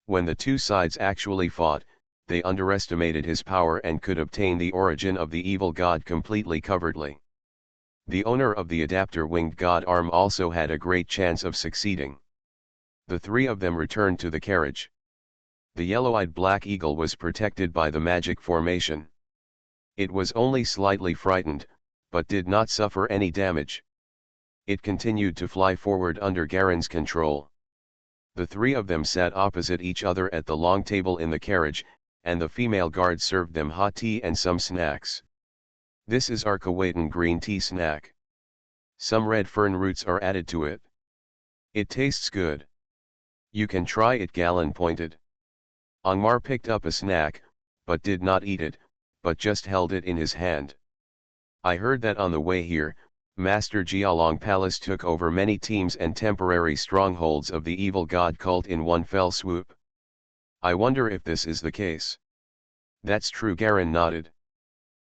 When the two sides actually fought, they underestimated his power and could obtain the origin of the evil god completely covertly. The owner of the adapter winged god arm also had a great chance of succeeding. The three of them returned to the carriage. The yellow-eyed black eagle was protected by the magic formation. It was only slightly frightened, but did not suffer any damage. It continued to fly forward under Garen's control. The three of them sat opposite each other at the long table in the carriage, and the female guard served them hot tea and some snacks. This is our Kuwaitan green tea snack. Some red fern roots are added to it. It tastes good. You can try it, Galen pointed. Angmar picked up a snack, but did not eat it, but just held it in his hand. I heard that on the way here, Master Jialong Palace took over many teams and temporary strongholds of the evil god cult in one fell swoop. I wonder if this is the case. That's true, Garen nodded.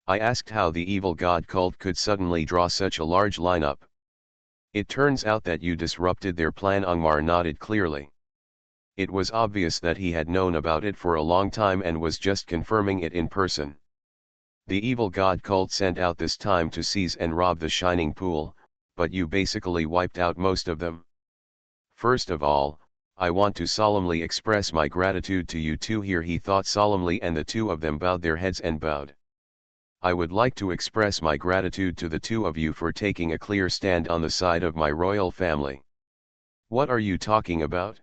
I asked how the evil god cult could suddenly draw such a large lineup. It turns out that you disrupted their plan, Angmar nodded clearly. It was obvious that he had known about it for a long time and was just confirming it in person. The evil god cult sent out this time to seize and rob the shining pool, but you basically wiped out most of them. First of all, I want to solemnly express my gratitude to you two here, he thought solemnly, and the two of them bowed their heads and bowed. I would like to express my gratitude to the two of you for taking a clear stand on the side of my royal family. What are you talking about?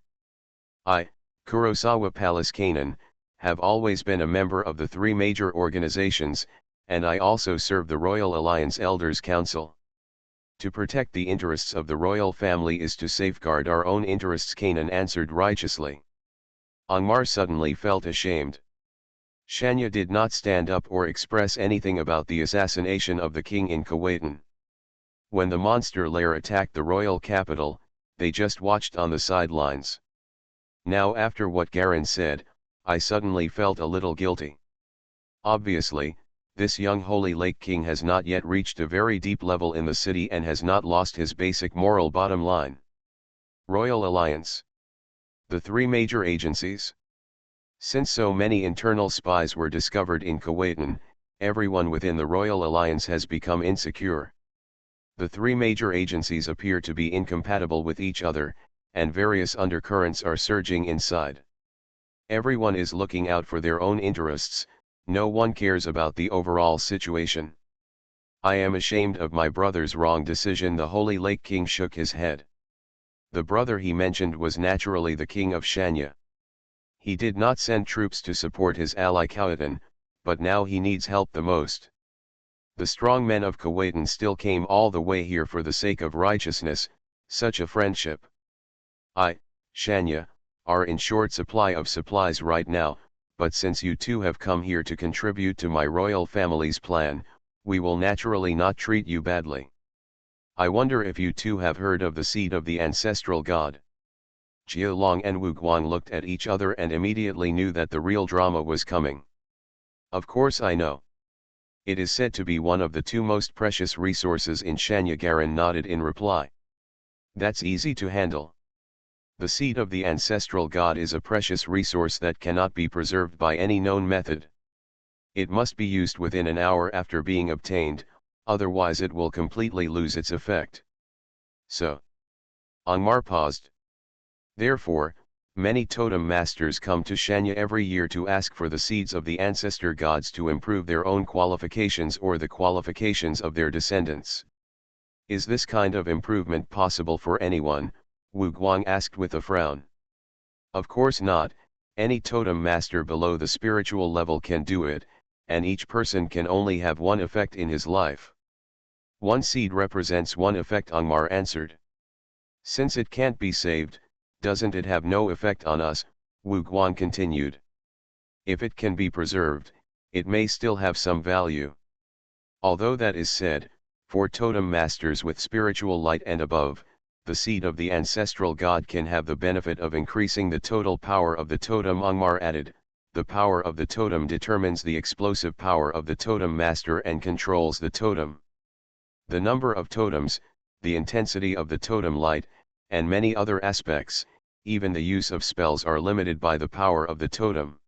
I, Kurosawa Palace Kanan, have always been a member of the three major organizations, and I also serve the Royal Alliance Elders Council. To protect the interests of the royal family is to safeguard our own interests, Kanan answered righteously. Angmar suddenly felt ashamed. Shanya did not stand up or express anything about the assassination of the king in Kuwaitan. When the monster lair attacked the royal capital, they just watched on the sidelines. Now, after what Garen said, I suddenly felt a little guilty. Obviously, this young Holy Lake King has not yet reached a very deep level in the city and has not lost his basic moral bottom line. Royal Alliance. The three major agencies. Since so many internal spies were discovered in Kuwaitan, everyone within the Royal Alliance has become insecure. The three major agencies appear to be incompatible with each other, and various undercurrents are surging inside. Everyone is looking out for their own interests, no one cares about the overall situation. I am ashamed of my brother's wrong decision. The Holy Lake King shook his head. The brother he mentioned was naturally the king of Shanya. He did not send troops to support his ally Kuwaitan, but now he needs help the most. The strong men of Kuwaitan still came all the way here for the sake of righteousness, such a friendship. I, Shanya, are in short supply of supplies right now, but since you two have come here to contribute to my royal family's plan, we will naturally not treat you badly. I wonder if you two have heard of the seed of the ancestral god. Jia Long and Wu Guang looked at each other and immediately knew that the real drama was coming. Of course I know. It is said to be one of the two most precious resources in Shanya. Garen nodded in reply. That's easy to handle. The seed of the ancestral god is a precious resource that cannot be preserved by any known method. It must be used within an hour after being obtained, otherwise it will completely lose its effect. So. Angmar paused. Therefore, Many totem masters come to Shanya every year to ask for the seeds of the ancestor gods to improve their own qualifications or the qualifications of their descendants. Is this kind of improvement possible for anyone? Wu Guang asked with a frown. Of course not, any totem master below the spiritual level can do it, and each person can only have one effect in his life. One seed represents one effect, Angmar answered. Since it can't be saved, doesn't it have no effect on us? Wu Guang continued. If it can be preserved, it may still have some value. Although that is said, for totem masters with spiritual light and above, the seed of the ancestral god can have the benefit of increasing the total power of the totem. Angmar added, the power of the totem determines the explosive power of the totem master and controls the totem. The number of totems, the intensity of the totem light, and many other aspects, even the use of spells are limited by the power of the totem.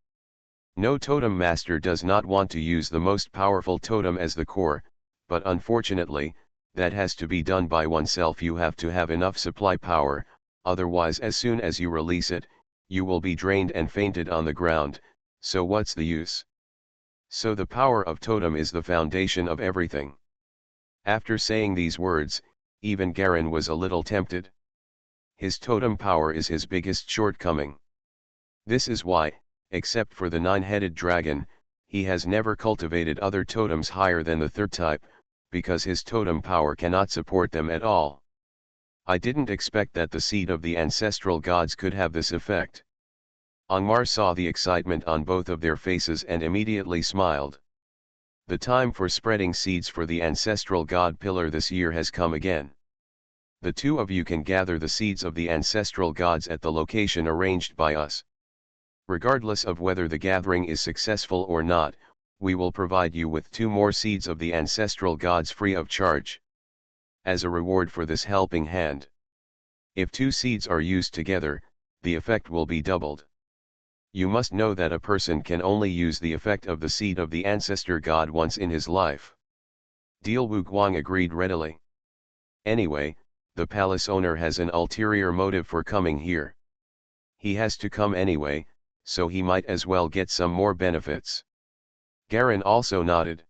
No totem master does not want to use the most powerful totem as the core, but unfortunately, that has to be done by oneself. You have to have enough supply power, otherwise as soon as you release it, you will be drained and fainted on the ground, so what's the use? So the power of totem is the foundation of everything. After saying these words, even Garen was a little tempted. His totem power is his biggest shortcoming. This is why, except for the nine-headed dragon, he has never cultivated other totems higher than the third type, because his totem power cannot support them at all. I didn't expect that the seed of the ancestral gods could have this effect. Angmar saw the excitement on both of their faces and immediately smiled. The time for spreading seeds for the ancestral god pillar this year has come again. The two of you can gather the seeds of the ancestral gods at the location arranged by us. Regardless of whether the gathering is successful or not, we will provide you with 2 more seeds of the ancestral gods free of charge. As a reward for this helping hand. If 2 seeds are used together, the effect will be doubled. You must know that a person can only use the effect of the seed of the ancestor god once in his life. Deal. Wu Guang agreed readily. Anyway, the palace owner has an ulterior motive for coming here. He has to come anyway, so he might as well get some more benefits. Garen also nodded.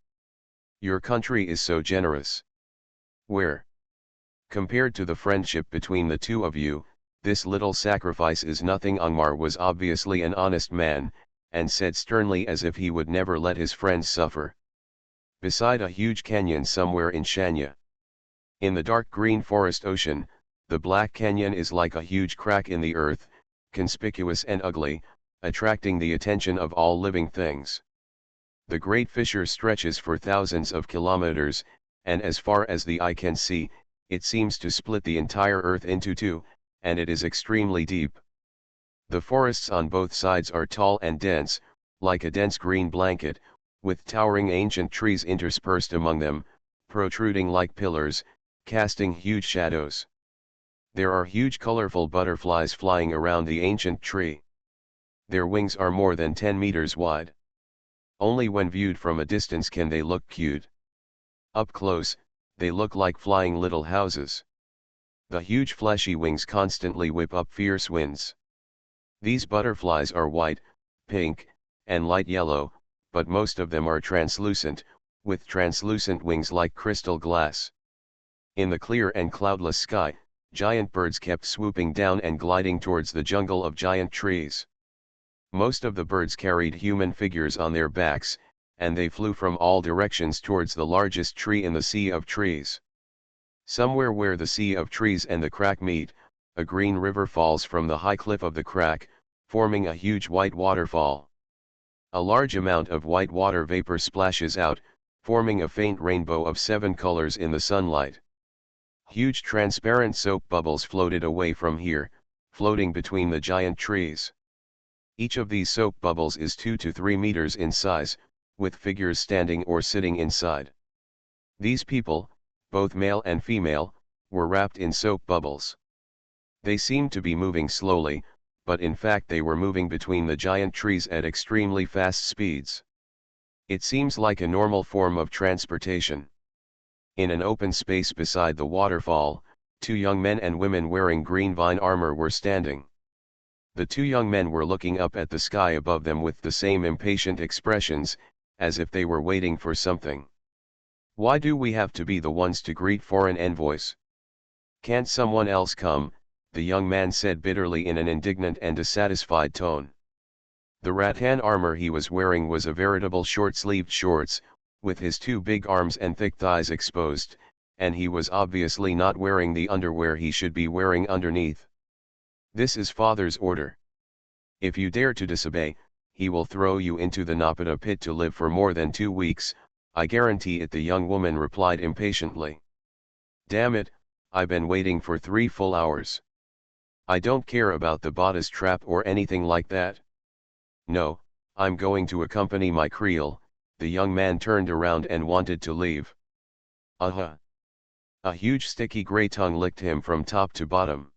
Your country is so generous. Where? Compared to the friendship between the two of you, this little sacrifice is nothing. Angmar was obviously an honest man, and said sternly as if he would never let his friends suffer. Beside a huge canyon somewhere in Shanya. In the dark green forest ocean, the Black Canyon is like a huge crack in the earth, conspicuous and ugly, attracting the attention of all living things. The great fissure stretches for thousands of kilometers, and as far as the eye can see, it seems to split the entire earth into 2, and it is extremely deep. The forests on both sides are tall and dense, like a dense green blanket, with towering ancient trees interspersed among them, protruding like pillars, casting huge shadows. There are huge colorful butterflies flying around the ancient tree. Their wings are more than 10 meters wide. Only when viewed from a distance can they look cute. Up close, they look like flying little houses. The huge fleshy wings constantly whip up fierce winds. These butterflies are white, pink, and light yellow, but most of them are translucent, with translucent wings like crystal glass. In the clear and cloudless sky, giant birds kept swooping down and gliding towards the jungle of giant trees. Most of the birds carried human figures on their backs, and they flew from all directions towards the largest tree in the sea of trees. Somewhere where the sea of trees and the crack meet, a green river falls from the high cliff of the crack, forming a huge white waterfall. A large amount of white water vapor splashes out, forming a faint rainbow of 7 colors in the sunlight. Huge transparent soap bubbles floated away from here, floating between the giant trees. Each of these soap bubbles is 2 to 3 meters in size, with figures standing or sitting inside. These people, both male and female, were wrapped in soap bubbles. They seemed to be moving slowly, but in fact they were moving between the giant trees at extremely fast speeds. It seems like a normal form of transportation. In an open space beside the waterfall, 2 young men and women wearing green vine armor were standing. The two young men were looking up at the sky above them with the same impatient expressions, as if they were waiting for something. "Why do we have to be the ones to greet foreign envoys? Can't someone else come?" the young man said bitterly in an indignant and dissatisfied tone. The rattan armor he was wearing was a veritable short-sleeved shorts, with his two big arms and thick thighs exposed, and he was obviously not wearing the underwear he should be wearing underneath. "This is father's order. If you dare to disobey, he will throw you into the Napata pit to live for more than 2 weeks, I guarantee it," the young woman replied impatiently. "Damn it, I've been waiting for 3 full hours. I don't care about the bodice trap or anything like that. No, I'm going to accompany my Creole." The young man turned around and wanted to leave. A huge sticky grey tongue licked him from top to bottom.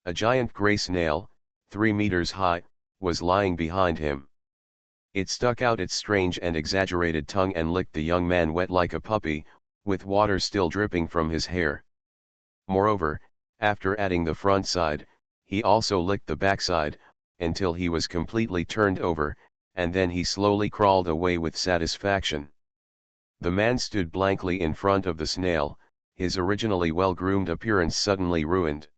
A giant grey snail, 3 meters high, was lying behind him. It stuck out its strange and exaggerated tongue and licked the young man wet like a puppy, with water still dripping from his hair. Moreover, after adding the front side, he also licked the backside, until he was completely turned over, and then he slowly crawled away with satisfaction. The man stood blankly in front of the snail, his originally well-groomed appearance suddenly ruined.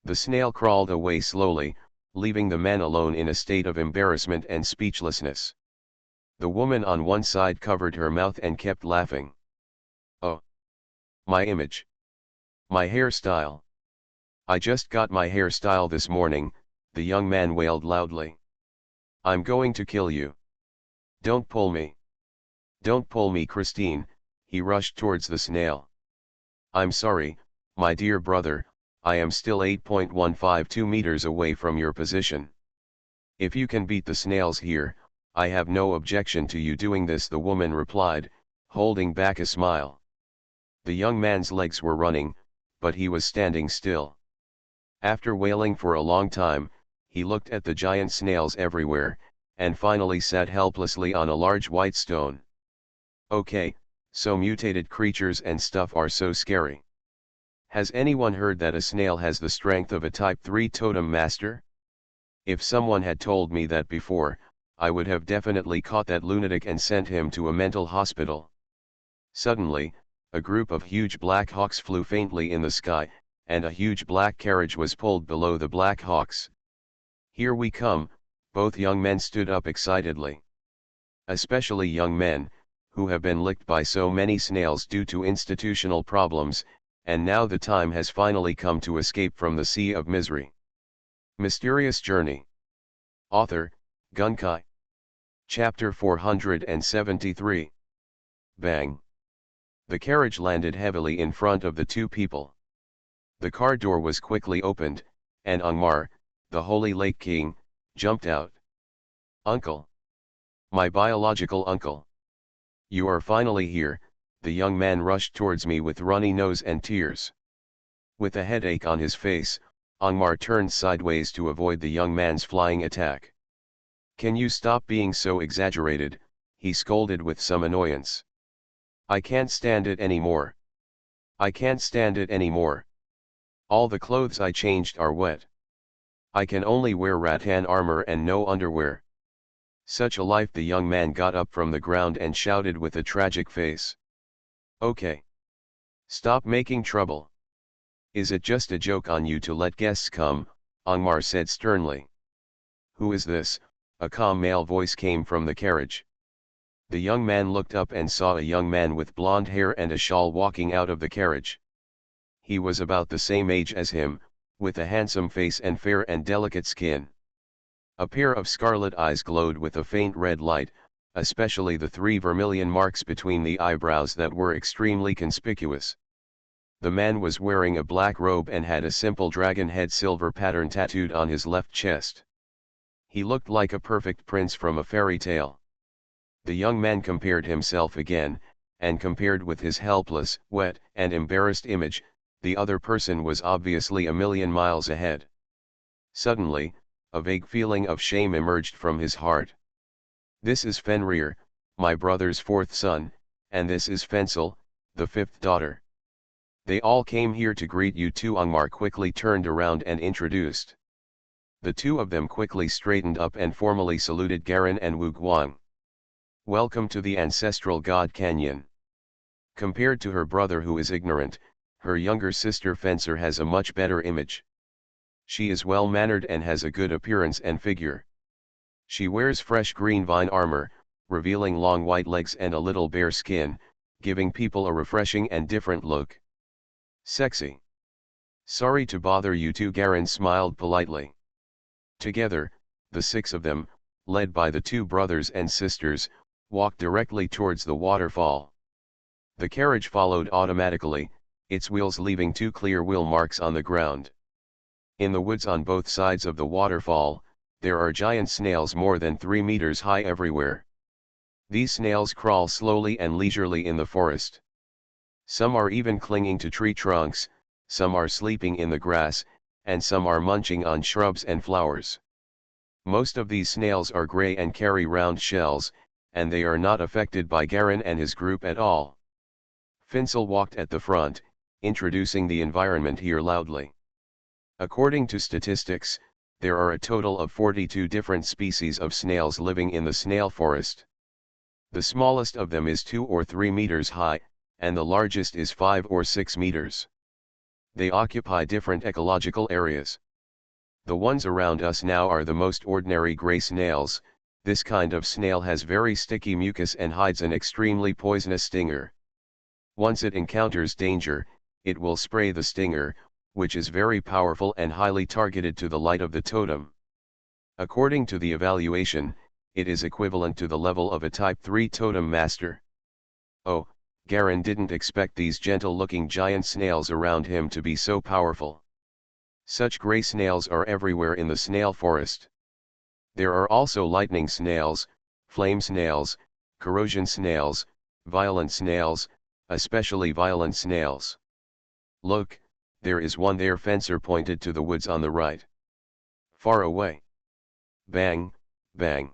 The snail crawled away slowly, leaving the man alone in a state of embarrassment and speechlessness. The woman on one side covered her mouth and kept laughing. "Oh! My image! My hairstyle! I just got my hairstyle this morning," the young man wailed loudly. "I'm going to kill you. Don't pull me. Don't pull me, Christine." He rushed towards the snail. "I'm sorry, my dear brother, I am still 8.152 meters away from your position. If you can beat the snails here, I have no objection to you doing this," the woman replied, holding back a smile. The young man's legs were running, but he was standing still. After wailing for a long time, he looked at the giant snails everywhere, and finally sat helplessly on a large white stone. "Okay, so mutated creatures and stuff are so scary. Has anyone heard that a snail has the strength of a Type 3 totem master? If someone had told me that before, I would have definitely caught that lunatic and sent him to a mental hospital." Suddenly, a group of huge black hawks flew faintly in the sky, and a huge black carriage was pulled below the black hawks. "Here we come!" Both young men stood up excitedly. Especially young men, who have been licked by so many snails due to institutional problems, and now the time has finally come to escape from the sea of misery. Mysterious Journey. Author, Gunkai. Chapter 473. Bang. The carriage landed heavily in front of the two people. The car door was quickly opened, and Angmar, the Holy Lake King, jumped out. "Uncle! My biological uncle! You are finally here." The young man rushed towards me with runny nose and tears. With a headache on his face, Angmar turned sideways to avoid the young man's flying attack. "Can you stop being so exaggerated?" he scolded with some annoyance. "I can't stand it anymore. I can't stand it anymore. All the clothes I changed are wet. I can only wear rattan armor and no underwear." Such a life! The young man got up from the ground and shouted with a tragic face. "Okay. Stop making trouble. Is it just a joke on you to let guests come?" Angmar said sternly. "Who is this?" A calm male voice came from the carriage. The young man looked up and saw a young man with blonde hair and a shawl walking out of the carriage. He was about the same age as him, with a handsome face and fair and delicate skin. A pair of scarlet eyes glowed with a faint red light, especially the 3 vermilion marks between the eyebrows that were extremely conspicuous. The man was wearing a black robe and had a simple dragon head silver pattern tattooed on his left chest. He looked like a perfect prince from a fairy tale. The young man compared himself again, and compared with his helpless, wet, and embarrassed image, the other person was obviously a million miles ahead. Suddenly, a vague feeling of shame emerged from his heart. "This is Fenrir, my brother's 4th son, and this is Fensel, the 5th daughter. They all came here to greet you too." Angmar quickly turned around and introduced. The two of them quickly straightened up and formally saluted Garen and Wu Guang. Welcome to the ancestral God Canyon. Compared to her brother who is ignorant, her younger sister Fencer has a much better image. She is well-mannered and has a good appearance and figure. She wears fresh green vine armor, revealing long white legs and a little bare skin, giving people a refreshing and different look. Sexy. Sorry to bother you two, Garen smiled politely. Together, the six of them, led by the two brothers and sisters, walked directly towards the waterfall. The carriage followed automatically, its wheels leaving two clear wheel marks on the ground. In the woods on both sides of the waterfall, there are giant snails more than 3 meters high everywhere. These snails crawl slowly and leisurely in the forest. Some are even clinging to tree trunks, some are sleeping in the grass, and some are munching on shrubs and flowers. Most of these snails are gray and carry round shells, and they are not affected by Garen and his group at all. Finsel walked at the front, introducing the environment here loudly. According to statistics, there are a total of 42 different species of snails living in the snail forest. The smallest of them is 2 or 3 meters high, and the largest is 5 or 6 meters. They occupy different ecological areas. The ones around us now are the most ordinary gray snails. This kind of snail has very sticky mucus and hides an extremely poisonous stinger. Once it encounters danger, it will spray the stinger, which is very powerful and highly targeted to the light of the totem. According to the evaluation, it is equivalent to the level of a Type 3 totem master. Oh, Garen didn't expect these gentle-looking giant snails around him to be so powerful. Such gray snails are everywhere in the snail forest. There are also lightning snails, flame snails, corrosion snails, violent snails, especially violent snails. Look, there is one there. Fencer pointed to the woods on the right. Far away. Bang, bang.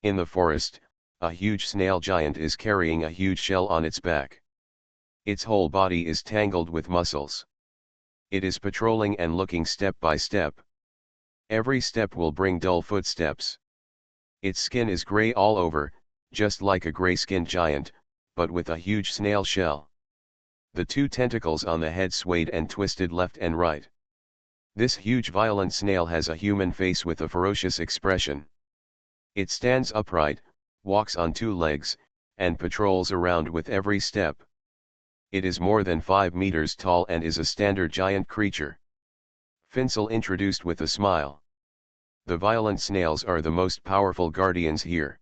In the forest, a huge snail giant is carrying a huge shell on its back. Its whole body is tangled with muscles. It is patrolling and looking step by step. Every step will bring dull footsteps. Its skin is gray all over, just like a gray-skinned giant, but with a huge snail shell. The two tentacles on the head swayed and twisted left and right. This huge violent snail has a human face with a ferocious expression. It stands upright, walks on 2 legs, and patrols around with every step. It is more than 5 meters tall and is a standard giant creature. Finsel introduced with a smile. The violent snails are the most powerful guardians here.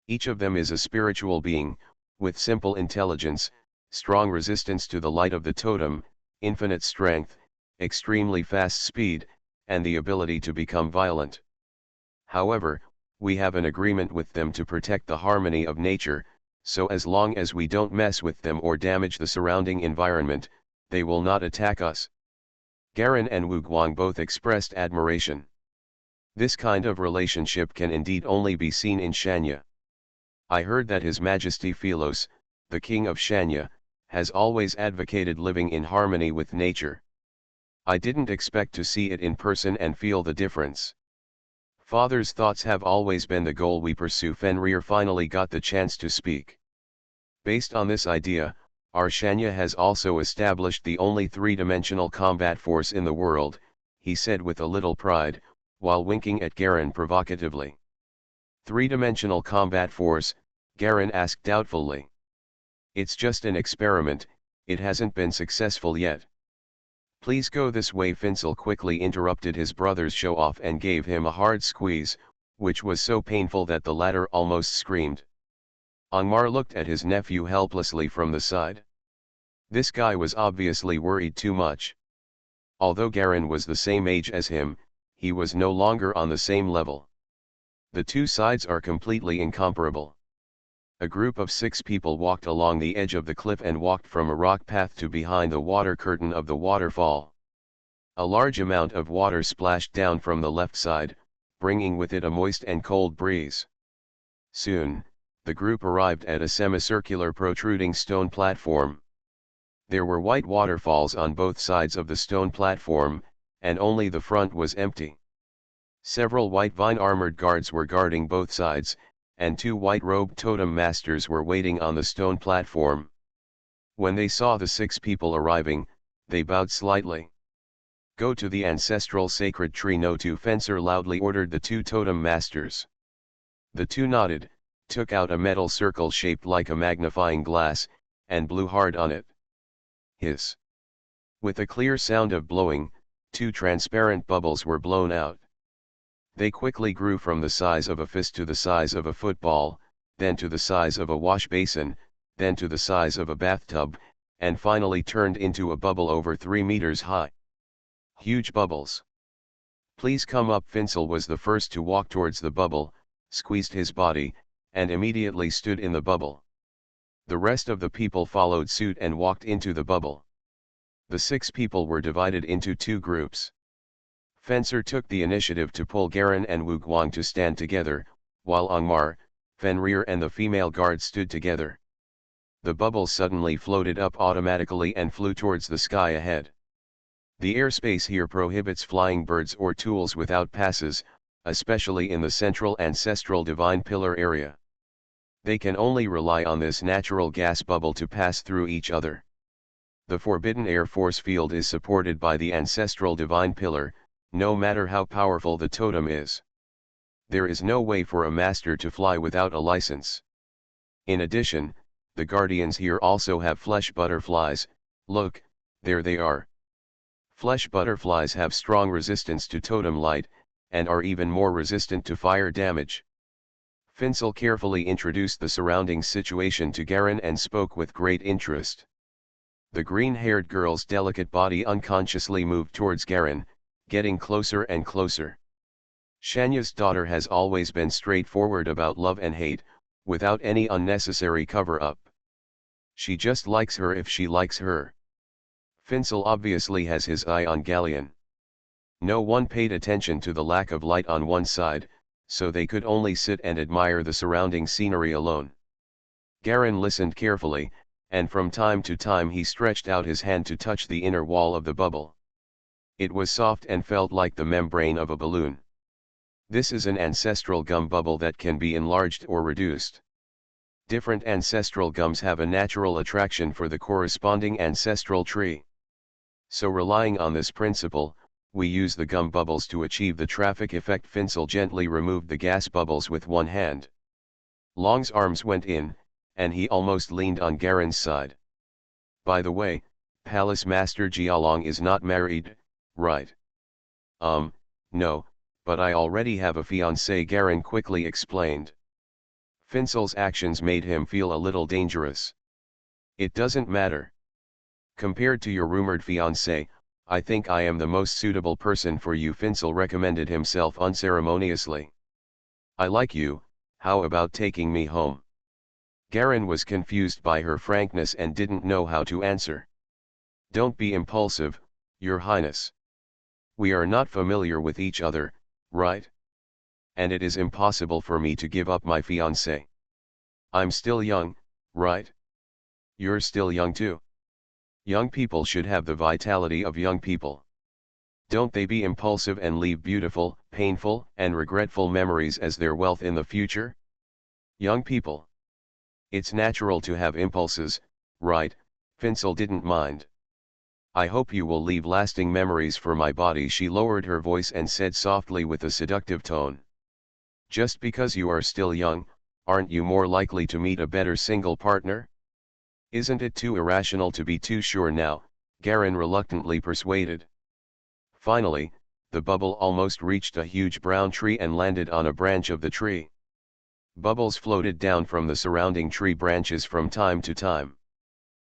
Each of them is a spiritual being, with simple intelligence, strong resistance to the light of the totem, infinite strength, extremely fast speed, and the ability to become violent. However, we have an agreement with them to protect the harmony of nature, so as long as we don't mess with them or damage the surrounding environment, they will not attack us. Garen and Wu Guang both expressed admiration. This kind of relationship can indeed only be seen in Shanya. I heard that His Majesty Philos, the king of Shanya, has always advocated living in harmony with nature. I didn't expect to see it in person and feel the difference. Father's thoughts have always been the goal we pursue. Fenrir finally got the chance to speak. Based on this idea, our Shanya has also established the only 3-dimensional combat force in the world, he said with a little pride, while winking at Garen provocatively. 3-dimensional combat force? Garen asked doubtfully. It's just an experiment, it hasn't been successful yet. Please go this way. Finsel quickly interrupted his brother's show-off and gave him a hard squeeze, which was so painful that the latter almost screamed. Angmar looked at his nephew helplessly from the side. This guy was obviously worried too much. Although Garen was the same age as him, he was no longer on the same level. The two sides are completely incomparable. A group of 6 people walked along the edge of the cliff and walked from a rock path to behind the water curtain of the waterfall. A large amount of water splashed down from the left side, bringing with it a moist and cold breeze. Soon, the group arrived at a semicircular protruding stone platform. There were white waterfalls on both sides of the stone platform, and only the front was empty. Several white vine-armored guards were guarding both sides, and two white-robed totem masters were waiting on the stone platform. When they saw the 6 people arriving, they bowed slightly. "Go to the ancestral sacred tree no to fencer," loudly ordered the 2 totem masters. The 2 nodded, took out a metal circle shaped like a magnifying glass, and blew hard on it. Hiss! With a clear sound of blowing, 2 transparent bubbles were blown out. They quickly grew from the size of a fist to the size of a football, then to the size of a wash basin, then to the size of a bathtub, and finally turned into a bubble over 3 meters high. Huge bubbles. "Please come up." Finsel was the first to walk towards the bubble, squeezed his body, and immediately stood in the bubble. The rest of the people followed suit and walked into the bubble. The 6 people were divided into 2 groups. Fencer took the initiative to pull Garen and Wu Guang to stand together, while Angmar, Fenrir and the female guard stood together. The bubble suddenly floated up automatically and flew towards the sky ahead. The airspace here prohibits flying birds or tools without passes, especially in the central ancestral divine pillar area. They can only rely on this natural gas bubble to pass through each other. The forbidden air force field is supported by the ancestral divine pillar, no matter how powerful the totem is. There is no way for a master to fly without a license. In addition, the guardians here also have flesh butterflies. Look, there they are. Flesh butterflies have strong resistance to totem light, and are even more resistant to fire damage. Finsel carefully introduced the surrounding situation to Garen and spoke with great interest. The green-haired girl's delicate body unconsciously moved towards Garen, getting closer and closer. Shanya's daughter has always been straightforward about love and hate, without any unnecessary cover-up. She just likes her if she likes her. Finsel obviously has his eye on Galleon. No one paid attention to the lack of light on one side, so they could only sit and admire the surrounding scenery alone. Garen listened carefully, and from time to time he stretched out his hand to touch the inner wall of the bubble. It was soft and felt like the membrane of a balloon. This is an ancestral gum bubble that can be enlarged or reduced. Different ancestral gums have a natural attraction for the corresponding ancestral tree. So relying on this principle, we use the gum bubbles to achieve the traffic effect. Finsel gently removed the gas bubbles with one hand. Long's arms went in, and he almost leaned on Garen's side. "By the way, Palace Master Jialong is not married, right?" No, but I already have a fiancé," Garen quickly explained. Finsel's actions made him feel a little dangerous. "It doesn't matter. Compared to your rumored fiancé, I think I am the most suitable person for you," Finsel recommended himself unceremoniously. "I like you, how about taking me home?" Garen was confused by her frankness and didn't know how to answer. "Don't be impulsive, Your Highness. We are not familiar with each other, right? And it is impossible for me to give up my fiancé. I'm still young, right? You're still young too. Young people should have the vitality of young people. Don't they be impulsive and leave beautiful, painful, and regretful memories as their wealth in the future? Young people. It's natural to have impulses, right?" Finsel didn't mind. "I hope you will leave lasting memories for my body." She lowered her voice and said softly with a seductive tone. "Just because you are still young, aren't you more likely to meet a better single partner? Isn't it too irrational to be too sure now?" Garen reluctantly persuaded. Finally, the bubble almost reached a huge brown tree and landed on a branch of the tree. Bubbles floated down from the surrounding tree branches from time to time.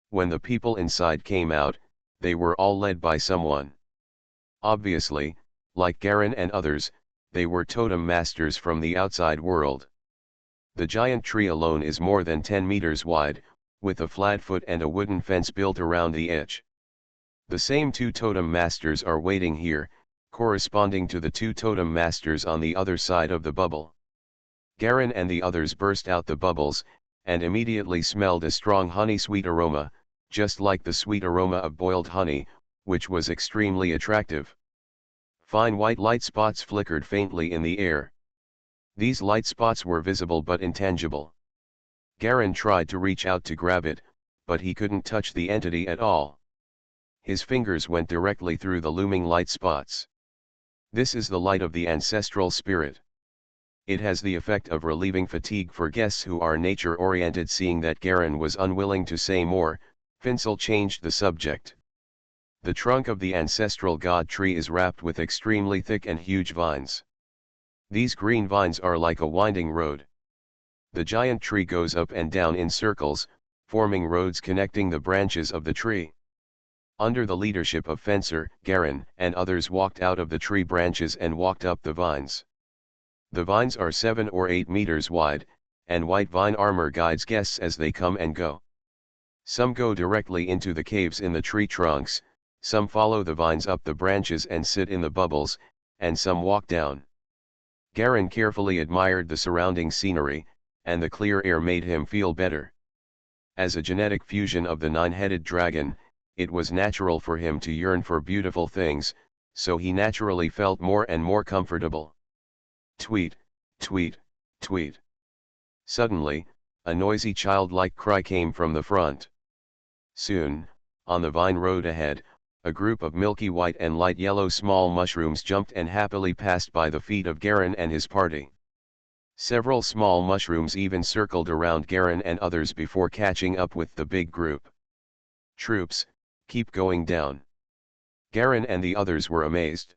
When the people inside came out, they were all led by someone. Obviously, like Garen and others, they were totem masters from the outside world. The giant tree alone is more than 10 meters wide, with a flat foot and a wooden fence built around the edge. The same 2 totem masters are waiting here, corresponding to the 2 totem masters on the other side of the bubble. Garen and the others burst out the bubbles, and immediately smelled a strong honey-sweet aroma, just like the sweet aroma of boiled honey, which was extremely attractive. Fine white light spots flickered faintly in the air. These light spots were visible but intangible. Garin tried to reach out to grab it, but he couldn't touch the entity at all. His fingers went directly through the looming light spots. This is the light of the ancestral spirit. It has the effect of relieving fatigue for guests who are nature-oriented. Seeing that Garin was unwilling to say more, Finsel changed the subject. The trunk of the ancestral god tree is wrapped with extremely thick and huge vines. These green vines are like a winding road. The giant tree goes up and down in circles, forming roads connecting the branches of the tree. Under the leadership of Fencer, Garin and others walked out of the tree branches and walked up the vines. The vines are 7 or 8 meters wide, and white vine armor guides guests as they come and go. Some go directly into the caves in the tree trunks, some follow the vines up the branches and sit in the bubbles, and some walk down. Garin carefully admired the surrounding scenery, and the clear air made him feel better. As a genetic fusion of the nine-headed dragon, it was natural for him to yearn for beautiful things, so he naturally felt more and more comfortable. Tweet, tweet, tweet. Suddenly, a noisy childlike cry came from the front. Soon, on the vine road ahead, a group of milky white and light yellow small mushrooms jumped and happily passed by the feet of Garin and his party. Several small mushrooms even circled around Garin and others before catching up with the big group. Troops, keep going down. Garin and the others were amazed.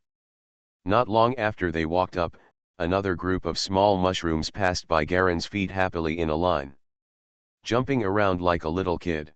Not long after they walked up, another group of small mushrooms passed by Garin's feet happily in a line, jumping around like a little kid.